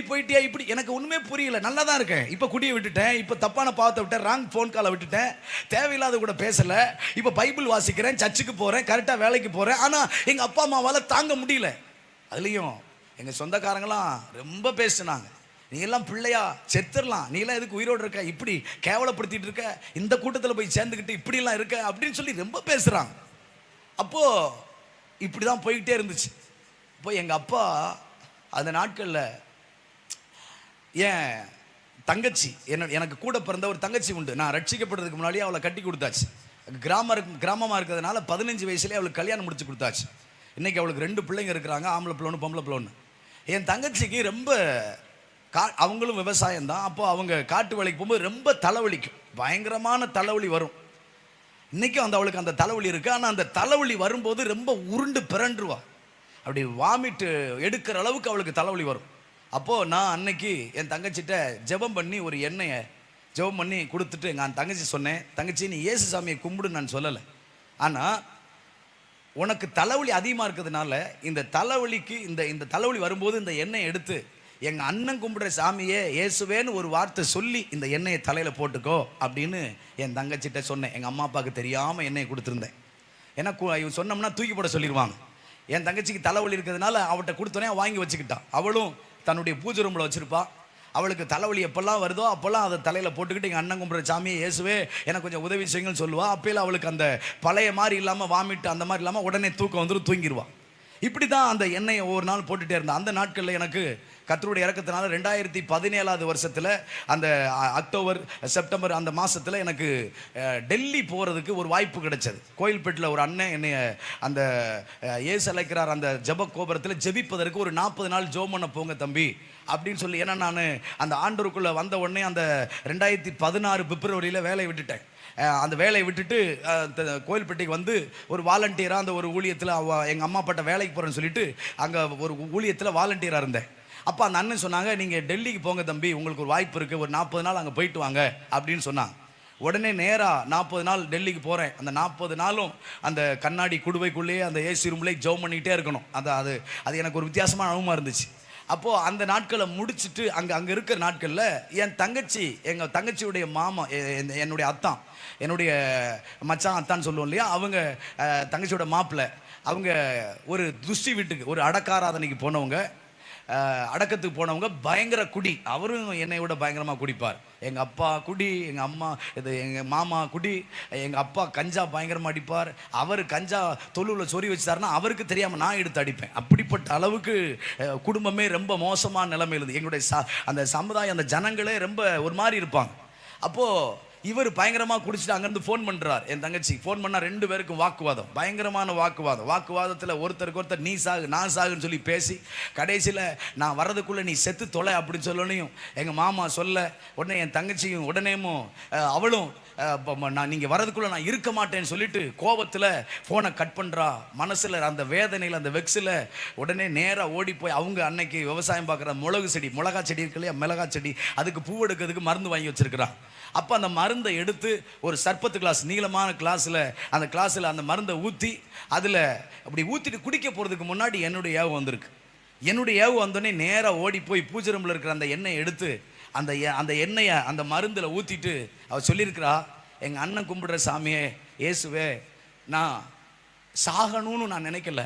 போயிட்டியா எனக்கு ஒன்றுமே புரியல. நல்லா தான் இருக்கேன். இப்போ குடியை விட்டுட்டேன், இப்போ தப்பான பாவத்தை விட்டேன், ராங் ஃபோன் காலை விட்டுட்டேன், தேவையில்லாத கூட பேசலை, இப்போ பைபிள் வாசிக்கிறேன், சர்ச்சுக்கு போகிறேன், கரெக்டாக வேலைக்கு போகிறேன். ஆனால் எங்கள் அப்பா அம்மாவால் தாங்க முடியல. அதுலேயும் எங்கள் சொந்தக்காரங்களாம் ரொம்ப பேசினாங்க. நீ எல்லாம் பிள்ளையா செத்துடலாம், நீ எல்லாம் எதுக்கு உயிரோடு இருக்க, இப்படி கேவலப்படுத்திட்டு இருக்க, இந்த கூட்டத்தில் போய் சேர்ந்துக்கிட்டு இப்படிலாம் இருக்க அப்படின்னு சொல்லி ரொம்ப பேசுகிறாங்க. அப்போது இப்படி தான் போய்கிட்டே இருந்துச்சு. இப்போ எங்கள் அப்பா அந்த நாட்களில் ஏன் தங்கச்சி எனக்கு கூட பிறந்த ஒரு தங்கச்சி உண்டு. நான் ரட்சிக்கப்படுறதுக்கு முன்னாடியே அவளை கட்டி கொடுத்தாச்சு. கிராமமாக இருக்கிறதுனால 15 வயசுலேயே அவளுக்கு கல்யாணம் முடிச்சு கொடுத்தாச்சு. இன்றைக்கி அவளுக்கு 2 பிள்ளைங்க இருக்கிறாங்க, ஆம்பளை பிள்ளை பொம்பளை பிள்ளை. என் தங்கச்சிக்கு ரொம்ப அவங்களும் விவசாயம் தான். அப்போ அவங்க காட்டு வேலைக்கு போகும்போது ரொம்ப தலைவலிக்கும், பயங்கரமான தலைவலி வரும். இன்றைக்கும் அவளுக்கு அந்த தலைவலி இருக்குது. ஆனால் அந்த தலைவலி வரும்போது ரொம்ப உருண்டு பிறண்டுருவா, அப்படி வாமிட்டு எடுக்கிற அளவுக்கு அவளுக்கு தலைவலி வரும். அப்போது நான் அன்னைக்கு என் தங்கச்சிட்ட ஜெபம் பண்ணி ஒரு எண்ணெயை ஜெபம் பண்ணி கொடுத்துட்டு எங்கள் தங்கச்சி சொன்னேன், தங்கச்சி நீ இயேசு சாமியை கும்பிடு நான் சொல்லலை, ஆனால் உனக்கு தலைவலி அதிகமாக இருக்கிறதுனால இந்த தலைவலிக்கு இந்த தலைவலி வரும்போது இந்த எண்ணெயை எடுத்து எங்கள் அண்ணன் கும்பிடுற சாமியே இயேசுவேன்னு ஒரு வார்த்தை சொல்லி இந்த எண்ணெயை தலையில் போட்டுக்கோ அப்படின்னு என் தங்கச்சிட்ட சொன்னேன். எங்கள் அம்மா அப்பாவுக்கு தெரியாமல் எண்ணெயை கொடுத்துருந்தேன். ஏன்னா இவன் சொன்னோம்னா தூக்கி போட சொல்லிடுவாங்க. என் தங்கச்சிக்கு தலைவலி இருக்கிறதுனால அவட்ட கொடுத்தோன்னே வாங்கி வச்சுக்கிட்டான். அவளும் தன்னுடைய பூஜை ரூமில் வச்சுருப்பா. அவளுக்கு தலைவலி எப்போல்லாம் வருதோ அப்போல்லாம் அதை தலையில் போட்டுக்கிட்டு எங்கள் அண்ணன் கும்பிட்ற சாமியை இயேசுவே எனக்கு கொஞ்சம் உதவி செய்யுங்கன்னு சொல்லுவாள். அப்போலாம் அவளுக்கு அந்த பழைய மாதிரி இல்லாமல் வாமிட்டு அந்த மாதிரி இல்லாமல் உடனே தூக்கம் வந்துடும், தூங்கிடுவாள். இப்படி தான் அந்த எண்ணெயை ஒவ்வொரு நாள் போட்டுகிட்டே இருந்தேன். அந்த நாட்களில் எனக்கு கர்த்தருடைய இறக்கத்தினால 2017 வருஷத்தில் அந்த அக்டோபர் செப்டம்பர் அந்த மாதத்தில் எனக்கு டெல்லி போகிறதுக்கு ஒரு வாய்ப்பு கிடைச்சது. கோயில்பேட்டில் ஒரு அண்ணன் என்னை அந்த ஏசு அழைக்கிறார் அந்த ஜெப கோபுரத்தில் ஜெபிப்பதற்கு ஒரு 40 நாள் ஜெபம் பண்ண போங்க தம்பி அப்படின்னு சொல்லி. ஏன்னா நான் அந்த ஆண்டருக்குள்ளே வந்த உடனே அந்த 2016 பிப்ரவரியில் வேலையை விட்டுட்டேன். அந்த வேலையை விட்டுட்டு கோயில்பேட்டைக்கு வந்து ஒரு வாலண்டியராக அந்த ஒரு ஊழியத்தில் எங்கள் அம்மா அப்பாட்ட வேலைக்கு போகிறேன்னு சொல்லிட்டு அங்கே ஒரு ஊழியத்தில் வாலண்டியராக இருந்தேன். அப்போ அந்த அண்ணன் சொன்னாங்க, நீங்கள் டெல்லிக்கு போங்க தம்பி, உங்களுக்கு ஒரு வாய்ப்பு இருக்குது, ஒரு 40 நாள் அங்கே போயிட்டு வாங்க அப்படின்னு சொன்னாங்க. உடனே நேராக 40 நாள் டெல்லிக்கு போகிறேன். அந்த 40 நாளும் அந்த கண்ணாடி குடுவைக்குள்ளேயே அந்த ஏசி ரூம்லேயே ஜெபம் பண்ணிக்கிட்டே இருக்கணும். அது எனக்கு ஒரு வித்தியாசமான அனுபவமாக இருந்துச்சு. அப்போது அந்த நாட்களை முடிச்சுட்டு அங்கே இருக்கிற நாட்களில் எங்கள் தங்கச்சியுடைய மாமா, என்னுடைய அத்தான், என்னுடைய மச்சான் அத்தான்னு சொல்லுவோம் இல்லையா, அவங்க தங்கச்சியோட மாப்பிள்ளை, அவங்க ஒரு துஷ்டி வீட்டுக்கு ஒரு அடக்காராதனைக்கு போனவங்க, அடக்கத்துக்கு போனவங்க, பயங்கர குடி. அவரும் என்னை விட பயங்கரமாக குடிப்பார். எங்கள் அப்பா குடி, எங்கள் அம்மா எங்கள் மாமா குடி, எங்கள் அப்பா கஞ்சா பயங்கரமாக அடிப்பார். அவர் கஞ்சா தொழுவில் சொறி வச்சுட்டாருன்னா அவருக்கு தெரியாமல் நான் எடுத்து அடிப்பேன். அப்படிப்பட்ட அளவுக்கு குடும்பமே ரொம்ப மோசமான நிலைமையில் இருந்து எங்களுடைய அந்த சமுதாயம், அந்த ஜனங்களே ரொம்ப ஒரு மாதிரி இருப்பாங்க. அப்போது இவர் பயங்கரமாக குடிச்சிட்டு அங்கேருந்து ஃபோன் பண்ணுறார். என் தங்கச்சி ஃபோன் பண்ணால் 2 பேருக்கும் வாக்குவாதம், பயங்கரமான வாக்குவாதத்தில் ஒருத்தருக்கு ஒருத்தர் நீ சாகு நான் சாகுன்னு சொல்லி பேசி கடைசியில் நான் வர்றதுக்குள்ளே நீ செத்து தொலை அப்படின்னு சொல்லனையும் எங்கள் மாமா சொல்ல உடனே என் தங்கச்சியும் உடனேயும் அவளும் நீங்கள் வரதுக்குள்ளே நான் இருக்க மாட்டேன்னு சொல்லிட்டு கோபத்தில் ஃபோனை கட் பண்ணுறா. மனசில் அந்த வேதனையில் அந்த வெக்ஸில் உடனே நேராக ஓடி போய் அவங்க அன்னைக்கு விவசாயம் பார்க்குற மிளகா செடி இருக்கு இல்லையா, மிளகா செடி, அதுக்கு பூ எடுக்கிறதுக்கு மருந்து வாங்கி வச்சுருக்கிறான். அப்போ அந்த மருந்தை எடுத்து ஒரு சர்பத்து கிளாஸ், நீளமான கிளாஸில் அந்த மருந்தை ஊற்றி அதில் அப்படி ஊற்றிட்டு குடிக்க போகிறதுக்கு முன்னாடி என்னுடைய ஏவு வந்திருக்கு. என்னுடைய ஏவு வந்தோடனே நேராக ஓடி போய் பூஜை ரூமில் இருக்கிற அந்த எண்ணெயை எடுத்து அந்த எண்ணெயை அந்த மருந்தில் ஊற்றிட்டு அவள் சொல்லியிருக்கிறா, எங்கள் அண்ணன் கும்பிடுற சாமியே இயேசுவே, நான் சாகணும்னு நான் நினைக்கல,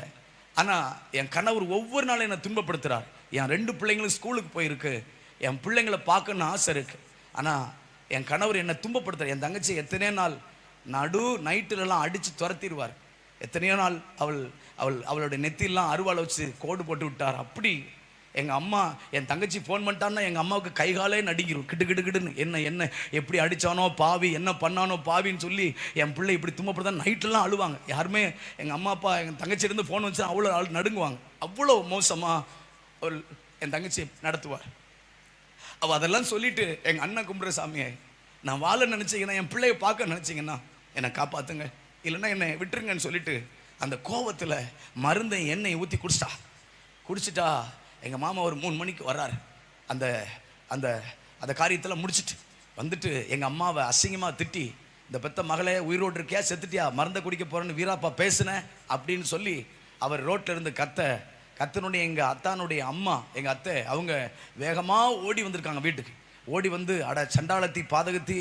ஆனால் என் கணவர் ஒவ்வொரு நாளும் என்னை துன்பப்படுத்துகிறார். என் 2 பிள்ளைங்களும் ஸ்கூலுக்கு போயிருக்கு, என் பிள்ளைங்களை பார்க்கணுன்னு ஆசை இருக்குது, ஆனால் என் கணவர் என்னை துன்பப்படுத்துகிறார். என் தங்கச்சி எத்தனையோ நாள் நைட்டுலலாம் அடித்து துரத்திடுவார். எத்தனையோ நாள் அவளுடைய நெத்திலாம் அருவாளை வச்சு கோடு போட்டு விட்டார். அப்படி எங்கள் அம்மா, என் தங்கச்சி ஃபோன் பண்ணிட்டான்னா எங்கள் அம்மாவுக்கு கைகாலே நடிக்கிறோம், கிடுன்னு என்ன எப்படி அடித்தானோ பாவி, என்ன பண்ணானோ பாவின்னு சொல்லி என் பிள்ளை இப்படி துன்பப்படுத்தா நைட்லாம் அழுவாங்க. யாருமே எங்கள் அம்மா அப்பா எங்கள் தங்கச்சி இருந்து ஃபோன் வச்சு அவ்வளோ நடுங்குவாங்க. அவ்வளோ மோசமாக என் தங்கச்சி நடத்துவார். அவள் அதெல்லாம் சொல்லிவிட்டு எங்கள் அண்ணன் கும்பிட்ற சாமியை நான் வாழ நினச்சிங்கன்னா, என் பிள்ளையை பார்க்க நினச்சிங்கன்னா என்னை காப்பாற்றுங்க, இல்லைன்னா என்னை விட்டுருங்கன்னு சொல்லிட்டு அந்த கோவத்தில் மருந்தை எண்ணெயை ஊற்றி குடிச்சிட்டா எங்கள் மாமா ஒரு 3 மணிக்கு வர்றாரு. அந்த அந்த அந்த காரியத்தில் முடிச்சுட்டு வந்துட்டு எங்கள் அம்மாவை அசிங்கமாக திட்டி, இந்த பெத்த மகளே உயிரோடு இருக்கியா செத்துட்டியா, மருந்தை குடிக்க போகிறேன்னு வீராப்பா பேசுனேன் அப்படின்னு சொல்லி அவர் ரோட்டில் இருந்து கத்தனுடைய எங்கள் அத்தானுடைய அம்மா, எங்கள் அத்தை, அவங்க வேகமாக ஓடி வந்திருக்காங்க வீட்டுக்கு. ஓடி வந்து சண்டாளத்தி பாதகத்தி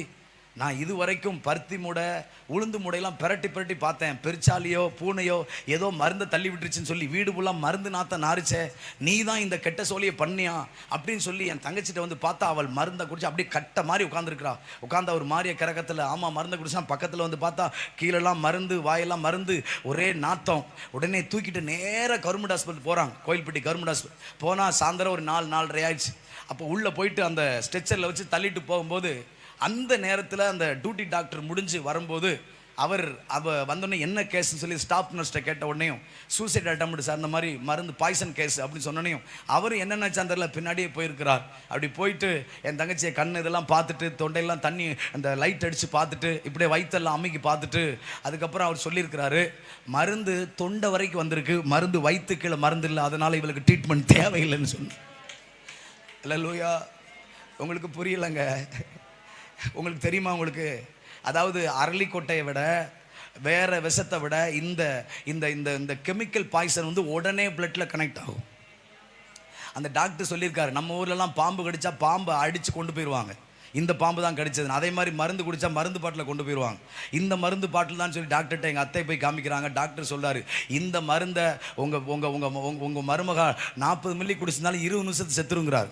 நான் இது வரைக்கும் பருத்தி மூடை உளுந்து மூடையெல்லாம் பிரட்டி பிரட்டி பார்த்தேன். பெருச்சாலியோ பூனையோ ஏதோ மருந்தை தள்ளி விட்டுருச்சுன்னு சொல்லி வீடு ஃபுல்லாக மருந்து நாற்ற நாரிச்சே, நீ தான் இந்த கெட்ட சோழியை பண்ணியா அப்படின்னு சொல்லி என் தங்கச்சிட்ட வந்து பார்த்தா அவள் மருந்தை குடிச்சு அப்படியே கட்ட மாதிரி உட்காந்துருக்கிறா. உட்காந்து ஒரு மாறிய கரகத்தில் ஆமாம் மருந்தை குடிச்சா. பக்கத்தில் வந்து பார்த்தா கீழெல்லாம் மருந்து, வாயெல்லாம் மருந்து, ஒரே நாத்தம். உடனே தூக்கிட்டு நேராக கவர்மெண்ட் ஹாஸ்பிட்டல் போகிறாங்க. கோயில்பட்டி கவர்மெண்ட் ஹாஸ்பிட்டல் போனால் சாயந்தரம் ஒரு 4-4:30 ஆயிடுச்சு. அப்போ உள்ளே போயிட்டு அந்த ஸ்ட்ரெச்சரில் வச்சு தள்ளிட்டு போகும்போது அந்த நேரத்தில் அந்த டியூட்டி டாக்டர் முடிஞ்சு வரும்போது அவர் வந்தோடனே என்ன கேஸ்ன்னு சொல்லி ஸ்டாஃப் நர்ஸ்ட்டை கேட்ட உடனேயும் சூசைட் அட்டெம்ப்ட் சார், இந்த மாதிரி மருந்து பாய்சன் கேஸ் அப்படின்னு சொன்னோன்னையும் அவர் என்னென்ன சந்திரல பின்னாடியே போயிருக்கிறார். அப்படி போயிட்டு என் தங்கச்சியை கண் இதெல்லாம் பார்த்துட்டு தொண்டையெல்லாம் தண்ணி அந்த லைட் அடித்து பார்த்துட்டு இப்படியே வயிற்றெல்லாம் அம்மிக்கு பார்த்துட்டு அதுக்கப்புறம் அவர் சொல்லியிருக்கிறாரு, மருந்து தொண்டை வரைக்கும் வந்திருக்கு, மருந்து வயிற்று கீழே மருந்து இல்லை, அதனால் இவளுக்கு ட்ரீட்மெண்ட் தேவையில்லைன்னு சொன்ன. அல்லேலூயா. உங்களுக்கு புரியலைங்க. உங்களுக்கு தெரியுமா? உங்களுக்கு அதாவது அரளிக்கொட்டையை விட வேற விஷத்தை விட இந்த இந்த இந்த இந்த கெமிக்கல் பாய்சன் வந்து உடனே பிளட்ல கனெக்ட் ஆகும். அந்த டாக்டர் சொல்லியிருக்காரு, நம்ம ஊர்லலாம் பாம்பு கடிச்சா பாம்பை அடித்து கொண்டு போயிடுவாங்க, இந்த பாம்பு தான் கடிச்சது. அதே மாதிரி மருந்து குடிச்சா மருந்து பாட்டில் கொண்டு போயிடுவாங்க, இந்த மருந்து பாட்டில் தான் சொல்லி டாக்டர்கிட்ட எங்கள் அத்தை போய் காமிக்கிறாங்க. டாக்டர் சொல்றாரு, இந்த மருந்தை உங்கள் உங்கள் உங்கள் உங்கள் மருமகா 40 மில்லி குடிச்சிருந்தாலும் 20 நிமிஷத்துக்கு செத்துருங்கிறார்.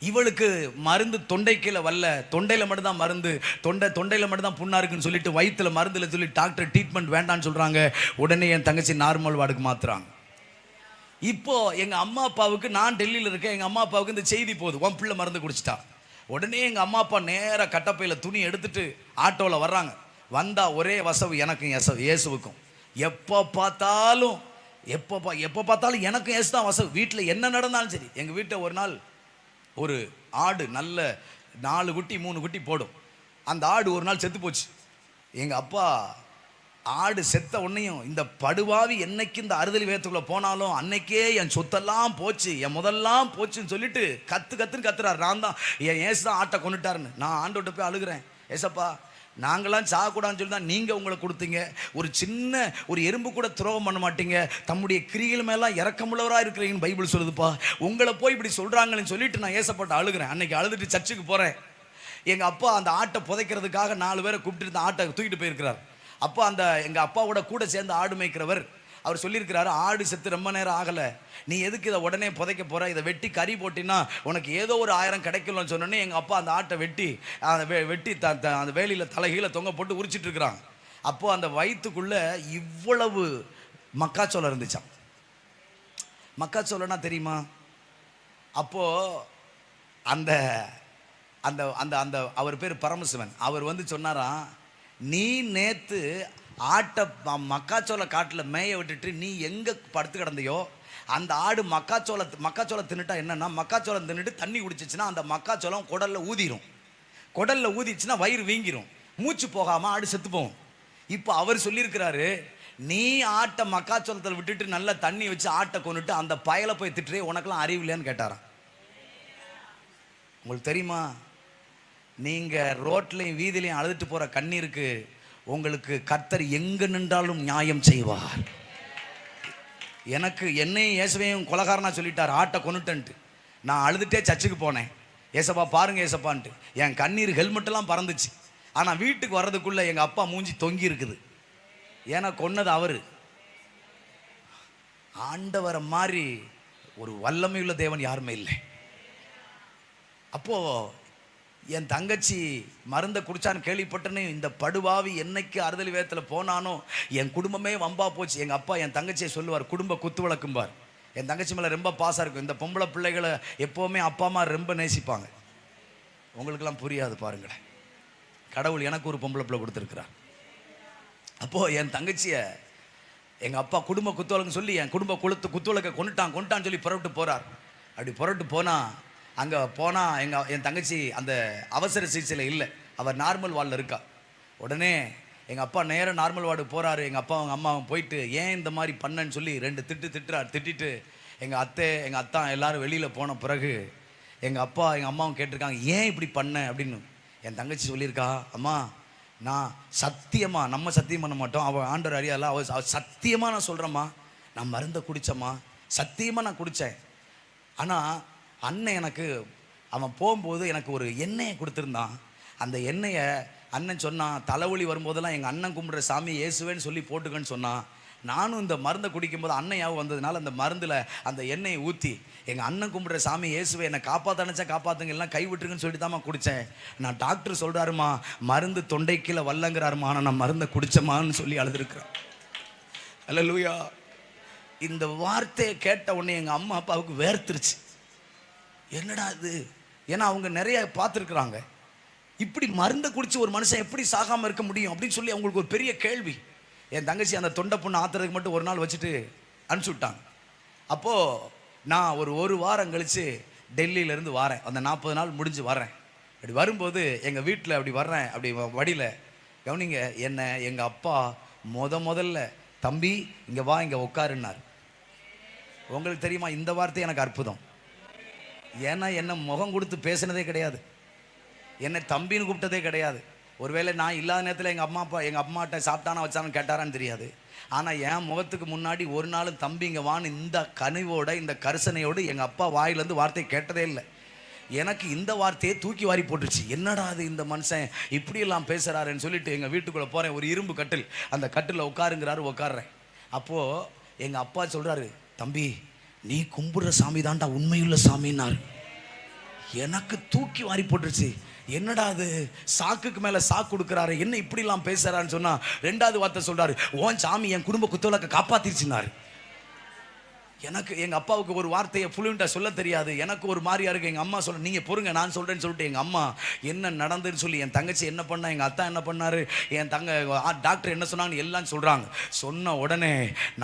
இவளுக்கு மருந்து தொண்டை கீழே வரல, தொண்டையில் மட்டும்தான் மருந்து, தொண்டையில் மட்டும்தான் புண்ணா இருக்குன்னு சொல்லிட்டு வயிற்றுல மருந்துல சொல்லி டாக்டர் ட்ரீட்மெண்ட் வேண்டான்னு சொல்றாங்க. உடனே என் தங்கச்சி நார்மல் வார்டுக்கு மாத்துறாங்க. இப்போ எங்க அம்மா அப்பாவுக்கு, நான் டெல்லியில் இருக்கேன், எங்க அம்மா அப்பாவுக்கு இந்த செய்தி போகுது, உன் பிள்ளை மருந்து குடிச்சிட்டா. உடனே எங்க அம்மா அப்பா நேராக கட்டப்பையில் துணி எடுத்துட்டு ஆட்டோவில் வர்றாங்க. வந்தா ஒரே வசவு எனக்கும் இயேசுவுக்கும். எப்போ பார்த்தாலும் எனக்கும் இயேசு தான் வசவு. வீட்டில் என்ன நடந்தாலும் சரி. எங்கள் வீட்டை ஒரு நாள் ஒரு ஆடு நல்ல 4 குட்டி 3 குட்டி போடும். அந்த ஆடு ஒரு நாள் செத்து போச்சு. எங்கள் அப்பா ஆடு செத்த உடனேயும் இந்த படுவாவி என்னைக்கு இந்த அறுதலி வேகத்துக்குள்ளே போனாலும் அன்னைக்கே என் சொத்தெல்லாம் போச்சு, என் முதல்லாம் போச்சுன்னு சொல்லிட்டு கத்துன்னு கத்துறாரு. நான் தான் என் ஏசு தான் ஆட்டை கொண்டுட்டாருன்னு. நான் ஆண்டோட்ட போய் அழுகிறேன், ஏசப்பா நாங்களாம் சாகக்கூடாதுன்னு சொல்லி தான் நீங்கள் உங்களை கொடுத்தீங்க, ஒரு சின்ன ஒரு எறும்பு கூட துரோகம் பண்ண மாட்டீங்க, தம்முடைய கிரிகள் மேலாம் இறக்கமுள்ளவராக இருக்கிறீங்கன்னு பைபிள் சொல்லுதுப்பா, உங்களை போய் இப்படி சொல்கிறாங்கன்னு சொல்லிட்டு நான் ஏசப்பட்டு அழுகிறேன். அன்னைக்கு அழுதுட்டு சர்ச்சுக்கு போகிறேன். எங்கள் அப்பா அந்த ஆட்டை புதைக்கிறதுக்காக 4 பேரை கூப்பிட்டு இந்த ஆட்டை தூக்கிட்டு போயிருக்கிறார். அப்போ அந்த எங்கள் அப்பாவோட கூட சேர்ந்து ஆடு மேய்க்கிறவர் அவர் சொல்லியிருக்கிறாரு, ஆடு செத்து ரொம்ப நேரம் ஆகலை, நீ எதுக்கு இதை உடனே புதைக்க போகிற, இதை வெட்டி கறி போட்டின்னா உனக்கு ஏதோ ஒரு 1000 கிடைக்கலன்னு சொன்னோன்னே எங்கள் அப்பா அந்த ஆட்டை வெட்டி அந்த வேலியில் தலைகீழ தொங்க போட்டு உரிச்சிட்டு இருக்கிறாங்க. அப்போது அந்த வயிற்றுக்குள்ளே இவ்வளவு மக்காச்சோளம் இருந்துச்சான். மக்காச்சோளம்னா தெரியுமா? அப்போது அந்த அந்த அந்த அந்த அவர் பேர் பரமசிவன். அவர் வந்து சொன்னாராம், நீ நேற்று ஆட்டை மக்காச்சோள காட்டில் மேய விட்டுட்டு நீ எங்கே படுத்து கிடந்தையோ அந்த ஆடு மக்காச்சோளம் தின்னுட்டா என்னன்னா, மக்காச்சோளம் தின்னுட்டு தண்ணி குடிச்சிச்சுன்னா அந்த மக்காச்சோளம் குடலில் ஊதிரும். குடலில் ஊதிச்சுன்னா வயிறு வீங்கிரும், மூச்சு போகாமல் ஆடு செத்து போகும். இப்போ அவர் சொல்லியிருக்கிறாரு, நீ ஆட்டை மக்காச்சோளத்தில் விட்டுட்டு நல்லா தண்ணி வச்சு ஆட்டை கொண்டுட்டு அந்த பயலை போய் திட்டுறே, உனக்கெல்லாம் அறிவு இல்லையான்னு கேட்டாராம். உங்களுக்கு தெரியுமா, நீங்கள் ரோட்லையும் வீதிலையும் அழுதுட்டு போகிற கண்ணீருக்கு உங்களுக்கு கர்த்தர் எங்கே நின்றாலும் நியாயம் செய்வார். எனக்கு என்னையும் இயேசுவையும் கொலகாரனா சொல்லிட்டார் ஆட்டை கொண்டுட்டன்ட்டு. நான் அழுதுட்டே சர்ச்சுக்கு போனேன், ஏசப்பா பாருங்க ஏசப்பான்ட்டு. என் கண்ணீர் ஹெல்மெட்டெல்லாம் பறந்துச்சு. ஆனால் வீட்டுக்கு வர்றதுக்குள்ளே எங்கள் அப்பா மூஞ்சி தொங்கி இருக்குது. ஏன்னா கொன்னது அவர். ஆண்டவரை மாதிரி ஒரு வல்லமையுள்ள தேவன் யாருமே இல்லை. அப்போது என் தங்கச்சி மருந்தை குடிச்சான்னு கேள்விப்பட்டனே, இந்த படுவாவி என்னைக்கு அறுதலி வேகத்தில் போனானோ என் குடும்பமே வம்பா போச்சு. எங்கள் அப்பா என் தங்கச்சியை சொல்லுவார், குடும்ப குத்து வழக்கும்பார். என் தங்கச்சி மேலே ரொம்ப பாசம் இருக்கும். இந்த பொம்பளை பிள்ளைகளை எப்போவுமே அப்பா அம்மா ரொம்ப நேசிப்பாங்க. உங்களுக்கெல்லாம் புரியாது பாருங்களேன், கடவுள் எனக்கு ஒரு பொம்பளை பிள்ளை கொடுத்துருக்கிறார். அப்போது என் தங்கச்சியை எங்கள் அப்பா குடும்ப குத்துவழக்குன்னு சொல்லி என் குடும்ப குத்துவழக்கை கொண்டுட்டான்னு சொல்லி புறப்பட்டு போகிறார். அப்படி புறப்பட்டு போனால் அங்கே போனால் என் தங்கச்சி அந்த அவசர சிகிச்சையில் இல்லை, அவர் நார்மல் வார்டில் இருக்கா. உடனே எங்கள் அப்பா நேராக நார்மல் வார்டு போகிறாரு. எங்கள் அப்பா அவங்க அம்மாவும் போயிட்டு ஏன் இந்த மாதிரி பண்ணன்னு சொல்லி 2 திட்டிட்டு எங்கள் அத்தா எல்லோரும் வெளியில் போன பிறகு எங்கள் அப்பா எங்கள் அம்மாவும் கேட்டிருக்காங்க, ஏன் இப்படி பண்ண அப்படின்னு. என் தங்கச்சி சொல்லியிருக்கா, அம்மா நான் சத்தியமாக, நம்ம சத்தியம் பண்ண மாட்டோம், அவள் ஆண்டவர் அறியாதல, அவள் சத்தியமாக நான் சொல்கிறேம்மா, நான் மருந்தை குடித்தம்மா, சத்தியமாக நான் குடித்தேன். ஆனால் அண்ணன் எனக்கு அவன் போகும்போது எனக்கு ஒரு எண்ணெயை கொடுத்துருந்தான், அந்த எண்ணெயை அண்ணன் சொன்னான், தலைவலி வரும்போதெல்லாம் எங்கள் அண்ணன் கும்பிட்ற சாமி இயேசுவேன்னு சொல்லி போட்டுக்கன்னு சொன்னான். நானும் இந்த மருந்தை குடிக்கும்போது அன்னையாவும் வந்ததுனால அந்த மருந்தில் அந்த எண்ணெயை ஊற்றி எங்கள் அண்ணன் கும்பிட்ற சாமி இயேசுவை என்னை காப்பாற்ற நினச்சா காப்பாற்றுங்க, எல்லாம் கைவிட்டுருக்குன்னு சொல்லிட்டு தான்மா குடித்தேன். நான் டாக்டர் சொல்கிறாருமா மருந்து தொண்டைக்கீழே வல்லங்கிறாருமா, ஆனால் நான் மருந்தை குடித்தமான்னு சொல்லி அழுதுருக்குறேன். அல்லேலூயா. இந்த வார்த்தையை கேட்ட உடனே எங்கள் அம்மா அப்பாவுக்கு வேர்த்துருச்சு. என்னடா இது, ஏன்னா அவங்க நிறைய பார்த்துருக்குறாங்க. இப்படி மருந்தை குடிச்சு ஒரு மனுஷன் எப்படி சாகாமல் இருக்க முடியும் அப்படின்னு சொல்லி அவங்களுக்கு ஒரு பெரிய கேள்வி. என் தங்கச்சி அந்த தொண்டை புண்ணு ஆத்துறதுக்கு மட்டும் ஒரு நாள் வச்சுட்டு அனுப்பிச்சி விட்டாங்க. அப்போது நான் ஒரு வாரம் கழித்து டெல்லியிலேருந்து வரேன். அந்த 40 நாள் முடிஞ்சு வரேன். அப்படி வரும்போது எங்கள் வீட்டில் அப்படி வர்றேன், அப்படி வடியில் கவனிங்க, என்ன எங்கள் அப்பா முதல்ல தம்பி இங்கே வா இங்கே உட்காருன்னார். உங்களுக்கு தெரியுமா, இந்த வார்த்தை எனக்கு அற்புதம். ஏன்னா என்ன முகம் கொடுத்து பேசினதே கிடையாது, என்னை தம்பின்னு கூப்பிட்டதே கிடையாது. ஒருவேளை நான் இல்லாத நேரத்தில் எங்கள் அம்மாட்ட சாப்பிட்டானா வச்சானு கேட்டாரான்னு தெரியாது. ஆனால் என் முகத்துக்கு முன்னாடி ஒரு நாளும் தம்பி இங்கே வான்னு இந்த கனிவோட இந்த கரிசனையோடு எங்கள் அப்பா வாயிலேருந்து வார்த்தை கேட்டதே இல்லை. எனக்கு இந்த வார்த்தையை தூக்கி வாரி போட்டுருச்சு. என்னடா அது இந்த மனுஷன் இப்படியெல்லாம் பேசுகிறாருன்னு சொல்லிட்டு எங்கள் வீட்டுக்குள்ளே போகிறேன். ஒரு இரும்பு கட்டில், அந்த கட்டில் உட்காருங்கிறாரு, உட்காடுறேன். அப்போது எங்கள் அப்பா சொல்கிறாரு, தம்பி நீ கும்பிடுற சாமி தான்டா உண்மையுள்ள சாமின்னாரு. எனக்கு தூக்கி வாரி போட்டுருச்சு. என்னடா அது, சாக்குக்கு மேலே சாக்கு கொடுக்குறாரு, என்ன இப்படிலாம் பேசுறான்னு சொன்னால் 2வது வார்த்தை சொல்கிறாரு, ஓன் சாமி என் குடும்ப குத்தவளக்க காப்பாற்றிருச்சுனாரு. எனக்கு எங்கள் அப்பாவுக்கு ஒரு வார்த்தையை ஃப்ளூயண்ட்டாக சொல்ல தெரியாது. எனக்கு ஒரு மாதிரியா இருக்குது. எங்கள் அம்மா சொல்ல, நீங்கள் பொறுங்க நான் சொல்கிறேன்னு சொல்லிட்டு எங்கள் அம்மா என்ன நடந்துன்னு சொல்லி, என் தங்கச்சி என்ன பண்ணா, எங்கள் அத்தா என்ன பண்ணார், என் டாக்டர் என்ன சொன்னாங்கன்னு எல்லாம் சொல்கிறாங்க. சொன்ன உடனே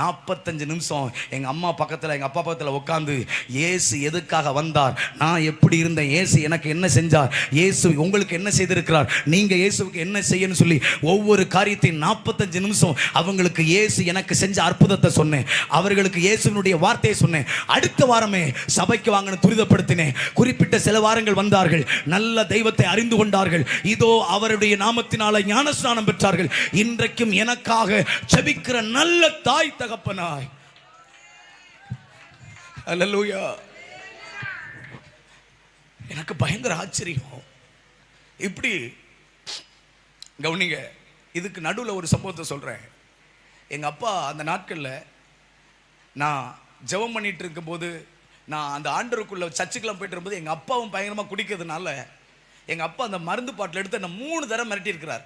45 நிமிஷம் எங்கள் அம்மா பக்கத்தில் எங்கள் அப்பா பக்கத்தில் உட்காந்து, இயேசு எதுக்காக வந்தார், நான் எப்படி இருந்தேன், இயேசு எனக்கு என்ன செஞ்சார், இயேசு உங்களுக்கு என்ன செய்திருக்கிறார், நீங்கள் இயேசுக்கு என்ன செய்யணும்னு சொல்லி ஒவ்வொரு காரியத்தையும் 45 நிமிஷம் அவங்களுக்கு இயேசு எனக்கு செஞ்ச அற்புதத்தை சொன்னேன். அவர்களுக்கு இயேசுனுடைய வார்த்தையை சொன்னேன். அடுத்த வாரமே சபைக்கு வாங்கன்னு துரிதப்படுத்தினேன். குறிப்பிட்ட சில வாரங்கள் வந்தார்கள், நல்ல தெய்வத்தை அறிந்து கொண்டார்கள். இதோ அவருடைய நாமத்தினால ஞானஸ்நானம் பெற்றார்கள். இன்றைக்கும் எனக்காக ஜெபிக்கிற நல்ல தாய் தகப்பனாய். அல்லேலூயா. எனக்கு பயங்கர ஆச்சரியம். இப்படி கவனிங்க, இதுக்கு நடுவில் ஒரு சம்பவத்தை சொல்றேன். எங்க அப்பா அந்த நாட்களில் நான் ஜெபம் பண்ணிட்டு இருக்கும்போது, நான் அந்த ஆண்டருக்குள்ள சர்ச்சுக்கெல்லாம் போயிட்டு இருக்கும்போது எங்கள் அப்பாவும் பயங்கரமாக குடிக்கிறதுனால எங்கள் அப்பா அந்த மருந்து பாட்டில் எடுத்து என்னை 3 தடவை மிரட்டி இருக்கிறார்.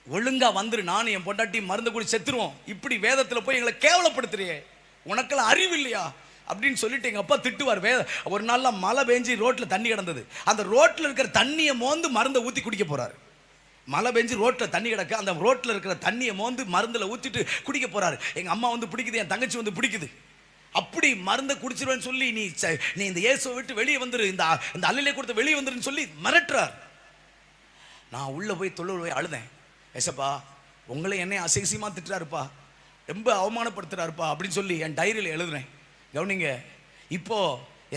ஒழுங்கா வந்துரு, நானும் என் பொண்டாட்டி மருந்து குடி செத்துருவோம், இப்படி வேதத்தில் போய் எங்களை கேவலப்படுத்துறியே, உனக்கெல்லாம் அறிவு இல்லையா அப்படின்னு சொல்லிட்டு எங்கள் அப்பா திட்டுவார். ஒரு நாள்லாம் மழை பெஞ்சு ரோட்டில் தண்ணி கிடந்தது. அந்த ரோட்டில் இருக்கிற தண்ணியை மோந்து மருந்தை ஊற்றி குடிக்க போகிறாரு. மழை பெஞ்சு ரோட்டில் தண்ணி கிடக்க, அந்த ரோட்டில் இருக்கிற தண்ணியை மோந்து மருந்தில் ஊற்றிட்டு குடிக்க போகிறாரு. எங்கள் அம்மா வந்து பிடிக்குது, என் தங்கச்சி வந்து பிடிக்குது. அப்படி மருந்தை குடிச்சிருவேன்னு சொல்லி, நீ இந்த இயேசுவை விட்டு வெளியே வந்துரு, இந்த அல்லிலே கொடுத்து வெளியே வந்துருன்னு சொல்லி மிரட்டுறார். நான் உள்ளே போய் தொழுவை அழுதேன். ஏசப்பா உங்களை என்னை அசிங்கமாக திட்டுறாருப்பா, ரொம்ப அவமானப்படுத்துறாருப்பா அப்படின்னு சொல்லி என் டைரியில் எழுதுறேன். கவனிங்க, இப்போ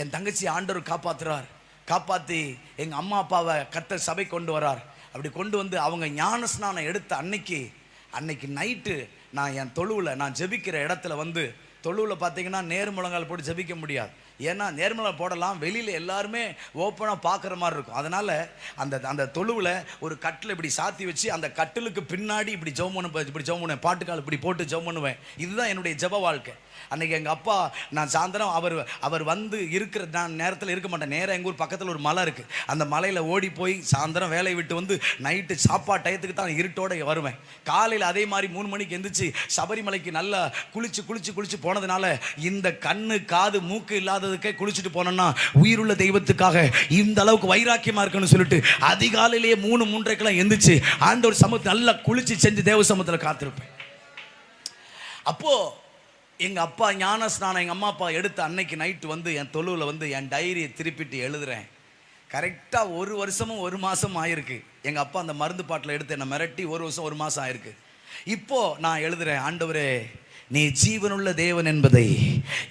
என் தங்கச்சி ஆண்டவர் காப்பாற்றுறார். காப்பாற்றி எங்கள் அம்மா அப்பாவை கர்த்தர் சபை கொண்டு வரார். அப்படி கொண்டு வந்து அவங்க ஞானஸ்நானம் எடுத்த அன்னைக்கு நைட்டு நான் என் தொழுவில் நான் ஜெபிக்கிற இடத்துல வந்து, தொழுவில் பார்த்தீங்கன்னா நேர்முழங்கால் போட்டு ஜெபிக்க முடியாது. ஏன்னா நேர்முழங்கால் போடலாம், வெளியில் எல்லாருமே ஓப்பனாக பார்க்குற மாதிரி இருக்கும். அதனால் அந்த தொழுவில் ஒரு கட்டில் இப்படி சாத்தி வச்சு, அந்த கட்டிலுக்கு பின்னாடி இப்படி ஜெபம் பண்ணுவேன், பாட்டுக்கால் இப்படி போட்டு ஜெபம் பண்ணுவேன். இதுதான் என்னுடைய ஜெப வாழ்க்கை. அன்றைக்கி எங்கள் அப்பா, நான் சாயந்தரம் அவர் வந்து இருக்கிற நான் நேரத்தில் இருக்க மாட்டேன். நேராக எங்கள் ஊர் பக்கத்தில் ஒரு மலை இருக்குது. அந்த மலையில் ஓடி போய் சாயந்தரம் வேலையை விட்டு வந்து நைட்டு சாப்பாடு டயத்துக்கு தான் இருட்டோடு வருவேன். காலையில் அதே மாதிரி 3 மணிக்கு எந்திரிச்சு சபரிமலைக்கு நல்லா குளிச்சு போனதுனால இந்த கண்ணு காது மூக்கு இல்லாததுக்கே குளிச்சுட்டு போனோன்னா உயிருள்ள தெய்வத்துக்காக இந்த அளவுக்கு வைராக்கியமாக இருக்குன்னு சொல்லிட்டு அதிகாலையிலேயே 3-3:30 எந்திரிச்சு ஆண்டவர் சமூகத்தை நல்லா குளிச்சு செஞ்சு தேவ சமூகத்தில் காத்திருப்பேன். அப்போது எங்கள் அப்பா ஞானஸ்நானம் எங்கள் அம்மா அப்பா எடுத்த அன்னைக்கு நைட்டு வந்து என் தொழுவில் வந்து என் டைரியை திருப்பிட்டு எழுதுகிறேன். கரெக்டாக 1 வருஷமும் 1 மாதமும் ஆயிருக்கு. எங்கள் அப்பா அந்த மருந்து பாட்டில் எடுத்து என்னை மிரட்டி 1 வருஷம் 1 மாதம் ஆயிருக்கு. இப்போது நான் எழுதுகிறேன், ஆண்டவரே நீ ஜீவனுள்ள தேவன் என்பதை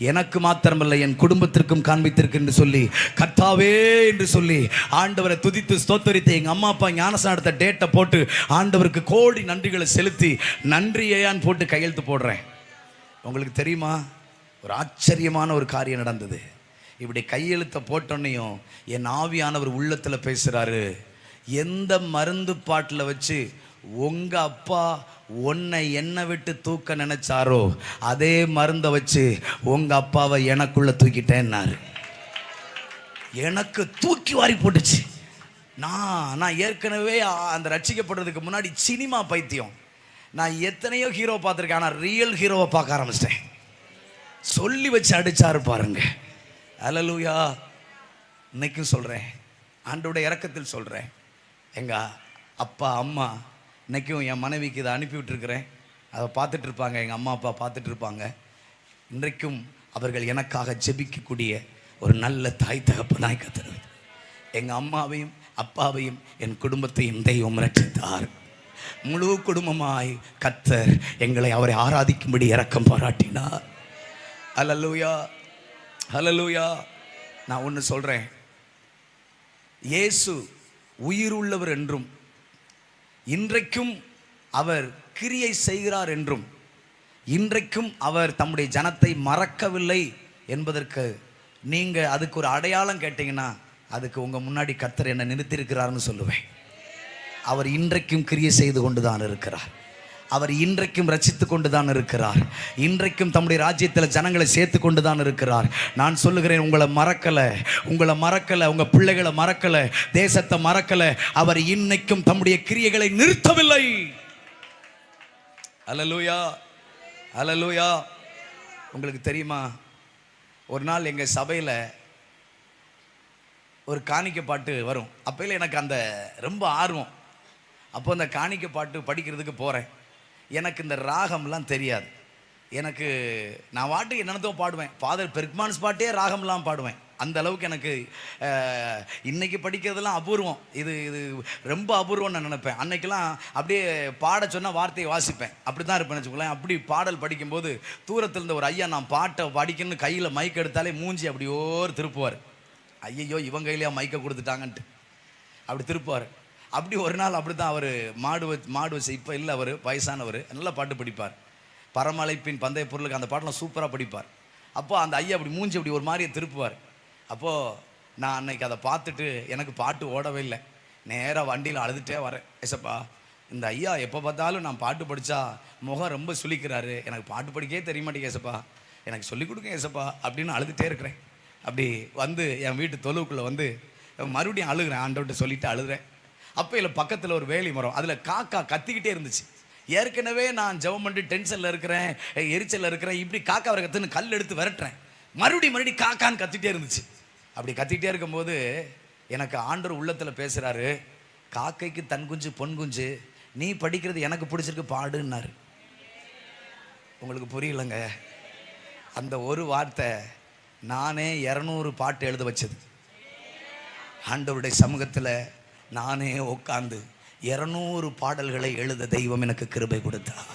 எனக்கு மாத்திரமல்ல என் குடும்பத்திற்கும் காண்பித்திருக்கு என்று சொல்லி, கர்த்தாவே என்று சொல்லி ஆண்டவரை துதித்து ஸ்தோத்தரித்து எங்கள் அம்மா அப்பா ஞானஸ்நானத்தை டேட்டை போட்டு ஆண்டவருக்கு கோடி நன்றிகளை செலுத்தி நன்றியையான் போட்டு கையெழுத்து போடுறேன். உங்களுக்கு தெரியுமா, ஒரு ஆச்சரியமான ஒரு காரியம் நடந்தது. இப்படி கையெழுத்தை போட்டோன்னையும் என் ஆவியானவர் உள்ளத்தில் பேசுகிறாரு, எந்த மருந்து பாட்டில் வச்சு உங்க அப்பா உன்னை என்னை விட்டு தூக்க நினைச்சாரோ அதே மருந்தை வச்சு உங்க அப்பாவை எனக்குள்ள தூக்கிட்டேன்னாரு. எனக்கு தூக்கி வாரி போட்டுச்சு. நான் ஏற்கனவே அந்த ரட்சிக்கப்படுறதுக்கு முன்னாடி சினிமா பைத்தியம். நான் எத்தனையோ ஹீரோ பார்த்துருக்கேன், ஆனால் ரியல் ஹீரோவை பார்க்க ஆரம்பிச்சிட்டேன். சொல்லி வச்சு அடிச்சாரு பாருங்க. அல்லேலூயா. இன்னைக்கும் சொல்கிறேன், ஆண்டோட இரக்கத்தில் சொல்கிறேன், எங்கள் அப்பா அம்மா இன்னைக்கும் என் மனைவிக்கு இதை அனுப்பி விட்டுருக்கிறேன். அதை பார்த்துட்டு இருப்பாங்க, எங்கள் அம்மா அப்பா பார்த்துட்டு இருப்பாங்க. இன்றைக்கும் அவர்கள் எனக்காக ஜெபிக்கக்கூடிய ஒரு நல்ல தாய் தகப்பனாய் கர்த்தர் எங்கள் அம்மாவையும் அப்பாவையும் என் குடும்பத்தையும் தெய்வம் ரட்சித்தார். முழு குடும்பமாய் கர்த்தர் எங்களை அவரை ஆராதிக்கும்படி இரக்கம் பாராட்டினார். அல்லேலூயா, அல்லேலூயா. நான் ஒன்று சொல்கிறேன், இயேசு உயிர் உள்ளவர் என்றும் இன்றைக்கும் அவர் கிரியை செய்கிறார் என்றும் இன்றைக்கும் அவர் தம்முடைய ஜனத்தை மறக்கவில்லை என்பதற்கு நீங்கள் அதுக்கு ஒரு அடையாளம் கேட்டீங்கன்னா அதுக்கு உங்கள் முன்னாடி கர்த்தர் என்ன நிறுத்தியிருக்கிறார்னு சொல்லுவேன். அவர் இன்றைக்கும் கிரியை செய்து கொண்டு தான் இருக்கிறார். அவர் இன்றைக்கும் ரட்சித்து கொண்டு தான் இருக்கிறார். இன்றைக்கும் தம்முடைய ராஜ்யத்தில் ஜனங்களை சேர்த்து கொண்டு தான் இருக்கிறார். நான் சொல்லுகிறேன், உங்களை மறக்கலை, உங்கள் பிள்ளைகளை மறக்கலை, தேசத்தை மறக்கலை. அவர் இன்னைக்கும் தம்முடைய கிரியைகளை நிறுத்தவில்லை. அல்லேலூயா, அல்லேலூயா. உங்களுக்கு தெரியுமா, ஒரு நாள் எங்கள் சபையில் ஒரு காணிக்கை பாட்டு வரும். அப்போல எனக்கு அந்த ரொம்ப ஆர்வம். அப்போ அந்த காணிக்கை பாட்டு படிக்கிறதுக்கு போகிறேன். எனக்கு இந்த ராகம்லாம் தெரியாது. எனக்கு நான் பாட்டு என்னென்னதோ பாடுவேன். ஃபாதர் பெர்க்மான்ஸ் பாட்டே ராகம்லாம் பாடுவேன். அந்த அளவுக்கு எனக்கு இன்றைக்கி படிக்கிறதுலாம் அபூர்வம். இது ரொம்ப அபூர்வம்னு நான் நினைப்பேன். அன்னைக்கெல்லாம் அப்படியே பாட சொன்னால் வார்த்தையை வாசிப்பேன். அப்படி தான் இருப்பேன் வச்சுக்கோங்களேன். அப்படி பாடல் படிக்கும்போது தூரத்தில் இருந்த ஒரு ஐயா நான் பாட்டை படிக்கணும்னு கையில் மைக் எடுத்தாலே மூஞ்சி அப்படியோ திருப்புவார். ஐயையோ இவங்க கையிலையா மைக்கை கொடுத்துட்டாங்கன்ட்டு அப்படி திருப்பார். அப்படி ஒரு நாள் அப்படி தான் அவர் மாடு வச்சு இப்போ இல்லை, அவர் வயசானவர், நல்லா பாட்டு படிப்பார். பரமழைப்பின் பந்தய பொருளுக்கு அந்த பாட்டெலாம் சூப்பராக படிப்பார். அப்போது அந்த ஐயா அப்படி மூஞ்சி அப்படி ஒரு மாதிரியே திருப்புவார். அப்போது நான் அன்னைக்கு அதை பார்த்துட்டு எனக்கு பாட்டு ஓடவே இல்லை. நேராக வண்டியில் அழுதுகிட்டே வரேன். ஏசப்பா, இந்த ஐயா எப்போ பார்த்தாலும் நான் பாட்டு படித்தா முகம் ரொம்ப சுளிக்கிறாரு, எனக்கு பாட்டு படிக்கவே தெரிய மாட்டேங்க ஏசப்பா, எனக்கு சொல்லிக் கொடுங்க ஏசப்பா அப்படின்னு அழுதுகிட்டே இருக்கிறேன். அப்படி வந்து என் வீட்டு தொழுவுக்குள்ளே வந்து மறுபடியும் அழுகிறேன், ஆண்டவர்கிட்ட சொல்லிவிட்டு அழுகிறேன். அப்போ இல்லை பக்கத்தில் ஒரு வேலி மரம், அதில் காக்கா கத்திக்கிட்டே இருந்துச்சு. ஏற்கனவே நான் ஜெபம் பண்ணி டென்ஷனில் இருக்கிறேன், எரிச்சலில் இருக்கிறேன், இப்படி காக்கா வர கற்றுன்னு கல் எடுத்து விரட்டுறேன். மறுபடியும் காக்கான்னு கத்திகிட்டே இருந்துச்சு. அப்படி கத்திக்கிட்டே இருக்கும்போது எனக்கு ஆண்டவர் உள்ளத்தில் பேசுகிறாரு, காக்கைக்கு தன் குஞ்சு பொன் குஞ்சு, நீ படிக்கிறது எனக்கு பிடிச்சிருக்கு பாடுன்னாரு. உங்களுக்கு புரியலைங்க. அந்த ஒரு வார்த்தை நானே 200 பாட்டு எழுத வச்சது. ஆண்டவருடைய சமூகத்தில் நானே உட்கார்ந்து 200 பாடல்களை எழுத தெய்வம் எனக்கு கிருபை கொடுத்தார்.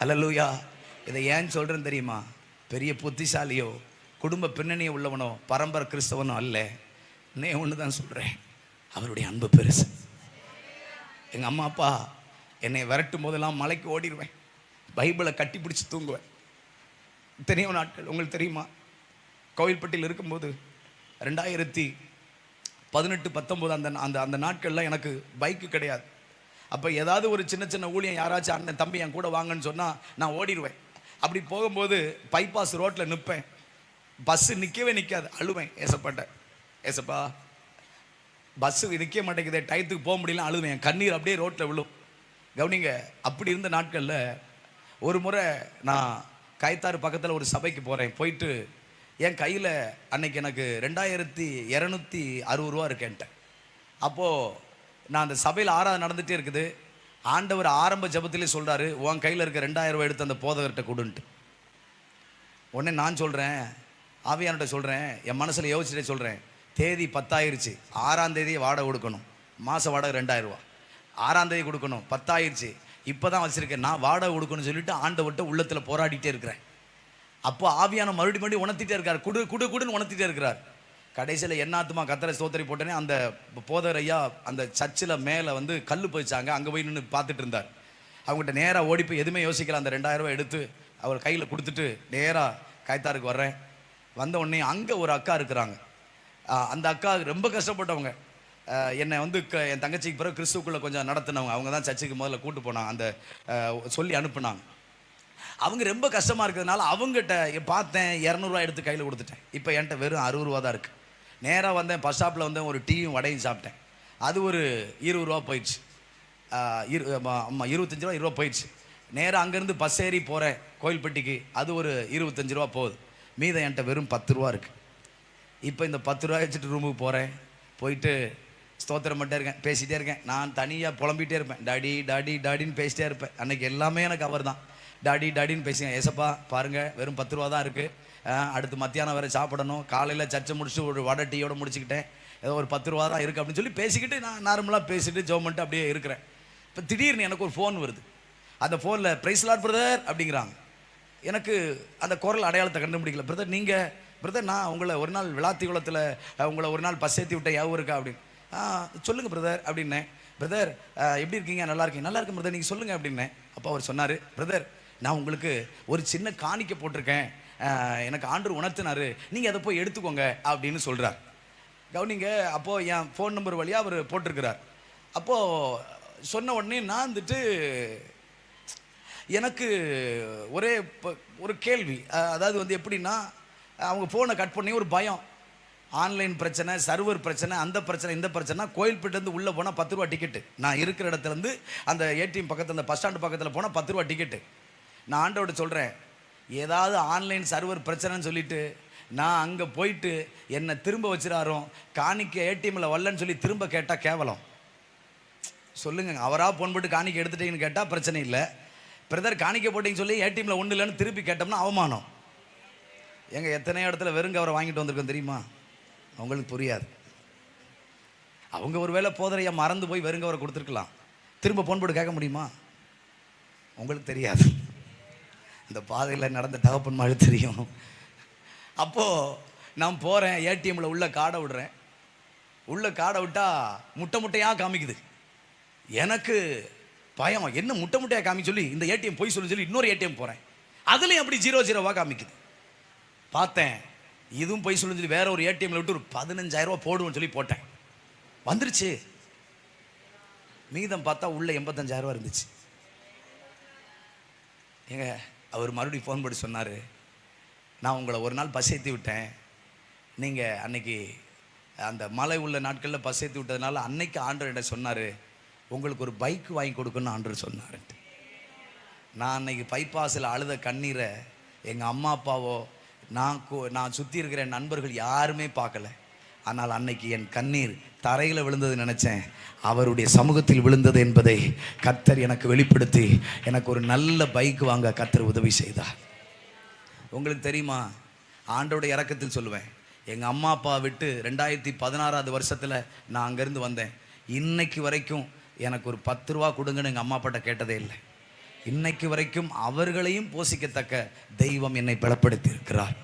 அல்லேலூயா. இதை ஏன் சொல்கிறேன்னு தெரியுமா? பெரிய புத்திசாலியோ குடும்ப பின்னணியை உள்ளவனோ பரம்பரை கிறிஸ்தவனோ அல்ல. ஒன்று தான் சொல்கிறேன், அவருடைய அன்பு பெருசு. எங்கள் அம்மா அப்பா என்னை விரட்டும் போதெல்லாம் மலைக்கு ஓடிடுவேன், பைபிளை கட்டி பிடிச்சி தூங்குவேன். இத்தனையோ நாட்கள் உங்களுக்கு தெரியுமா, கோவில்பட்டியில் இருக்கும்போது 2018-19 அந்த அந்த நாட்களில் எனக்கு பைக்கு கிடையாது. அப்போ ஏதாவது ஒரு சின்ன சின்ன ஊழியம் யாராச்சும் அண்ணன் தம்பி என் கூட வாங்கன்னு சொன்னால் நான் ஓடிடுவேன். அப்படி போகும்போது பைபாஸ் ரோட்டில் நிற்பேன், பஸ்ஸு நிற்கவே நிற்காது, அழுவேன். ஏசப்பா பஸ்ஸு நிற்க மாட்டேங்குது, டயத்துக்கு போக முடியல, அழுவேன். என் கண்ணீர் அப்படியே ரோட்டில் விழும். கவனிங்க, அப்படி இருந்த நாட்களில் ஒரு முறை நான் கைத்தாறு பக்கத்தில் ஒரு சபைக்கு போகிறேன். போயிட்டு என் கையில் அன்னைக்கு எனக்கு 2260 ரூபா இருக்கேன்ட்டேன். அப்போது நான் அந்த சபையில் ஆராதனை நடந்துகிட்டே இருக்குது. ஆண்டவர் ஆரம்ப ஜபத்திலே சொல்கிறாரு, உன் கையில் இருக்க 2000 ரூபா எடுத்து அந்த போதகர்கிட்ட கொடுன்ட்டு. உடனே நான் சொல்கிறேன், ஆவியான்கிட்ட சொல்கிறேன், என் மனசில் யோசிச்சுட்டே சொல்கிறேன், தேதி 10 ஆயிடுச்சு, 6ஆம் தேதி வாடகை கொடுக்கணும், மாத வாடகை 2000 ரூபா, 6ஆம் தேதி கொடுக்கணும், 10 ஆயிடுச்சு, இப்போ தான் வச்சுருக்கேன், நான் வாடகை கொடுக்கணும்னு சொல்லிட்டு ஆண்டவர்கிட்ட உள்ளத்தில் போராடிட்டே இருக்கிறேன். அப்போ ஆவியான மறுபடியும் உணர்த்திட்டே இருக்கார், குடுன்னு உணர்த்திட்டே இருக்கிறார். கடைசியில் என்னாத்துமா கத்தரை ஸ்தோத்திரி போட்டேனே, அந்த போதர் ஐயா அந்த சர்ச்சில் மேலே வந்து கல் போயிச்சாங்க, அங்கே போய் நின்று பார்த்துட்டு இருந்தார். அவங்ககிட்ட நேராக ஓடி போய் எதுவுமே யோசிக்கல, அந்த 2000 ரூபா எடுத்து அவர் கையில் கொடுத்துட்டு நேராக கைத்தாருக்கு வர்றேன். வந்த உடனே அங்கே ஒரு அக்கா இருக்கிறாங்க. அந்த அக்கா ரொம்ப கஷ்டப்பட்டவங்க. என்னை வந்து என் தங்கச்சிக்கு பிறகு கிறிஸ்துக்குள்ளே கொஞ்சம் நடத்தினவங்க. அவங்க தான் சர்ச்சுக்கு முதல்ல கூட்டு போனாங்க, அந்த சொல்லி அனுப்புனாங்க. அவங்க ரொம்ப கஷ்டமாக இருக்கிறதுனால அவங்ககிட்ட பார்த்தேன், 200 எடுத்து கையில் கொடுத்துட்டேன். இப்போ என்கிட்ட வெறும் 60 ரூபா தான் இருக்குது. நேராக வந்தேன், பஸ் ஸ்டாப்பில் வந்தேன், ஒரு டீயும் வடையும் சாப்பிட்டேன். அது ஒரு 20 ரூபா போயிடுச்சு. 25 ரூபா போயிடுச்சு. நேராக அங்கேருந்து பஸ் ஏறி போகிறேன் கோயில்பட்டிக்கு, அது ஒரு 25 ரூபா போகுது. மீதம் என்கிட்ட வெறும் 10 ரூபா இருக்குது. இப்போ இந்த 10 ரூபா வச்சுட்டு ரூமுக்கு போகிறேன். போயிட்டு ஸ்தோத்திரம் மட்டும் இருக்கேன், பேசிகிட்டே இருக்கேன். நான் தனியாக புலம்பிகிட்டே இருப்பேன், டாடி டாடி டாடின்னு பேசிட்டே இருப்பேன். அன்றைக்கி எல்லாமே எனக்கு அவர் தான். டாடி டாடின்னு பேசுங்க. ஏசப்பா பாருங்கள், வெறும் 10 ரூபா தான் இருக்குது. அடுத்து மத்தியானம் வேறு சாப்பிடணும். காலையில் சர்ச்சை முடிச்சுட்டு ஒரு வடை டீயோடு முடிச்சுக்கிட்டேன். ஏதோ ஒரு 10 ரூபா தான் இருக்குது அப்படின்னு சொல்லி பேசிக்கிட்டு நான் நார்மலாக பேசிட்டு ஜெபம் பண்ணிட்டு அப்படியே இருக்கிறேன். இப்போ திடீர்னு எனக்கு ஒரு ஃபோன் வருது. அந்த ஃபோனில் பிரைஸ் லார்ட் பிரதர் அப்படிங்கிறாங்க. எனக்கு அந்த குரல் அடையாளத்தை கண்டுபிடிக்கல. பிரதர் நீங்கள் பிரதர், நான் உங்களை ஒரு நாள் விளாத்திகுளத்தில் உங்களை ஒரு நாள் பஸ் ஏற்றி விட்டேன், யாவும் இருக்கா அப்படின்னு. சொல்லுங்கள் பிரதர் அப்படின்னேன். பிரதர் எப்படி இருக்கீங்க? நல்லா இருக்கீங்க. நல்லா இருக்கேன் பிரதர், நீங்கள் சொல்லுங்கள் அப்படின்னேன். அப்போ அவர் சொன்னார், பிரதர் நான் உங்களுக்கு ஒரு சின்ன காணிக்கை போட்டிருக்கேன், எனக்கு ஆண்டவர் உணர்த்தினார், நீங்கள் அதை போய் எடுத்துக்கோங்க அப்படின்னு சொல்கிறார். கவனிங்க, அப்போது என் ஃபோன் நம்பர் வழியாக அவர் போட்டிருக்கிறார். அப்போது சொன்ன உடனே நான் வந்துட்டு எனக்கு ஒரே ஒரு கேள்வி. அதாவது வந்து எப்படின்னா, அவங்க ஃபோனை கட் பண்ணி ஒரு பயம், ஆன்லைன் பிரச்சனை, சர்வர் பிரச்சனை, அந்த பிரச்சனை இந்த பிரச்சனை. கோயில்பேட்டிலேருந்து உள்ளே போனால் 10 ரூபா டிக்கெட்டு. நான் இருக்கிற இடத்துலேருந்து அந்த ஏடிஎம் பக்கத்தில், அந்த பஸ் ஸ்டாண்டு பக்கத்தில் போனால் 10 ரூபா டிக்கெட்டு. நான் ஆண்டவர்கிட்ட சொல்கிறேன், ஏதாவது ஆன்லைன் சர்வர் பிரச்சனைன்னு சொல்லிவிட்டு நான் அங்கே போயிட்டு என்னை திரும்ப வச்சுறாரோ, காணிக்க ஏடிஎம்மில் வரலன்னு சொல்லி திரும்ப கேட்டால் கேவலம். சொல்லுங்க, அவராக ஃபோன் போட்டு காணிக்க எடுத்துட்டீங்கன்னு கேட்டால் பிரச்சனை இல்லை. பிரதர் காணிக்க போட்டிங்கன்னு சொல்லி ஏடிஎம்மில் ஒன்றும் இல்லைன்னு திருப்பி கேட்டோம்னா அவமானம். எங்கள் எத்தனையோ இடத்துல வெறுங்க அவரை வாங்கிட்டு வந்திருக்கோம் தெரியுமா? அவங்களுக்கு புரியாது. அவங்க ஒரு வேளை போதரையா மறந்து போய் வெறுங்க அவரை கொடுத்துருக்கலாம். திரும்ப ஃபோன் போட்டு கேட்க முடியுமா? உங்களுக்கு தெரியாது. இந்த பாதையில் நடந்த தகப்பன் மாதிரி தெரியும். அப்போது நான் போகிறேன், ஏடிஎம்மில் உள்ள கார்டை விடுறேன். உள்ள கார்டை விட்டால் முட்டை முட்டையாக காமிக்குது. எனக்கு பயம், என்ன முட்டை முட்டையாக காமி சொல்லி இந்த ஏடிஎம் போய் சொல்லி இன்னொரு ஏடிஎம் போகிறேன், அதுலேயும் அப்படி 0 காமிக்குது. பார்த்தேன், இதுவும் போய் சொல்லி வேற ஒரு ஏடிஎம்ல விட்டு ஒரு 15,000 ரூபா போடுவோன்னு சொல்லி போட்டேன். வந்துருச்சு. மீதம் பார்த்தா உள்ள 85,000 ரூபா இருந்துச்சு. ஏங்க, அவர் மறுபடியும் ஃபோன் பண்ணி சொன்னார், நான் உங்களை ஒரு நாள் பஸ் ஏற்றி விட்டேன், நீங்கள் அன்னைக்கு அந்த மழை உள்ள நாட்களில் பஸ் ஏற்றி விட்டதுனால அன்னைக்கு ஆண்டவர் என்ன சொன்னார், உங்களுக்கு ஒரு பைக் வாங்கி கொடுக்கணும்னு ஆண்டவர் சொன்னார். நான் அன்னைக்கு பைபாஸில் அழுத கண்ணீரை எங்கள் அம்மா அப்பாவோ நான் சுற்றி இருக்கிற நண்பர்கள் யாருமே பார்க்கல. ஆனால் அன்னைக்கு என் கண்ணீர் தரையில் விழுந்தது நினச்சேன், அவருடைய சமூகத்தில் விழுந்தது என்பதை கர்த்தர் எனக்கு வெளிப்படுத்தி எனக்கு ஒரு நல்ல பைக் வாங்க கர்த்தர் உதவி செய்தார். உங்களுக்கு தெரியுமா, ஆண்டோடைய இரக்கத்தில் சொல்லுவேன், எங்கள் அம்மா அப்பா விட்டு 2016 வருஷத்தில் நான் அங்கேருந்து வந்தேன். இன்னைக்கு வரைக்கும் எனக்கு ஒரு 10 ரூபா கொடுங்கன்னு எங்கள் அம்மா அப்பாட்ட கேட்டதே இல்லை. இன்னைக்கு வரைக்கும் அவர்களையும் போஷிக்கத்தக்க தெய்வம் என்னை பலப்படுத்தி இருக்கிறார்.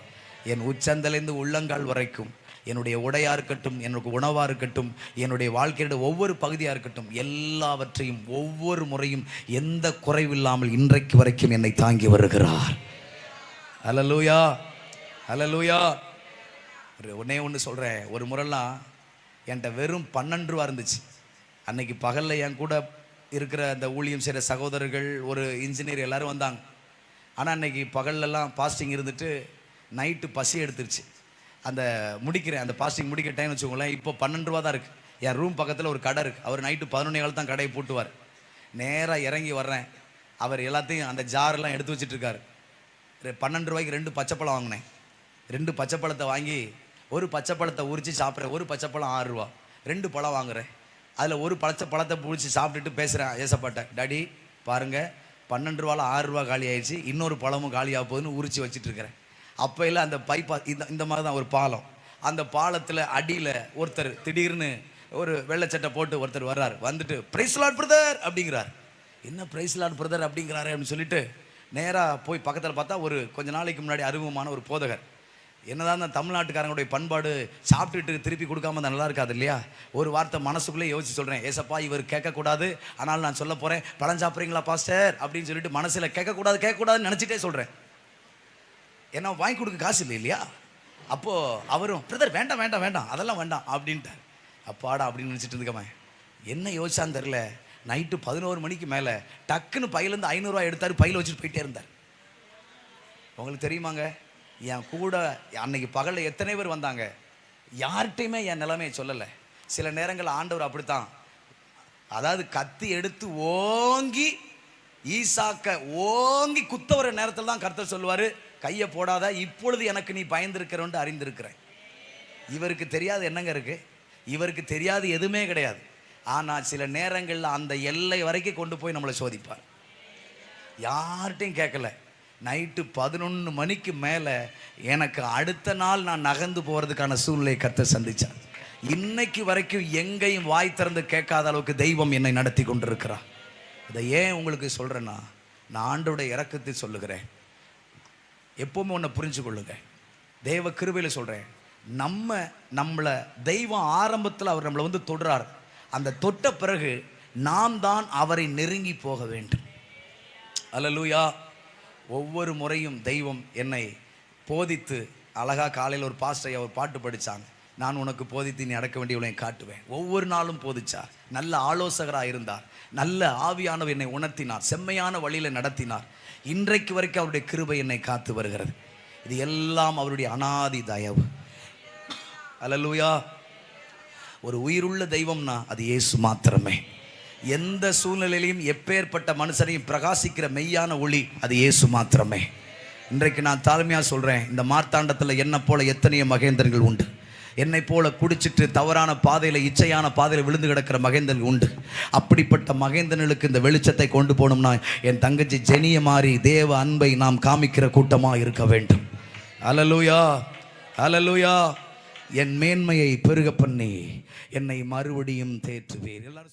என் உச்சந்தலேருந்து உள்ளங்கால் வரைக்கும், என்னுடைய உடையாக இருக்கட்டும், என்னுடைய உணவாக இருக்கட்டும், என்னுடைய வாழ்க்கையோட ஒவ்வொரு பகுதியாக இருக்கட்டும், எல்லாவற்றையும் ஒவ்வொரு முறையும் எந்த குறைவில்லாமல் இன்றைக்கு வரைக்கும் என்னை தாங்கி வருகிறார். ஹல்லேலூயா, ஹல்லேலூயா. ஒன்னே ஒன்று சொல்கிறேன், ஒரு முறைலாம் என்கிட்ட வெறும் 12 ரூபா இருந்துச்சு. அன்னைக்கு பகலில் என் கூட இருக்கிற அந்த ஊழியம் செய்கிற சகோதரர்கள், ஒரு இன்ஜினியர் எல்லோரும் வந்தாங்க. ஆனால் அன்றைக்கி பகல்லெல்லாம் பாஸ்டிங் இருந்துட்டு நைட்டு பசி எடுத்துருச்சு. அந்த பாஸ்டிங் முடிக்கிற டைம் வச்சுக்கோங்களேன். இப்போ 12 ரூபா தான் இருக்குது. என் ரூம் பக்கத்தில் ஒரு கடை இருக்குது. அவர் நைட்டு 11 தான் கடையை பூட்டுவார். நேராக இறங்கி வர்றேன், அவர் எல்லாத்தையும் அந்த ஜாரெல்லாம் எடுத்து வச்சுட்ருக்காரு. 12 ரூபாய்க்கு 2 பச்சைப்பழம் வாங்கினேன். 2 பச்சைப்பழத்தை வாங்கி ஒரு பச்சைப்பழத்தை உரித்து சாப்பிட்றேன். ஒரு பச்சைப்பழம் 6 ரூபா. 2 பழம் வாங்குறேன். அதில் ஒரு பழத்தை பிடிச்சி சாப்பிட்டுட்டு பேசுகிறேன் ஏசப்பாட்ட, டாடி பாருங்கள் 12 ரூபாவில் 6 ரூபா காலி ஆயிடுச்சு, இன்னொரு பழமும் காலியாக போகுதுன்னு உரிச்சு வச்சுட்ருக்கிறேன். அப்போ இல்லை, அந்த இந்த மாதிரி தான் ஒரு பாலம். அந்த பாலத்தில் அடியில் ஒருத்தர் திடீர்னு ஒரு வெள்ளைச்சட்டை போட்டு ஒருத்தர் வர்றார். வந்துட்டு பிரைஸ் லார்ட் பிரதர் அப்படிங்கிறார். என்ன பிரைஸ் லார்ட் பிரதர் அப்படிங்கிறாரு அப்படின்னு சொல்லிட்டு நேராக போய் பக்கத்தில் பார்த்தா ஒரு கொஞ்ச நாளைக்கு முன்னாடி அறிமுகமான ஒரு போதகர். என்னதான் அந்த தமிழ்நாட்டுக்காரங்களுடைய பண்பாடு, சாப்பிட்டுட்டு திருப்பி கொடுக்காம தான் நல்லா இருக்காது இல்லையா? ஒரு வார்த்தை மனசுக்குள்ளே யோசிச்சு சொல்கிறேன், ஏசப்பா இவர் கேட்கக்கூடாது, ஆனால் நான் சொல்ல போகிறேன், பழம் சாப்பிட்றீங்களா பாஸ்டர் அப்படின்னு சொல்லிட்டு மனசில் கேட்கக்கூடாதுன்னு நினச்சிட்டே சொல்கிறேன். ஏன்னா வாங்கி கொடுக்க காசு இல்லை இல்லையா? அப்போது அவரும் பிரதர் வேண்டாம் வேண்டாம் வேண்டாம் அதெல்லாம் வேண்டாம் அப்படின்ட்டார். அப்பாடா அப்படின்னு நினச்சிட்டு இருந்துக்கவன் என்ன யோசிச்சான்னு தெரில. நைட்டு 11 மணிக்கு மேலே டக்குன்னு பையிலேருந்து 500 ரூபா எடுத்தார், பையில் வச்சுட்டு போயிட்டே இருந்தார். உங்களுக்கு தெரியுமாங்க, என் கூட அன்னைக்கு பகலில் எத்தனை பேர் வந்தாங்க, யார்கிட்டையுமே என் நிலைமையை சொல்லலை. சில நேரங்கள் ஆண்டவர் அப்படித்தான், அதாவது கத்தி எடுத்து ஓங்கி ஈசாக்க ஓங்கி குத்த வர நேரத்தில் தான் கர்த்தர் சொல்லுவார், கையை போடாத, இப்பொழுது எனக்கு நீ பயந்திருக்கிறவன்ட்டு அறிந்திருக்கிறேன். இவருக்கு தெரியாது என்னங்க இருக்கு, இவருக்கு தெரியாது எதுவுமே கிடையாது. ஆனால் சில நேரங்களில் அந்த எல்லை வரைக்கும் கொண்டு போய் நம்மளை சோதிப்பார். யார்கிட்டையும் கேட்கல. நைட்டு 11 மணிக்கு மேலே எனக்கு அடுத்த நாள் நான் நகர்ந்து போகிறதுக்கான சூழ்நிலை கர்த்தர் சந்தித்தார். இன்னைக்கு வரைக்கும் எங்கேயும் வாய் திறந்து கேட்காத அளவுக்கு தெய்வம் என்னை நடத்தி கொண்டிருக்கிறார். இதை ஏன் உங்களுக்கு சொல்கிறேன்னா, நான் ஆண்டோடைய இரக்கத்தை சொல்லுகிறேன். எப்போவுமே ஒன்று புரிஞ்சு கொள்ளுங்க, தெய்வ கிருபையில் சொல்கிறேன். நம்மளை தெய்வம் ஆரம்பத்தில் அவர் நம்மளை வந்து தொடுறார். அந்த தொட்ட பிறகு நாம் தான் அவரை நெருங்கி போக வேண்டும். அல்லேலூயா. ஒவ்வொரு முறையும் தெய்வம் என்னை போதித்து, அழகாக காலையில் ஒரு பாஸ்டர் அவர் பாட்டு படித்தாங்க, நான் உனக்கு போதித்து நீ அடக்க வேண்டியவளை காட்டுவேன். ஒவ்வொரு நாளும் போதிச்சார். நல்ல ஆலோசகராக இருந்தார். நல்ல ஆவியானவர் என்னை உணர்த்தினார், செம்மையான வழியில் நடத்தினார். இன்றைக்கு வரைக்கும் அவருடைய கிருபை என்னை காத்து வருகிறது. இது எல்லாம் அவருடைய அனாதி தயவு. அல்லேலூயா. ஒரு உயிருள்ள தெய்வம்னா அது இயேசு மாத்திரமே. எந்த சூழ்நிலையிலையும் எப்பேற்பட்ட மனுஷனையும் பிரகாசிக்கிற மெய்யான ஒளி அது இயேசு மாத்திரமே. இன்றைக்கு நான் தாழ்மையாக சொல்கிறேன், இந்த மார்த்தாண்டத்தில் என்னை போல எத்தனையோ மகேந்திரர்கள் உண்டு. என்னை போல குடிச்சிட்டு தவறான பாதையில், இச்சையான பாதையில் விழுந்து கிடக்கிற மகேந்திரர்கள் உண்டு. அப்படிப்பட்ட மகேந்திரனுக்கு இந்த வெளிச்சத்தை கொண்டு போகணும்னா என் தங்கச்சி ஜெனிய மாதிரி தேவ அன்பை நாம் காமிக்கிற கூட்டமாக இருக்க வேண்டும். அல்லேலூயா, அல்லேலூயா. என் மேன்மையை பெருக பண்ணி என்னை மறுபடியும் தேற்றுவீர். எல்லாரும்